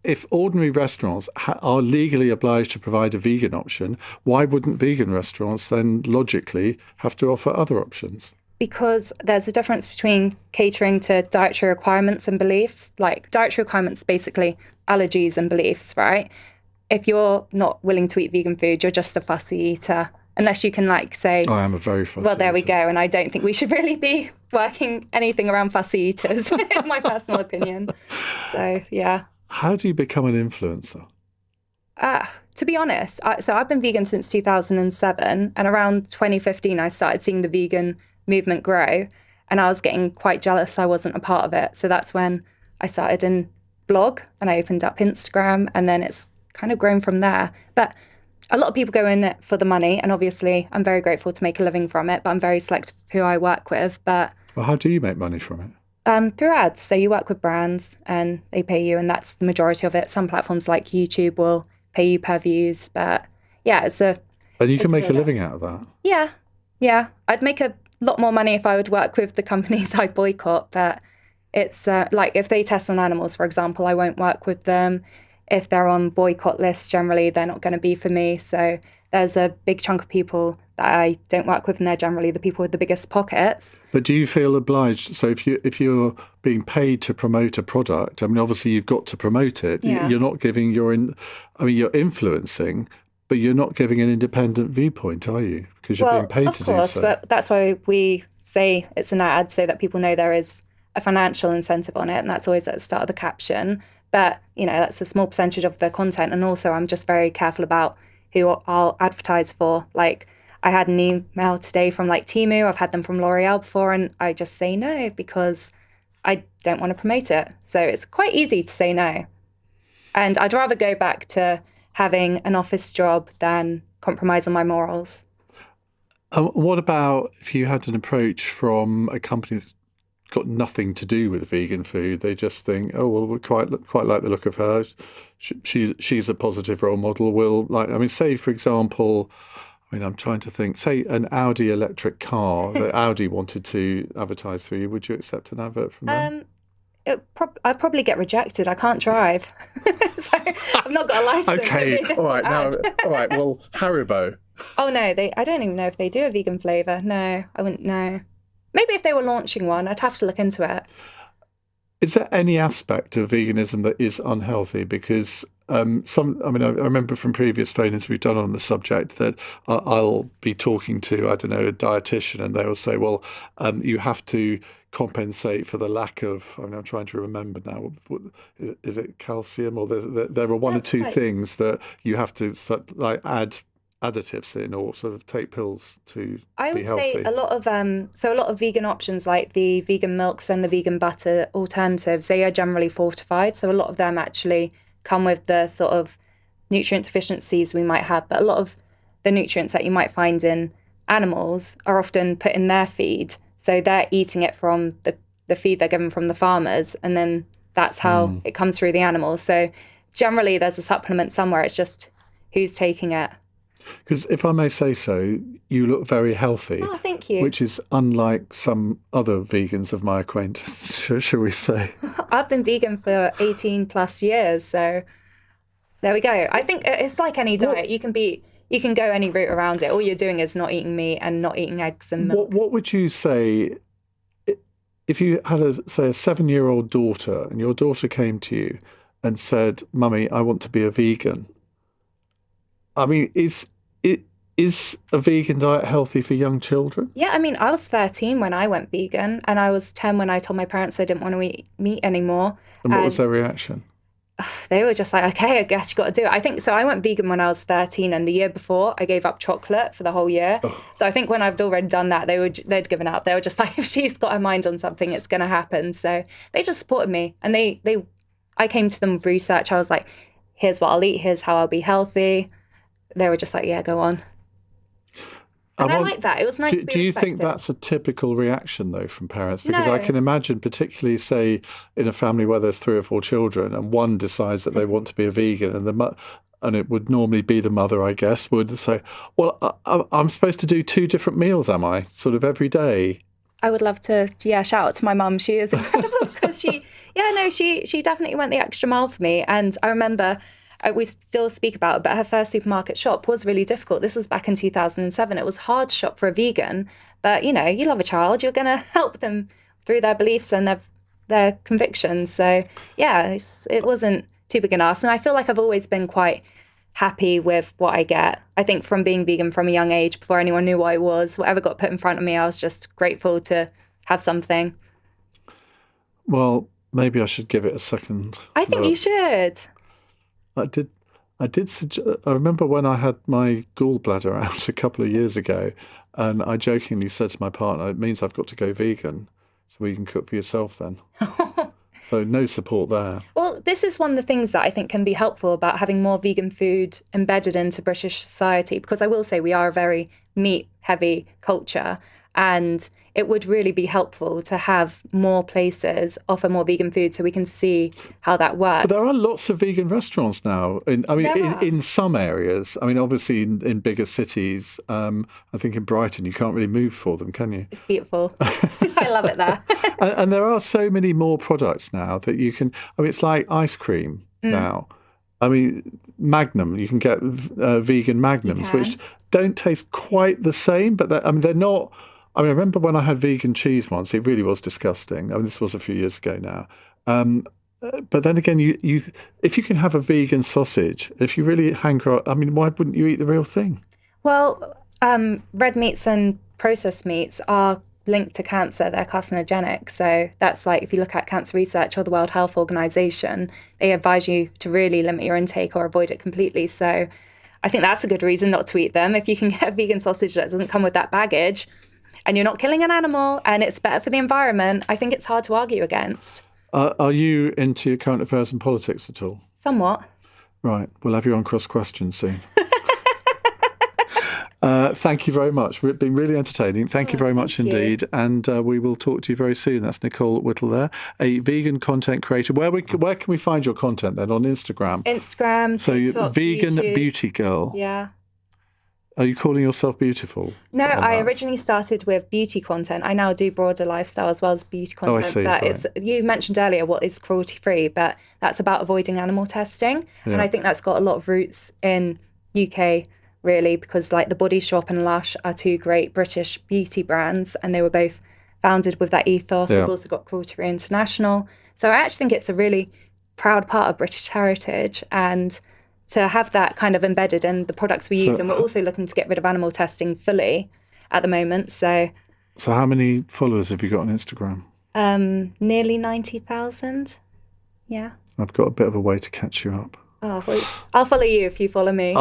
if ordinary restaurants are legally obliged to provide a vegan option, why wouldn't vegan restaurants then logically have to offer other options? Because there's a difference between catering to dietary requirements and beliefs. Like dietary requirements, basically allergies and beliefs, right? If you're not willing to eat vegan food, you're just a fussy eater. Unless you can say... I am a very fussy Well, there we eater. go. And I don't think we should really be working anything around fussy eaters, in my personal opinion. So, yeah. How do you become an influencer? To be honest, I've been vegan since 2007. And around 2015, I started seeing the vegan movement grow. And I was getting quite jealous I wasn't a part of it. So that's when I started in blog and I opened up Instagram, and then it's kind of grown from there. But a lot of people go in it for the money, and obviously I'm very grateful to make a living from it, but I'm very selective who I work with. But well, how do you make money from it? Through ads. So you work with brands and they pay you, and that's the majority of it. Some platforms like YouTube will pay you per views, but yeah, and you can make a living out of that. Yeah. I'd make a lot more money if I would work with the companies I boycott, but it's like if they test on animals, for example, I won't work with them. If they're on boycott lists, generally they're not going to be for me. So there's a big chunk of people that I don't work with, and they're generally the people with the biggest pockets. But do you feel obliged? So if you're being paid to promote a product, obviously you've got to promote it. Yeah. You're not giving you're influencing, but you're not giving an independent viewpoint, are you? Because you're being paid to do so. Of course, but that's why we say it's an ad, so that people know there is a financial incentive on it, and that's always at the start of the caption. But, that's a small percentage of the content. And also I'm just very careful about who I'll advertise for. Like, I had an email today from like Temu. I've had them from L'Oreal before, and I just say no because I don't want to promote it. So it's quite easy to say no. And I'd rather go back to having an office job than compromise on my morals. What about if you had an approach from a company that's got nothing to do with vegan food? They just think, oh, well, we quite like the look of her. She's a positive role model. Say, for example, I'm trying to think, say an Audi electric car that Audi wanted to advertise through you. Would you accept an advert from them? I'd probably get rejected. I can't drive. So I've not got a license. Okay, all right. Well, Haribo. Oh no, I don't even know if they do a vegan flavour. No, I wouldn't know. Maybe if they were launching one, I'd have to look into it. Is there any aspect of veganism that is unhealthy? Because I remember from previous phone-ins we've done on the subject that I'll be talking to, a dietitian, and they will say, well, you have to compensate for the lack of, I'm trying to remember now, is it calcium? Or there are one or two things that you have to add additives in or sort of take pills to I be would healthy. say a lot of vegan options like the vegan milks and the vegan butter alternatives, they are generally fortified. So a lot of them actually come with the sort of nutrient deficiencies we might have. But a lot of the nutrients that you might find in animals are often put in their feed. So they're eating it from the feed they're given from the farmers. And then that's how it comes through the animals. So generally there's a supplement somewhere. It's just who's taking it. Because if I may say so, you look very healthy. Oh, thank you. Which is unlike some other vegans of my acquaintance, shall we say. I've been vegan for 18 plus years, so there we go. I think it's like any diet. You can go any route around it. All you're doing is not eating meat and not eating eggs and milk. What would you say if you had a 7-year-old daughter and your daughter came to you and said, Mummy, I want to be a vegan? Is a vegan diet healthy for young children? Yeah, I was 13 when I went vegan, and I was 10 when I told my parents I didn't want to eat meat anymore. And what was their reaction? They were just like, okay, I guess you got to do it. I think so. I went vegan when I was 13, and the year before I gave up chocolate for the whole year. So I think when I'd already done that, they'd given up. They were just like, if she's got her mind on something, it's going to happen. So they just supported me, and I came to them with research. I was like, here's what I'll eat. Here's how I'll be healthy. They were just like, yeah, go on. And I like that. It was nice to be Do you respected. think that's a typical reaction, though, from parents? Because No. I can imagine, particularly, say, in a family where there's 3 or 4 children and one decides that they want to be a vegan and it would normally be the mother, I guess, would say, well, I'm supposed to do 2 different meals, am I? Sort of every day? I would love to, shout out to my mum. She is incredible because she definitely went the extra mile for me. And I remember... we still speak about it, but her first supermarket shop was really difficult. This was back in 2007. It was hard to shop for a vegan, but you love a child, you're going to help them through their beliefs and their convictions. So yeah, it wasn't too big an ask. And I feel like I've always been quite happy with what I get. I think from being vegan from a young age, before anyone knew what I was, whatever got put in front of me, I was just grateful to have something. Well, maybe I should give it a second. I think you should. I remember when I had my gallbladder out a couple of years ago, and I jokingly said to my partner, it means I've got to go vegan, so you can cook for yourself then. So no support there. Well, this is one of the things that I think can be helpful about having more vegan food embedded into British society, because I will say we are a very meat-heavy culture, and it would really be helpful to have more places offer more vegan food so we can see how that works. But there are lots of vegan restaurants now. In some areas. Obviously in bigger cities. I think in Brighton you can't really move for them, can you? It's beautiful. I love it there. and there are so many more products now that you can. It's like ice cream now. Magnum. You can get vegan Magnums, which don't taste quite the same, but they're not. I remember when I had vegan cheese once, it really was disgusting. This was a few years ago now. But then again, you if you can have a vegan sausage, if you really hanker, why wouldn't you eat the real thing? Well, red meats and processed meats are linked to cancer. They're carcinogenic. So that's like, if you look at cancer research or the World Health Organization, they advise you to really limit your intake or avoid it completely. So I think that's a good reason not to eat them. If you can get a vegan sausage that doesn't come with that baggage and you're not killing an animal and it's better for the environment, I think it's hard to argue against. Are you into current affairs and politics at all? Somewhat. Right. We'll have you on Cross Question soon. Thank you very much. It's been really entertaining. Thank you very much indeed. And we will talk to you very soon. That's Nicole Whittle there, a vegan content creator. Where can we find your content then? On Instagram? Instagram, so TikTok, vegan YouTube. beauty girl. Yeah. Are you calling yourself beautiful? No, I originally started with beauty content. I now do broader lifestyle as well as beauty content. I see, but right. you mentioned earlier what is cruelty free, but that's about avoiding animal testing. Yeah. And I think that's got a lot of roots in UK, really, because like the Body Shop and Lush are two great British beauty brands, and they were both founded with that ethos. Yeah. We've also got Cruelty Free International. So I actually think it's a really proud part of British heritage, and to have that kind of embedded in the products we use. And we're also looking to get rid of animal testing fully at the moment. So how many followers have you got on Instagram? nearly 90,000. Yeah. I've got a bit of a way to catch you up. Oh, well, I'll follow you if you follow me.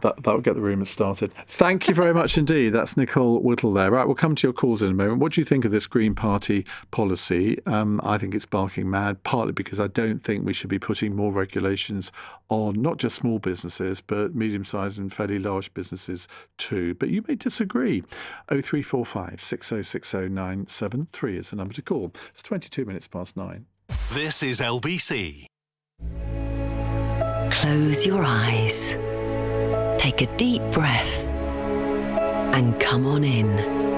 That will get the rumours started. Thank you very much indeed. That's Nicole Whittle there. Right, we'll come to your calls in a moment. What do you think of this Green Party policy? I think it's barking mad, partly because I don't think we should be putting more regulations on not just small businesses, but medium-sized and fairly large businesses too. But you may disagree. 0345 6060 973 is the number to call. It's 22 minutes past 9. This is LBC. Close your eyes. Take a deep breath and come on in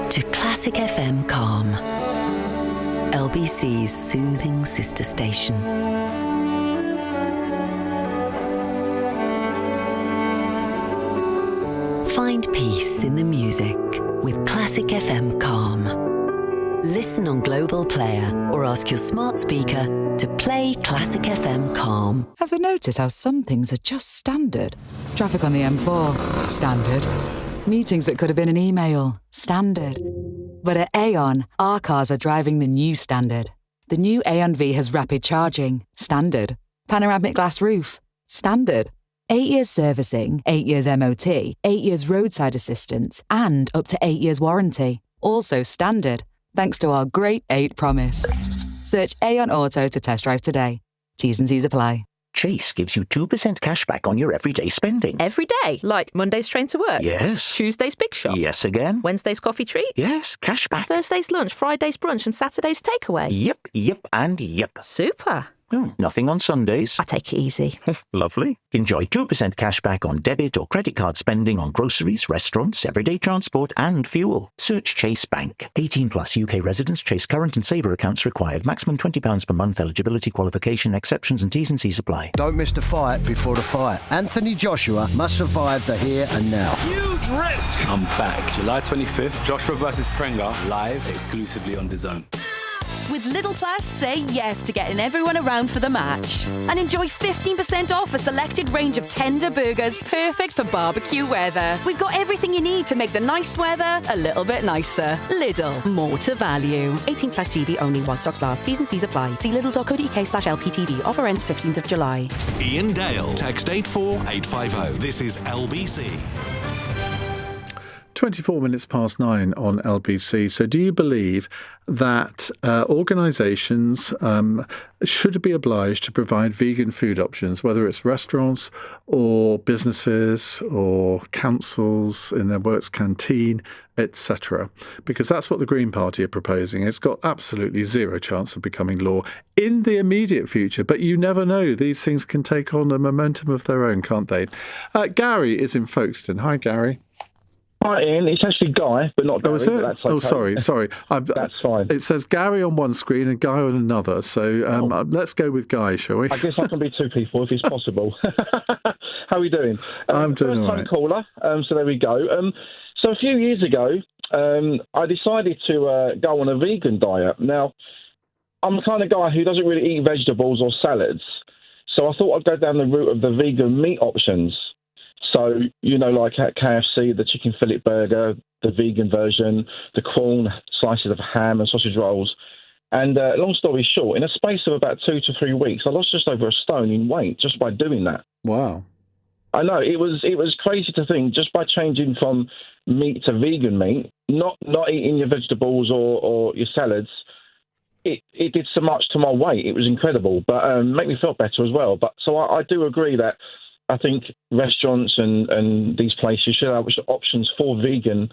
to Classic FM Calm, LBC's soothing sister station. Find peace in the music with Classic FM Calm. Listen on Global Player or ask your smart speaker to play Classic FM Calm. Ever notice how some things are just standard? Traffic on the M4, standard. Meetings that could have been an email, standard. But at Aon, our cars are driving the new standard. The new Aon V has rapid charging, standard. Panoramic glass roof, standard. 8 years servicing, 8 years MOT, 8 years roadside assistance, and up to 8 years warranty. Also standard, thanks to our great 8 promise. Search Aon Auto to test drive today. T's and C's apply. Chase gives you 2% cash back on your everyday spending. Every day? Like Monday's train to work? Yes. Tuesday's big shop? Yes again. Wednesday's coffee treat? Yes, cash back. Thursday's lunch, Friday's brunch and Saturday's takeaway? Yep, and yep. Super. Oh, nothing on Sundays. I take it easy. Lovely. Enjoy 2% cash back on debit or credit card spending on groceries, restaurants, everyday transport and fuel. Search Chase Bank. 18 plus UK residents. Chase current and saver accounts required. Maximum £20 per month. Eligibility, qualification, exceptions and T's and C's apply. Don't miss the fight before the fight. Anthony Joshua must survive the here and now. Huge risk. I'm back. July 25th. Joshua versus Prenga. Live exclusively on DAZN. With Lidl Plus, say yes to getting everyone around for the match. And enjoy 15% off a selected range of tender burgers perfect for barbecue weather. We've got everything you need to make the nice weather a little bit nicer. Lidl, more to value. 18 plus GB only while stocks last. T's and C's apply. See lidl.co.uk/LPTV. Offer ends 15th of July. Iain Dale. Text 84850. This is LBC. 24 minutes past 9 on LBC. So do you believe that organisations should be obliged to provide vegan food options, whether it's restaurants or businesses or councils in their works canteen, etc.? Because that's what the Green Party are proposing. It's got absolutely zero chance of becoming law in the immediate future, but you never know. These things can take on a momentum of their own, can't they? Gary is in Folkestone. Hi, Gary. Hi, Ian. It's actually Guy, but not Gary. Oh, is it? That's okay. Sorry. That's fine. It says Gary on one screen and Guy on another. So let's go with Guy, shall we? I guess I can be two people if it's possible. How are we doing? I'm doing all right. First-time caller, so there we go. So a few years ago, I decided to go on a vegan diet. Now, I'm the kind of guy who doesn't really eat vegetables or salads, so I thought I'd go down the route of the vegan meat options. So, like at KFC, the chicken fillet burger, the vegan version, the corn, slices of ham and sausage rolls. And long story short, in a space of about 2 to 3 weeks, I lost just over a stone in weight just by doing that. Wow. I know it was crazy to think just by changing from meat to vegan meat, not eating your vegetables or your salads, it did so much to my weight. It was incredible, but make me feel better as well. But so I do agree that I think restaurants and these places should have options for vegan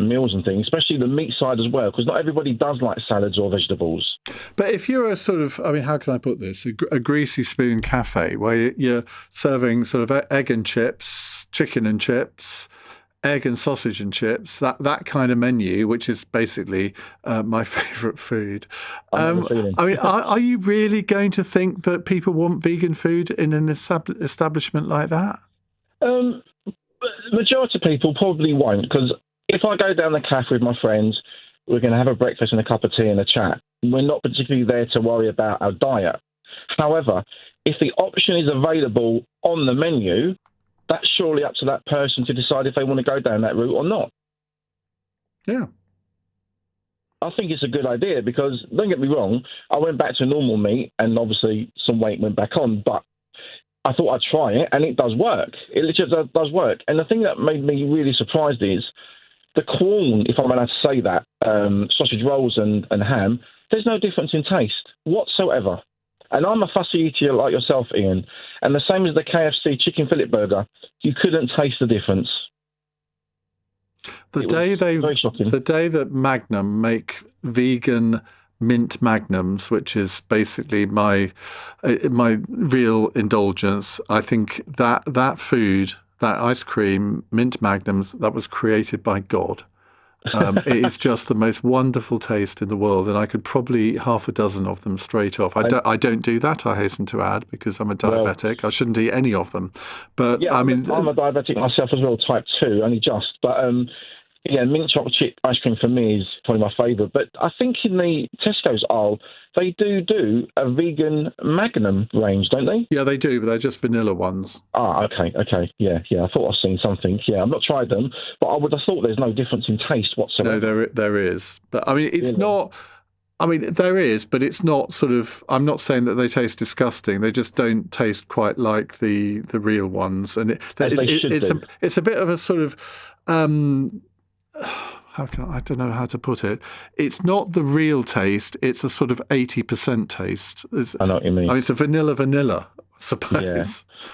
meals and things, especially the meat side as well, because not everybody does like salads or vegetables. But if you're a sort of, I mean, how can I put this? A greasy spoon cafe where you're serving sort of egg and chips, chicken and chips, egg and sausage and chips, that kind of menu, which is basically my favourite food. I mean, are you really going to think that people want vegan food in an establishment like that? Majority of people probably won't, because if I go down the cafe with my friends, we're going to have a breakfast and a cup of tea and a chat. We're not particularly there to worry about our diet. However, if the option is available on the menu, that's surely up to that person to decide if they want to go down that route or not. Yeah. I think it's a good idea because, don't get me wrong, I went back to normal meat and obviously some weight went back on, but I thought I'd try it and it does work. It literally does work. And the thing that made me really surprised is the Quorn, if I'm allowed to say that, sausage rolls and ham, there's no difference in taste whatsoever. And I'm a fussy eater like yourself, Ian. And the same as the KFC chicken fillet burger, you couldn't taste the difference. The day that Magnum make vegan mint magnums, which is basically my real indulgence, I think that food, that ice cream, mint magnums, that was created by God. It is just the most wonderful taste in the world, and I could probably eat half a dozen of them straight off. I don't do that, I hasten to add, because I'm a diabetic. I shouldn't eat any of them. But yeah, I mean, I'm a diabetic myself as well, type 2, only just. But yeah, mint chocolate chip ice cream for me is probably my favourite. But I think in the Tesco's aisle, they do a vegan Magnum range, don't they? Yeah, they do, but they're just vanilla ones. Ah, okay. Yeah. I thought I'd seen something. Yeah, I've not tried them, but I would have thought there's no difference in taste whatsoever. No, there is. But I mean, it's not... I mean, there is, but it's not sort of... I'm not saying that they taste disgusting. They just don't taste quite like the real ones. And it's a bit of a sort of... I don't know how to put it. It's not the real taste. It's a sort of 80% taste. I know what you mean. I mean, it's a vanilla, I suppose. Yeah,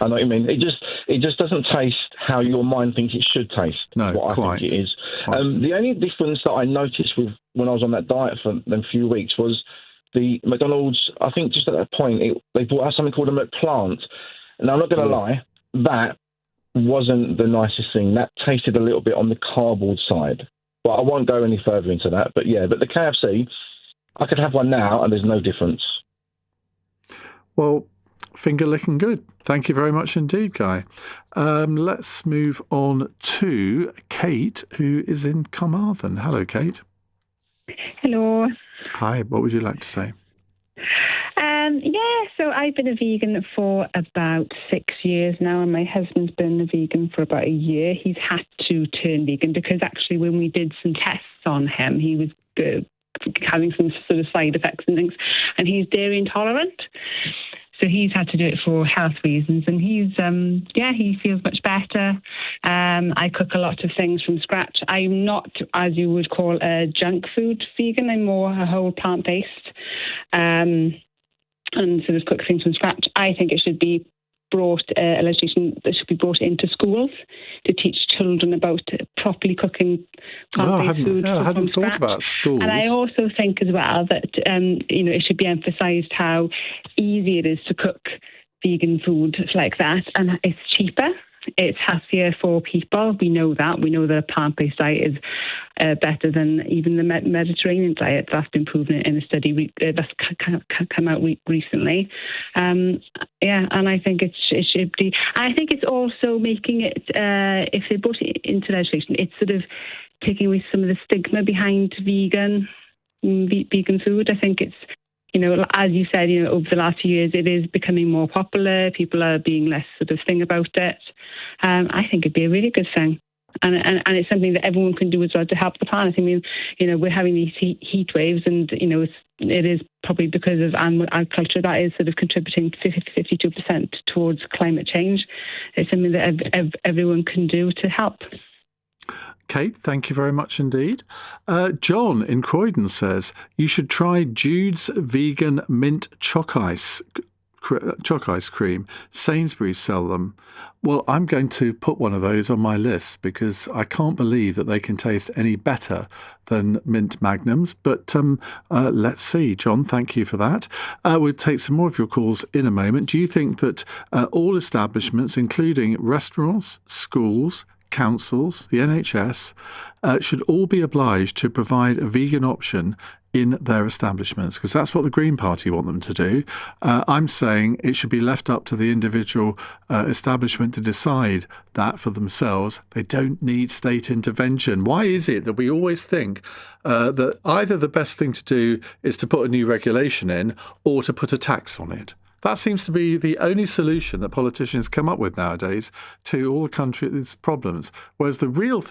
I know what you mean. It just doesn't taste how your mind thinks it should taste. No, what quite. I think it is. The only difference that I noticed when I was on that diet for them few weeks was the McDonald's. I think just at that point they brought out something called a McPlant. Now I'm not going to lie, that wasn't the nicest thing. That tasted a little bit on the cardboard side. But I won't go any further into that. But yeah, but the KFC, I could have one now and there's no difference. Well, finger licking good. Thank you very much indeed, Guy. Let's move on to Kate, who is in Carmarthen. Hello, Kate. Hello. Hi, what would you like to say? So I've been a vegan for about 6 years now, and my husband's been a vegan for about a year. He's had to turn vegan because actually when we did some tests on him, he was having some sort of side effects and things, and he's dairy intolerant. So he's had to do it for health reasons, and he feels much better. I cook a lot of things from scratch. I'm not, as you would call, a junk food vegan. I'm more a whole plant-based. And sort of cook things from scratch. I think it should be brought, legislation that should be brought into schools to teach children about properly cooking plant-based food. I hadn't thought about schools. And I also think as well that, it should be emphasised how easy it is to cook vegan food like that, and it's cheaper. It's healthier for people. We know that. We know that a plant-based diet is better than even the Mediterranean diet. That's been proven in a study that's come out recently. And I think it should be. I think it's also making it, if they brought it into legislation, it's sort of taking away some of the stigma behind vegan food. I think it's, as you said, over the last few years, it is becoming more popular. People are being less sort of thing about it. I think it'd be a really good thing. And it's something that everyone can do as well to help the planet. I mean, we're having these heat waves, and, it is probably because of animal agriculture that is sort of contributing 52% towards climate change. It's something that everyone can do to help. Kate, thank you very much indeed. John in Croydon says, you should try Jude's vegan mint choc ice cream. Sainsbury's sell them. Well, I'm going to put one of those on my list because I can't believe that they can taste any better than mint magnums. But let's see. John, thank you for that. We'll take some more of your calls in a moment. Do you think that all establishments, including restaurants, schools, councils, the NHS, should all be obliged to provide a vegan option in their establishments? Because that's what the Green Party want them to do. I'm saying it should be left up to the individual establishment to decide that for themselves. They don't need state intervention. Why is it that we always think that either the best thing to do is to put a new regulation in or to put a tax on it? That seems to be the only solution that politicians come up with nowadays to all the country's problems. Whereas the real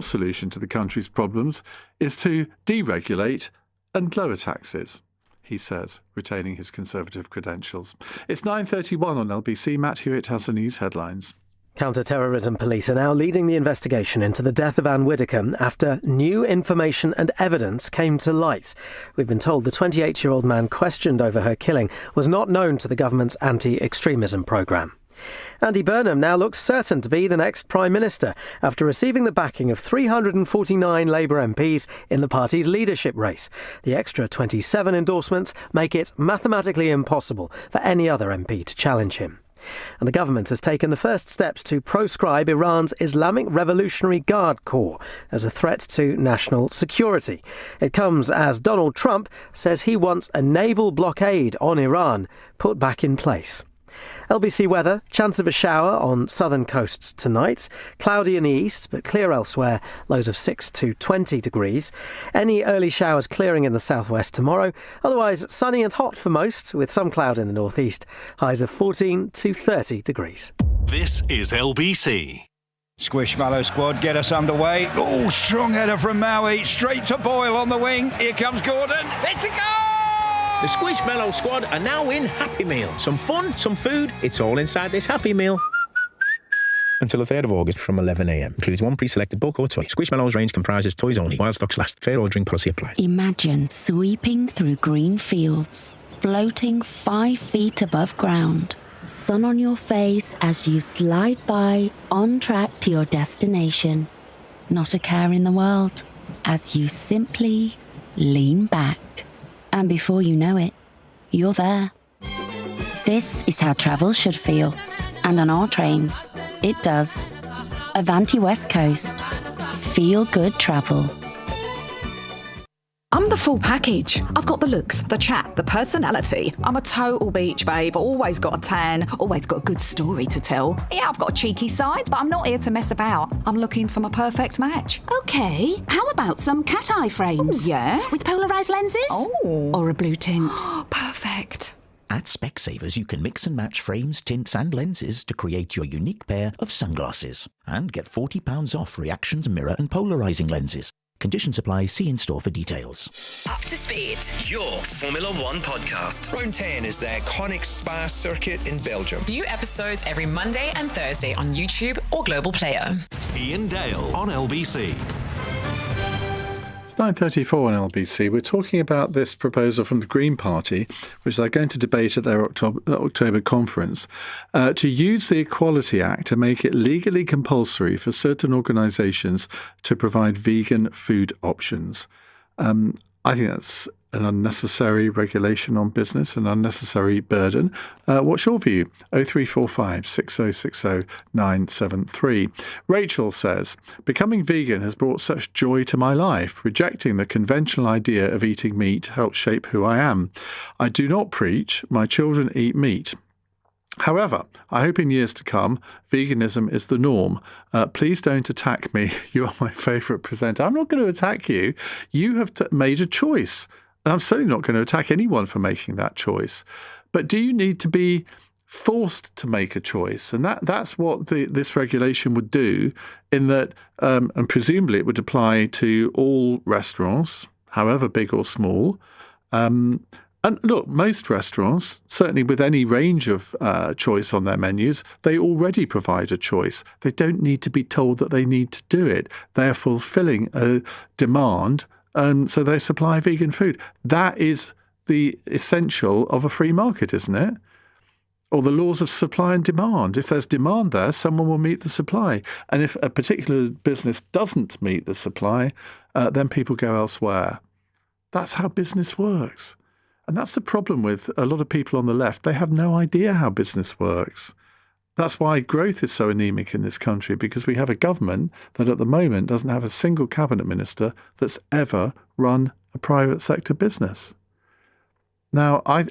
solution to the country's problems is to deregulate and lower taxes, he says, retaining his Conservative credentials. It's 9:31 on LBC. Matt Hewitt has the news headlines. Counter-terrorism police are now leading the investigation into the death of Anne Widdecombe after new information and evidence came to light. We've been told the 28-year-old man questioned over her killing was not known to the government's anti-extremism programme. Andy Burnham now looks certain to be the next Prime Minister after receiving the backing of 349 Labour MPs in the party's leadership race. The extra 27 endorsements make it mathematically impossible for any other MP to challenge him. And the government has taken the first steps to proscribe Iran's Islamic Revolutionary Guard Corps as a threat to national security. It comes as Donald Trump says he wants a naval blockade on Iran put back in place. LBC weather, chance of a shower on southern coasts tonight. Cloudy in the east, but clear elsewhere, lows of 6 to 20 degrees. Any early showers clearing in the southwest tomorrow. Otherwise, sunny and hot for most, with some cloud in the northeast. Highs of 14 to 30 degrees. This is LBC. Squishmallow squad get us underway. Oh, strong header from Maui. Straight to Boyle on the wing. Here comes Gordon. It's a goal! The Squishmallow squad are now in Happy Meal. Some fun, some food, it's all inside this Happy Meal. Until the 3rd of August from 11 a.m. Includes one pre-selected book or toy. Squishmallows range comprises toys only. While stocks last. Fair ordering policy applies. Imagine sweeping through green fields, floating 5 feet above ground. Sun on your face as you slide by, on track to your destination. Not a care in the world, as you simply lean back. And before you know it, you're there. This is how travel should feel. And on our trains, it does. Avanti West Coast. Feel good travel. I'm the full package. I've got the looks, the chat, the personality. I'm a total beach babe, always got a tan, always got a good story to tell. Yeah, I've got a cheeky side, but I'm not here to mess about. I'm looking for my perfect match. Okay, how about some cat eye frames? Ooh, yeah? With polarised lenses? Oh. Or a blue tint? Perfect. At Specsavers, you can mix and match frames, tints and lenses to create your unique pair of sunglasses. And get £40 off Reactions mirror and polarising lenses. Conditions apply. See in-store for details. Up to speed. Your Formula One podcast. Round 10 is the iconic Spa circuit in Belgium. New episodes every Monday and Thursday on YouTube or Global Player. Iain Dale on LBC. It's 9:34 on LBC. We're talking about this proposal from the Green Party, which they're going to debate at their October conference, to use the Equality Act to make it legally compulsory for certain organisations to provide vegan food options. I think that's an unnecessary regulation on business, an unnecessary burden. What's your view? 0345 6060 973. Rachel says, becoming vegan has brought such joy to my life. Rejecting the conventional idea of eating meat helps shape who I am. I do not preach. My children eat meat. However, I hope in years to come, veganism is the norm. Please don't attack me. You are my favourite presenter. I'm not going to attack you. You have made a choice. And I'm certainly not going to attack anyone for making that choice. But do you need to be forced to make a choice? And that's what this regulation would do, in that, and presumably it would apply to all restaurants, however big or small. And look, most restaurants, certainly with any range of choice on their menus, they already provide a choice. They don't need to be told that they need to do it. They're fulfilling a demand, so they supply vegan food. That is the essential of a free market, isn't it? Or the laws of supply and demand. If there's demand there, someone will meet the supply. And if a particular business doesn't meet the supply, then people go elsewhere. That's how business works. And that's the problem with a lot of people on the left. They have no idea how business works. That's why growth is so anemic in this country, because we have a government that at the moment doesn't have a single cabinet minister that's ever run a private sector business. Now, I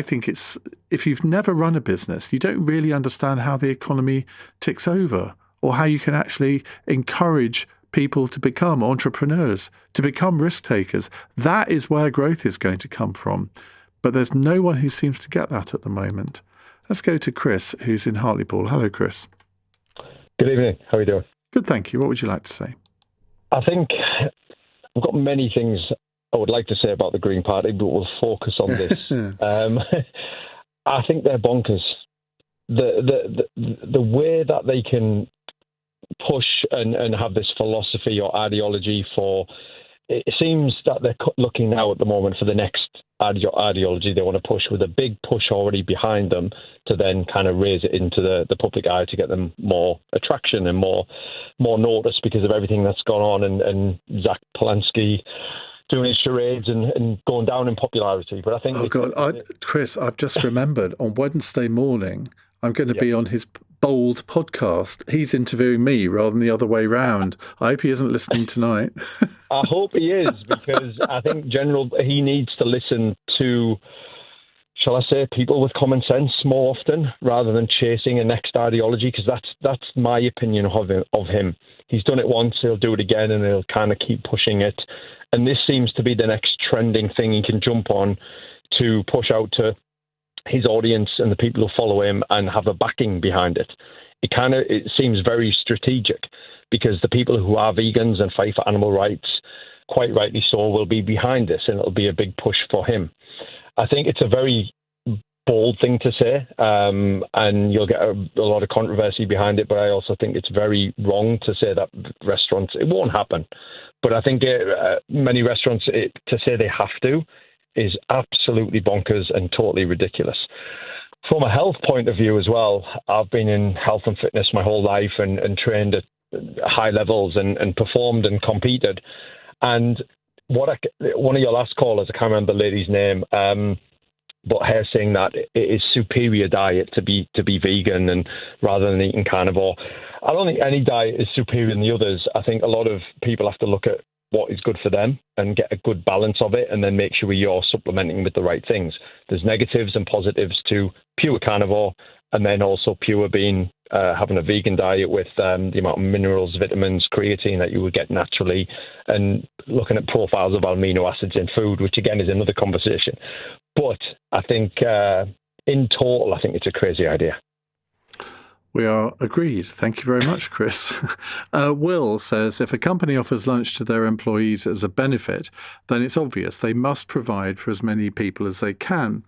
think it's, if you've never run a business, you don't really understand how the economy ticks over or how you can actually encourage people to become entrepreneurs, to become risk takers. That is where growth is going to come from. But there's no one who seems to get that at the moment. Let's go to Chris, who's in Hartlepool. Hello, Chris. Good evening. How are you doing? Good, thank you. What would you like to say? I think I've got many things I would like to say about the Green Party, but we'll focus on this. I think they're bonkers. The way that they can push and have this philosophy or ideology for, it seems that they're looking now at the moment for the next ideology they want to push, with a big push already behind them to then kind of raise it into the public eye to get them more attraction and more notice because of everything that's gone on, and Zach Polanski doing his charades and going down in popularity. But I think Chris, I've just remembered on Wednesday morning I'm going to be on his Bold podcast. He's interviewing me rather than the other way round. I hope he isn't listening tonight. I hope he is, because I think he needs to listen to, shall I say, people with common sense more often rather than chasing a next ideology, because that's my opinion of him. He's done it once, he'll do it again, and he'll kind of keep pushing it. And this seems to be the next trending thing he can jump on to push out to his audience and the people who follow him and have a backing behind it. It seems very strategic, because the people who are vegans and fight for animal rights, quite rightly so, will be behind this, and it'll be a big push for him. I think it's a very bold thing to say, and you'll get a lot of controversy behind it, but I also think it's very wrong to say that restaurants, it won't happen. But I think many restaurants, to say they have to, is absolutely bonkers and totally ridiculous. From a health point of view as well, I've been in health and fitness my whole life and trained at high levels and performed and competed. And one of your last callers, I can't remember the lady's name, but her saying that it is superior diet to be vegan and rather than eating carnivore. I don't think any diet is superior than the others. I think a lot of people have to look at what is good for them and get a good balance of it, and then make sure you're supplementing with the right things. There's negatives and positives to pure carnivore, and then also pure being having a vegan diet with the amount of minerals, vitamins, creatine that you would get naturally, and looking at profiles of amino acids in food, which again is another conversation. But I think in total, I think it's a crazy idea. We are agreed. Thank you very much, Chris. Will says, if a company offers lunch to their employees as a benefit, then it's obvious they must provide for as many people as they can.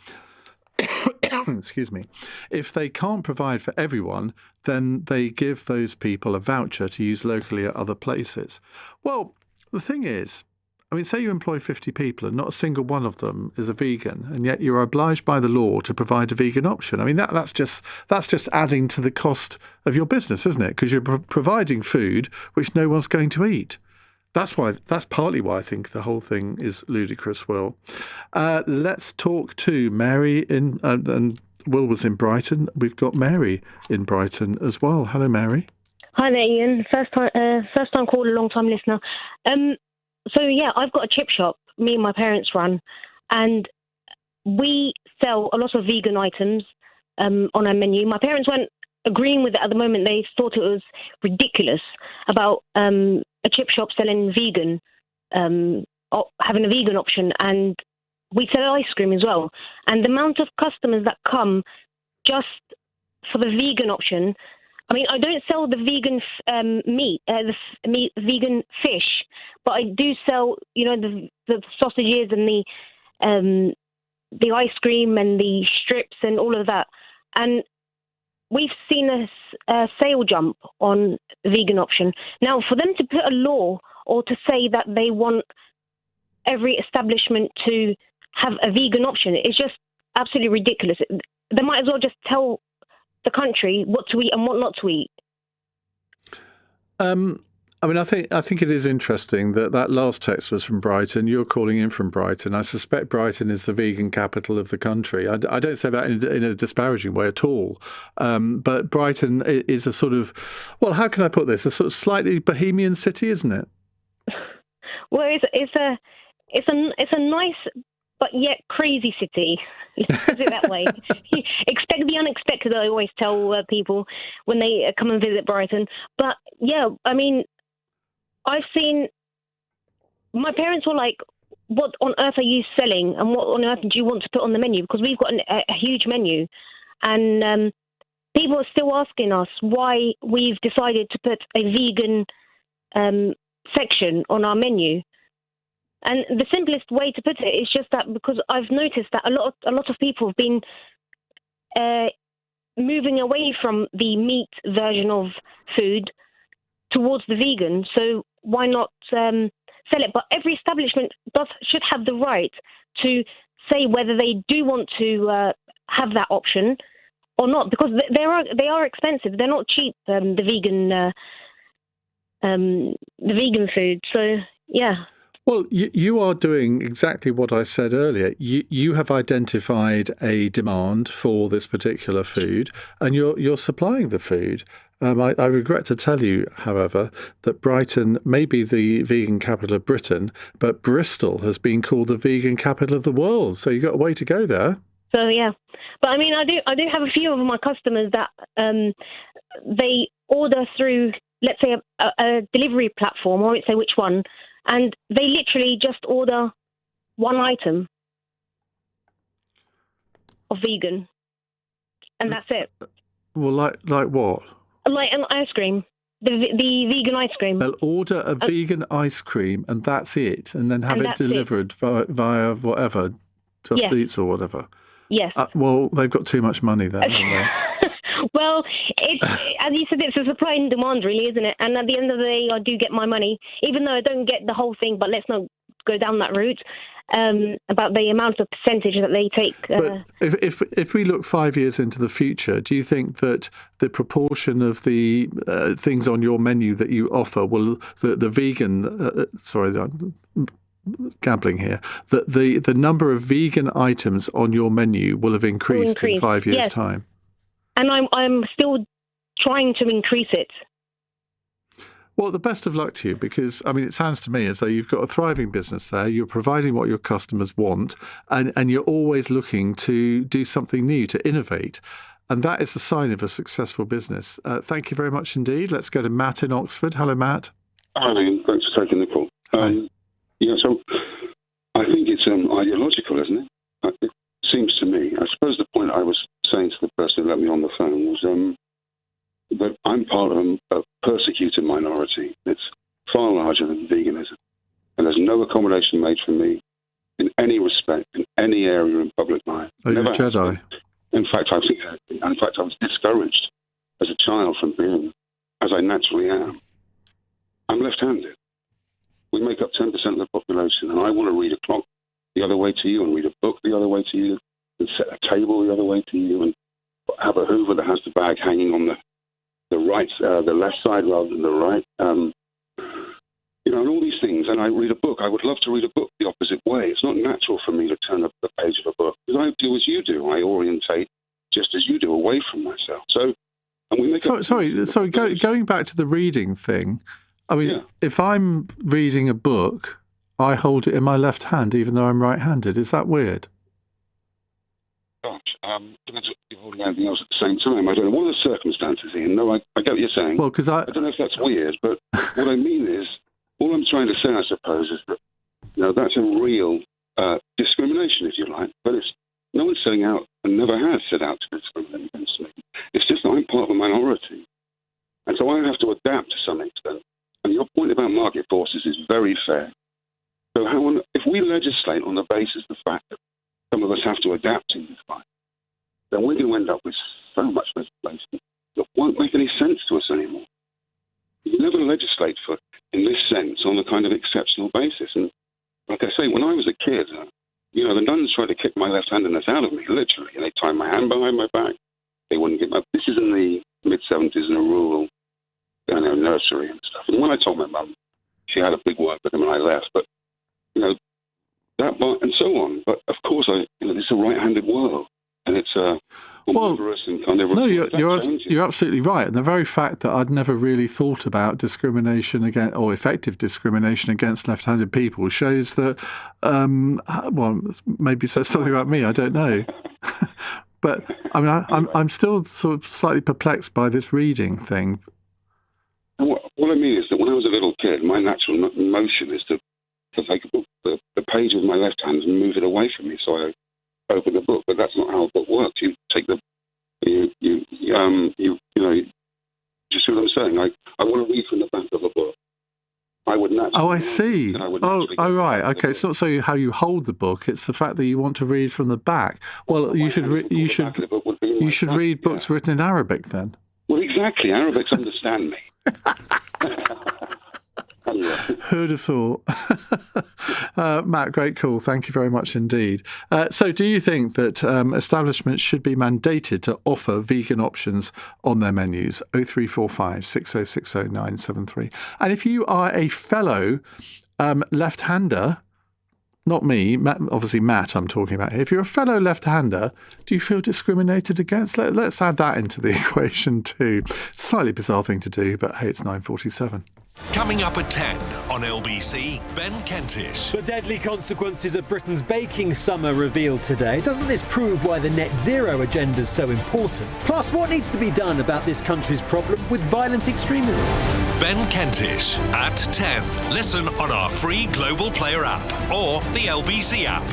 Excuse me. If they can't provide for everyone, then they give those people a voucher to use locally at other places. Well, the thing is, I mean, say you employ 50 people and not a single one of them is a vegan, and yet you're obliged by the law to provide a vegan option. I mean, that's just adding to the cost of your business, isn't it? Because you're providing food which no one's going to eat. That's partly why I think the whole thing is ludicrous, Will. Let's talk to Mary and Will was in Brighton. We've got Mary in Brighton as well. Hello, Mary. Hi there, Ian. First time caller, long time listener. So yeah, I've got a chip shop, me and my parents run, and we sell a lot of vegan items on our menu. My parents weren't agreeing with it at the moment. They thought it was ridiculous about a chip shop selling vegan, having a vegan option, and we sell ice cream as well. And the amount of customers that come just for the vegan option, I mean, I don't sell the vegan vegan fish, but I do sell, the sausages and the ice cream and the strips and all of that. And we've seen a sale jump on the vegan option. Now, for them to put a law or to say that they want every establishment to have a vegan option is just absolutely ridiculous. They might as well just tell the country what to eat and what not to eat. I mean, I think it is interesting that last text was from Brighton. You're calling in from Brighton. I suspect Brighton is the vegan capital of the country. I don't say that in a disparaging way at all. But Brighton is a sort of, well, how can I put this? A sort of slightly bohemian city, isn't it? Well, it's a nice but yet crazy city. Let's put it that way. Expect the unexpected, I always tell people when they come and visit Brighton. But yeah, I mean, I've seen, my parents were like, what on earth are you selling and what on earth do you want to put on the menu? Because we've got a huge menu. And people are still asking us why we've decided to put a vegan section on our menu. And the simplest way to put it is just that because I've noticed that a lot of people have been moving away from the meat version of food towards the vegan. So why not sell it? But every establishment should have the right to say whether they do want to have that option or not, because they are expensive. They're not cheap. The vegan food. So yeah. Well, you are doing exactly what I said earlier. You have identified a demand for this particular food, and you're supplying the food. I regret to tell you, however, that Brighton may be the vegan capital of Britain, but Bristol has been called the vegan capital of the world. So you've got a way to go there. So yeah, but I mean, I do have a few of my customers that they order through, let's say, a delivery platform. I won't say which one. And they literally just order one item of vegan, and that's it. Well, like what? Like an ice cream, the vegan ice cream. They'll order a vegan ice cream, and that's it, and then have it delivered via whatever, Just Eats or whatever. Yes. Well, they've got too much money then, haven't they? Well, as you said, it's a supply and demand, really, isn't it? And at the end of the day, I do get my money, even though I don't get the whole thing. But let's not go down that route about the amount of percentage that they take. But if we look 5 years into the future, do you think that the proportion of the things on your menu that you offer will the vegan? Gambling here. That the number of vegan items on your menu will have increased in 5 years' time. And I'm still trying to increase it. Well, the best of luck to you, because, I mean, it sounds to me as though you've got a thriving business there. You're providing what your customers want, and you're always looking to do something new, to innovate. And that is the sign of a successful business. Thank you very much indeed. Let's go to Matt in Oxford. Hello, Matt. Hi, Ian. Thanks for taking the call. Yeah, so I think it's ideological, isn't it? It seems to me. I suppose the point I was saying to the person who let me on the phone was that I'm part of a persecuted minority. It's far larger than veganism. And there's no accommodation made for me in any respect, in any area in public life. Oh, you're a Jedi. In fact, I was discouraged as a child from being, as I naturally am. I'm left-handed. We make up 10% of the population, and I want to read a clock the other way to you and read a book the other way to you and set a table the other way to you and have a Hoover that has the bag hanging on the left side rather than the right. And all these things. And I read a book. I would love to read a book the opposite way. It's not natural for me to turn up the page of a book because I do as you do. I orientate just as you do away from myself. So, and we make going back to the reading thing. I mean, if I'm reading a book, I hold it in my left hand, even though I'm right-handed. Is that weird? Gosh, depends if you're holding anything else at the same time. I don't know. What are the circumstances, Ian? No, I get what you're saying. Well, because I don't know if that's weird, but what I mean is, all I'm trying to say, I suppose, is that that's a real discrimination, if you like. But no one's setting out and never has set out to discriminate against me. It's just that I'm part of a minority, and so I have to adapt to some extent. And your point about market forces is very fair. So if we legislate on the basis of the fact that some of us have to and get my... This is in the mid-70s in a rural nursery and stuff. And when I told my mum, she had a big work with him and I left. But, that and so on. But, of course, it's a right-handed world. And it's omnivorous and kind of... No, you're absolutely right. And the very fact that I'd never really thought about discrimination against, or effective discrimination against left-handed people shows that, maybe says something about me, I don't know. But, I mean, I'm still sort of slightly perplexed by this reading thing. And what I mean is that when I was a little kid, my natural motion is to take the page with my left hand and move it away from me, so I open the book. But that's not how a book works. You take you see what I'm saying? I want to read from the back of a book. I would naturally... Oh, I see. Right. Okay. It's not so how you hold the book. It's the fact that you want to read from the back. Well, you should read books written in Arabic then. Well, exactly. Arabics understand me. Anyway. Who'd have thought? Matt, great call. Thank you very much indeed. So do you think that establishments should be mandated to offer vegan options on their menus? 0345 6060 973. And if you are a fellow left-hander, not me, obviously Matt I'm talking about here. If you're a fellow left-hander, do you feel discriminated against? Let's add that into the equation too. Slightly bizarre thing to do, but hey, it's 9:47. Coming up at 10 on LBC, Ben Kentish. The deadly consequences of Britain's baking summer revealed today. Doesn't this prove why the net zero agenda is so important? Plus, what needs to be done about this country's problem with violent extremism? Ben Kentish at 10. Listen on our free Global Player app or the LBC app.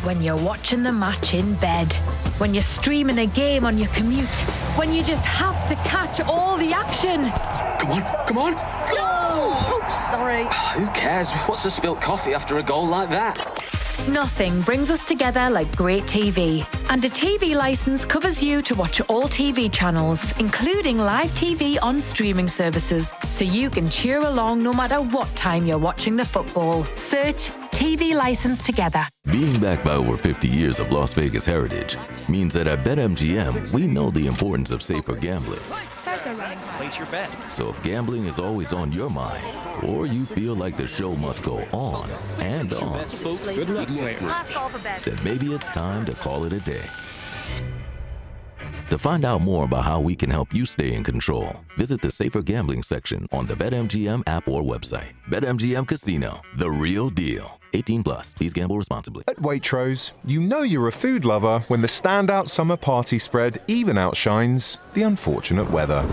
When you're watching the match in bed, when you're streaming a game on your commute, when you just have to catch all the action. Come on, Go! Oops, sorry. Who cares? What's a spilt coffee after a goal like that? Nothing brings us together like great TV. And a TV licence covers you to watch all TV channels, including live TV on streaming services, so you can cheer along no matter what time you're watching the football. Search TV licence together. Being backed by over 50 years of Las Vegas heritage means that at BetMGM, we know the importance of safer gambling. Place your bet. So if gambling is always on your mind, or you feel like the show must go on and on, Good luck, player. then maybe it's time to call it a day. To find out more about how we can help you stay in control, visit the Safer Gambling section on the BetMGM app or website. BetMGM Casino, the real deal. 18 plus. Please gamble responsibly. At Waitrose, you know you're a food lover when the standout summer party spread even outshines the unfortunate weather.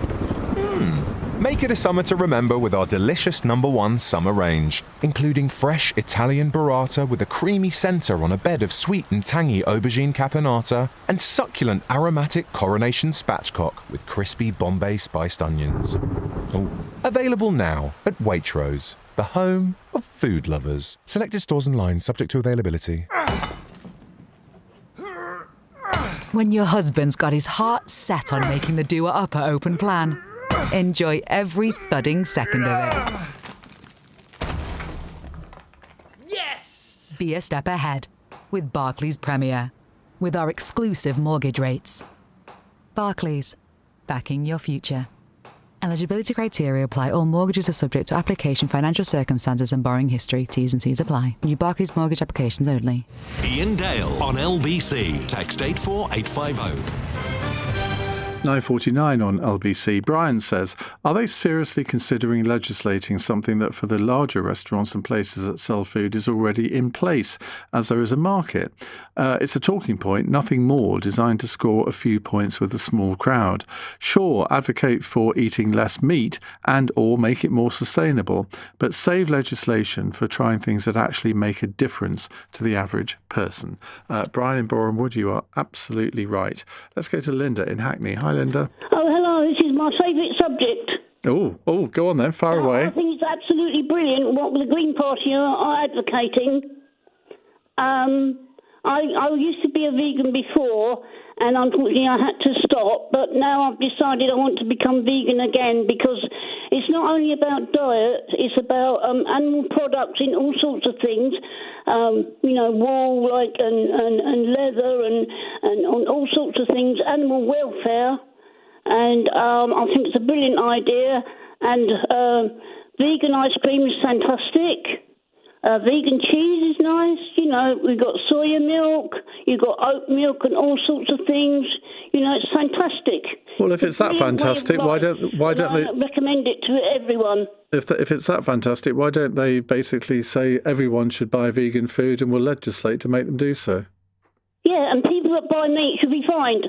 Make it a summer to remember with our delicious #1 summer range, including fresh Italian burrata with a creamy center on a bed of sweet and tangy aubergine caponata, and succulent aromatic coronation spatchcock with crispy Bombay spiced onions. Available now at Waitrose, the home of food lovers. Selected stores and lines subject to availability. When your husband's got his heart set on making the doer upper open plan, enjoy every thudding second of it. Yes! Be a step ahead with Barclays Premier, with our exclusive mortgage rates. Barclays, backing your future. Eligibility criteria apply. All mortgages are subject to application, financial circumstances and borrowing history. T's and C's apply. New Barclays mortgage applications only. Iain Dale on LBC. Text 84850. 9:49 on LBC. Brian says, are they seriously considering legislating something that for the larger restaurants and places that sell food is already in place, as there is a market? It's a talking point, nothing more, designed to score a few points with a small crowd. Sure, advocate for eating less meat and or make it more sustainable, but save legislation for trying things that actually make a difference to the average person. Brian in Boreham Wood, you are absolutely right. Let's go to Linda in Hackney. Hi, Linda. Oh, hello. This is my favourite subject. Oh, go on then. Far away. I think it's absolutely brilliant what the Green Party are advocating. I used to be a vegan before, and unfortunately I had to stop. But now I've decided I want to become vegan again because it's not only about diet, it's about animal products in all sorts of things, wool, and leather and on all sorts of things, animal welfare. And I think it's a brilliant idea. And vegan ice cream is fantastic. Vegan cheese is nice. We've got soya milk, you've got oat milk and all sorts of things. It's fantastic. Well, if it's that fantastic, why don't they recommend it to everyone? If it's that fantastic, why don't they basically say everyone should buy vegan food and will legislate to make them do so? Yeah, and people that buy meat should be fined.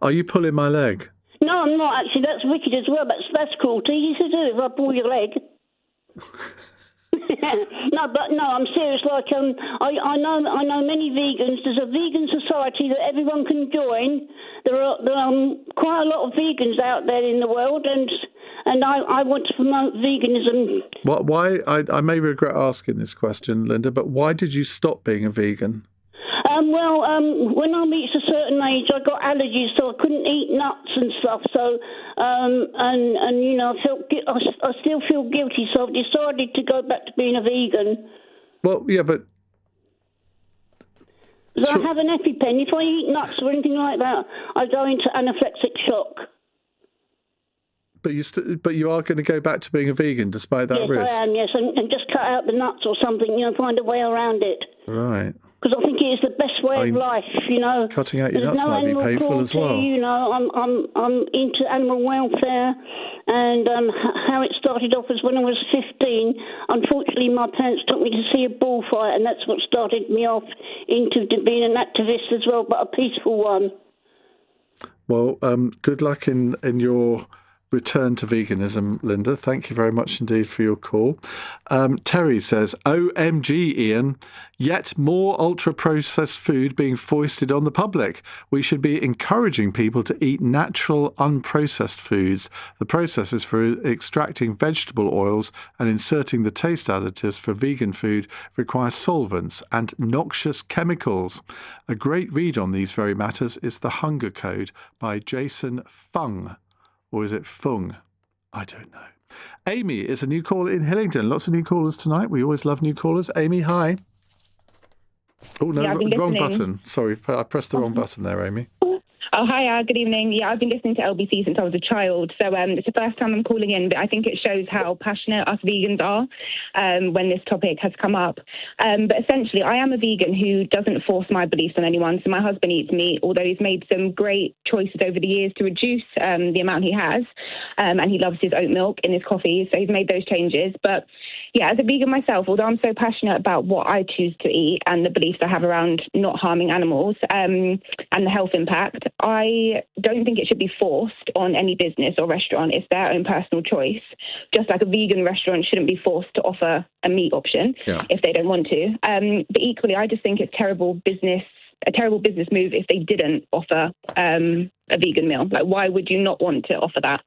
Are you pulling my leg? No, I'm not actually. That's wicked as well. That's cruelty. You should do it if I pull your leg. No, I'm serious. I know many vegans. There's a vegan society that everyone can join. There are quite a lot of vegans out there in the world, and I want to promote veganism. Why? I may regret asking this question, Linda, but why did you stop being a vegan? When I reached a certain age, I got allergies, so I couldn't eat nuts and stuff. So, I still feel guilty, so I've decided to go back to being a vegan. Well, yeah, but I have an EpiPen. If I eat nuts or anything like that, I go into anaphylactic shock. But you are going to go back to being a vegan despite that risk? Yes, I am, yes, and just cut out the nuts or something, find a way around it. Right. Because I think it is the best way of life, Cutting out your There's nuts might be painful as well. I'm into animal welfare, and how it started off was when I was 15. Unfortunately, my parents took me to see a bullfight, and that's what started me off into being an activist as well, but a peaceful one. Well, good luck in your return to veganism, Linda. Thank you very much indeed for your call. Terry says, OMG, Iain, yet more ultra-processed food being foisted on the public. We should be encouraging people to eat natural, unprocessed foods. The processes for extracting vegetable oils and inserting the taste additives for vegan food require solvents and noxious chemicals. A great read on these very matters is The Hunger Code by Jason Fung. Or is it Fung? I don't know. Amy is a new caller in Hillingdon. Lots of new callers tonight. We always love new callers. Amy, hi. Oh, no, wrong button. Sorry, I pressed the wrong button there, Amy. Oh, hi, good evening. Yeah, I've been listening to LBC since I was a child, so it's the first time I'm calling in, but I think it shows how passionate us vegans are when this topic has come up. But essentially, I am a vegan who doesn't force my beliefs on anyone. So my husband eats meat, although he's made some great choices over the years to reduce the amount he has, and he loves his oat milk in his coffee, so he's made those changes. But yeah, as a vegan myself, although I'm so passionate about what I choose to eat and the beliefs I have around not harming animals and the health impact, I don't think it should be forced on any business or restaurant. It's their own personal choice. Just like a vegan restaurant shouldn't be forced to offer a meat option if they don't want to. But equally, I just think it's a terrible business move if they didn't offer a vegan meal. Like, why would you not want to offer that?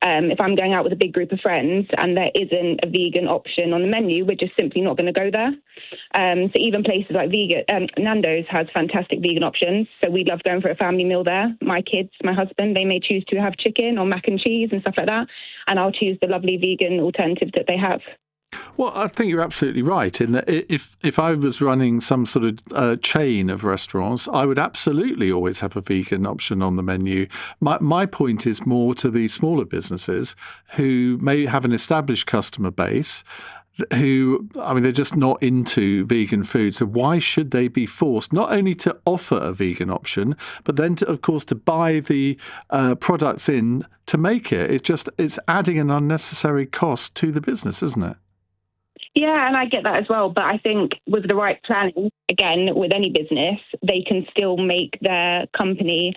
If I'm going out with a big group of friends and there isn't a vegan option on the menu, we're just simply not going to go there. So even places like Nando's has fantastic vegan options. So we love going for a family meal there. My kids, my husband, they may choose to have chicken or mac and cheese and stuff like that. And I'll choose the lovely vegan alternatives that they have. Well, I think you're absolutely right in that if I was running some sort of chain of restaurants, I would absolutely always have a vegan option on the menu. My point is more to the smaller businesses who may have an established customer base who, they're just not into vegan food. So why should they be forced not only to offer a vegan option, but then, of course, to buy the products in to make it? It's adding an unnecessary cost to the business, isn't it? Yeah, and I get that as well. But I think with the right planning, again, with any business, they can still make their company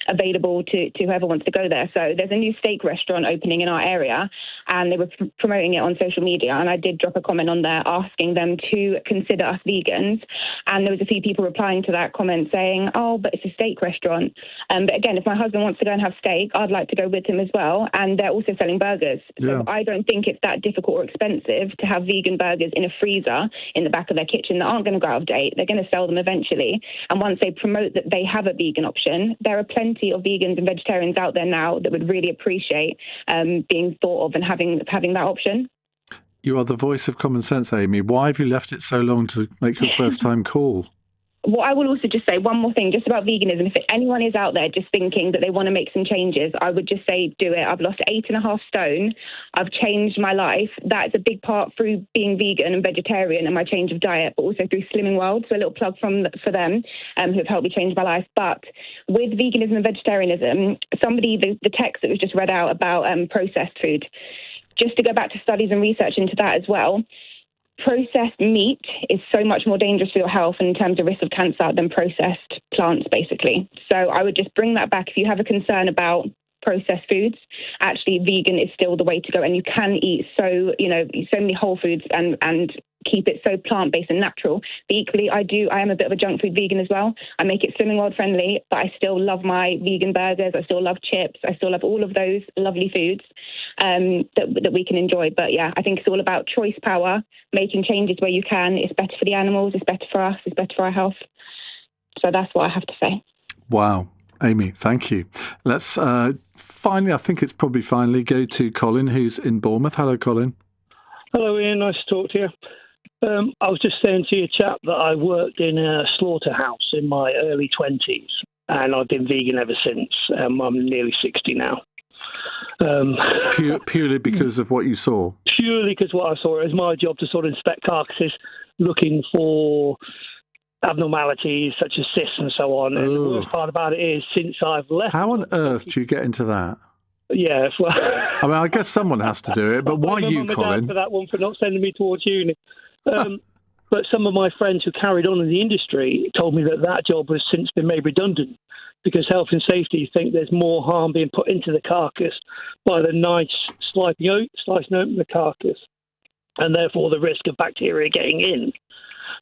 available to whoever wants to go there. So there's a new steak restaurant opening in our area, and they were promoting it on social media. And I did drop a comment on there asking them to consider us vegans. And there was a few people replying to that comment saying, oh, but it's a steak restaurant. But again, if my husband wants to go and have steak, I'd like to go with him as well. And they're also selling burgers. So I don't think it's that difficult or expensive to have vegan burgers in a freezer in the back of their kitchen that aren't going to go out of date. They're going to sell them eventually. And once they promote that they have a vegan option, there are plenty of vegans and vegetarians out there now that would really appreciate being thought of and having that option. You are the voice of common sense, Amy. Why have you left it so long to make your first time call? Well, I will also just say one more thing just about veganism. If anyone is out there just thinking that they want to make some changes, I would just say do it. I've lost 8.5 stone. I've changed my life. That's a big part through being vegan and vegetarian and my change of diet, but also through Slimming World. So a little plug for them who have helped me change my life. But with veganism and vegetarianism, the text that was just read out about processed food, just to go back to studies and research into that as well, processed meat is so much more dangerous for your health and in terms of risk of cancer than processed plants, basically. So I would just bring that back. If you have a concern about processed foods, actually vegan is still the way to go. And you can eat so many whole foods and keep it so plant-based and natural. But equally, I am a bit of a junk food vegan as well. I make it Slimming World friendly, but I still love my vegan burgers. I still love chips. I still love all of those lovely foods that we can enjoy. But yeah, I think it's all about choice power, making changes where you can. It's better for the animals. It's better for us. It's better for our health. So that's what I have to say. Wow. Amy, thank you. Let's finally go to Colin, who's in Bournemouth. Hello, Colin. Hello, Ian. Nice to talk to you. I was just saying to your chap that I worked in a slaughterhouse in my early 20s, and I've been vegan ever since. I'm nearly 60 now. Purely because of what you saw? Purely because what I saw. It was my job to sort of inspect carcasses, looking for abnormalities such as cysts and so on. And the worst part about it is, since I've left... How on earth do you get into that? Yeah, well... I mean, I guess someone has to do it, but why you, Colin? For that one, for not sending me towards uni. But some of my friends who carried on in the industry told me that job has since been made redundant because health and safety think there's more harm being put into the carcass by the knife slicing open the carcass, and therefore the risk of bacteria getting in.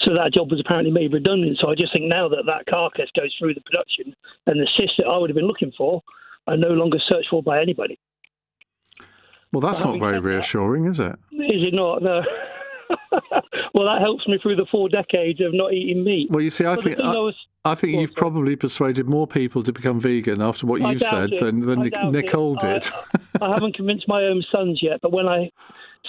So that job was apparently made redundant. So I just think now that carcass goes through the production and the cysts that I would have been looking for are no longer searched for by anybody. Well, that's not very reassuring, is it? Is it not? No. Well, that helps me through the 4 decades of not eating meat. Well, you see, I think you've probably persuaded more people to become vegan after what you said than Nicole did. I haven't convinced my own sons yet, but when I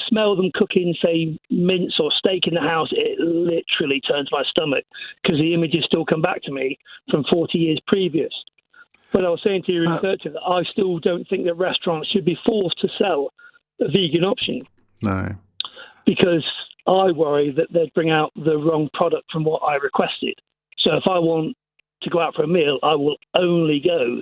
smell them cooking, say, mince or steak in the house, it literally turns my stomach because the images still come back to me from 40 years previous. But I was saying to your researcher that I still don't think that restaurants should be forced to sell a vegan option. No. Because I worry that they'd bring out the wrong product from what I requested. So if I want to go out for a meal, I will only go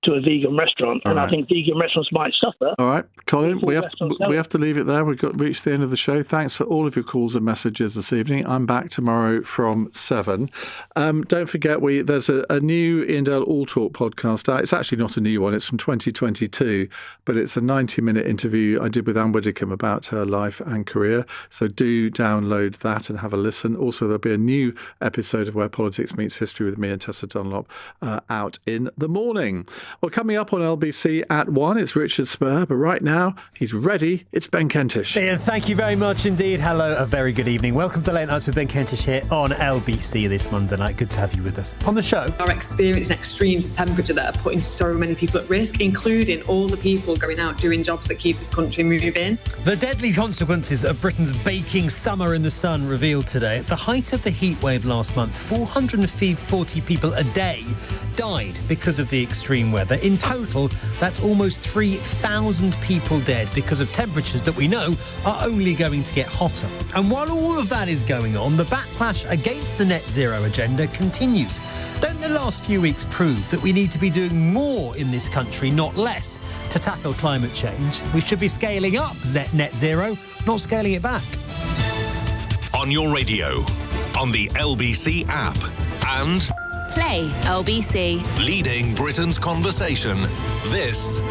to a vegan restaurant, and I think vegan restaurants might suffer. All right, Colin, we have to leave it there. We've reached the end of the show. Thanks for all of your calls and messages this evening. I'm back tomorrow from 7. Don't forget, there's a new Iain Dale All Talk podcast out. It's actually not a new one. It's from 2022, but it's a 90-minute interview I did with Anne Widdecombe about her life and career. So do download that and have a listen. Also, there'll be a new episode of Where Politics Meets History with me and Tessa Dunlop out in the morning. Well, coming up on LBC at 1, it's Richard Spur, but right now, he's ready. It's Ben Kentish. Ian, thank you very much indeed. Hello, a very good evening. Welcome to Late Nights with Ben Kentish here on LBC this Monday night. Good to have you with us on the show. Are experiencing extremes of temperature that are putting so many people at risk, including all the people going out doing jobs that keep this country moving. The deadly consequences of Britain's baking summer in the sun revealed today. At the height of the heat wave last month, 440 people a day died because of the extreme weather. In total, that's almost 3,000 people dead because of temperatures that we know are only going to get hotter. And while all of that is going on, the backlash against the net zero agenda continues. Don't the last few weeks prove that we need to be doing more in this country, not less, to tackle climate change? We should be scaling up net zero, not scaling it back. On your radio, on the LBC app, and Play LBC. Leading Britain's conversation. This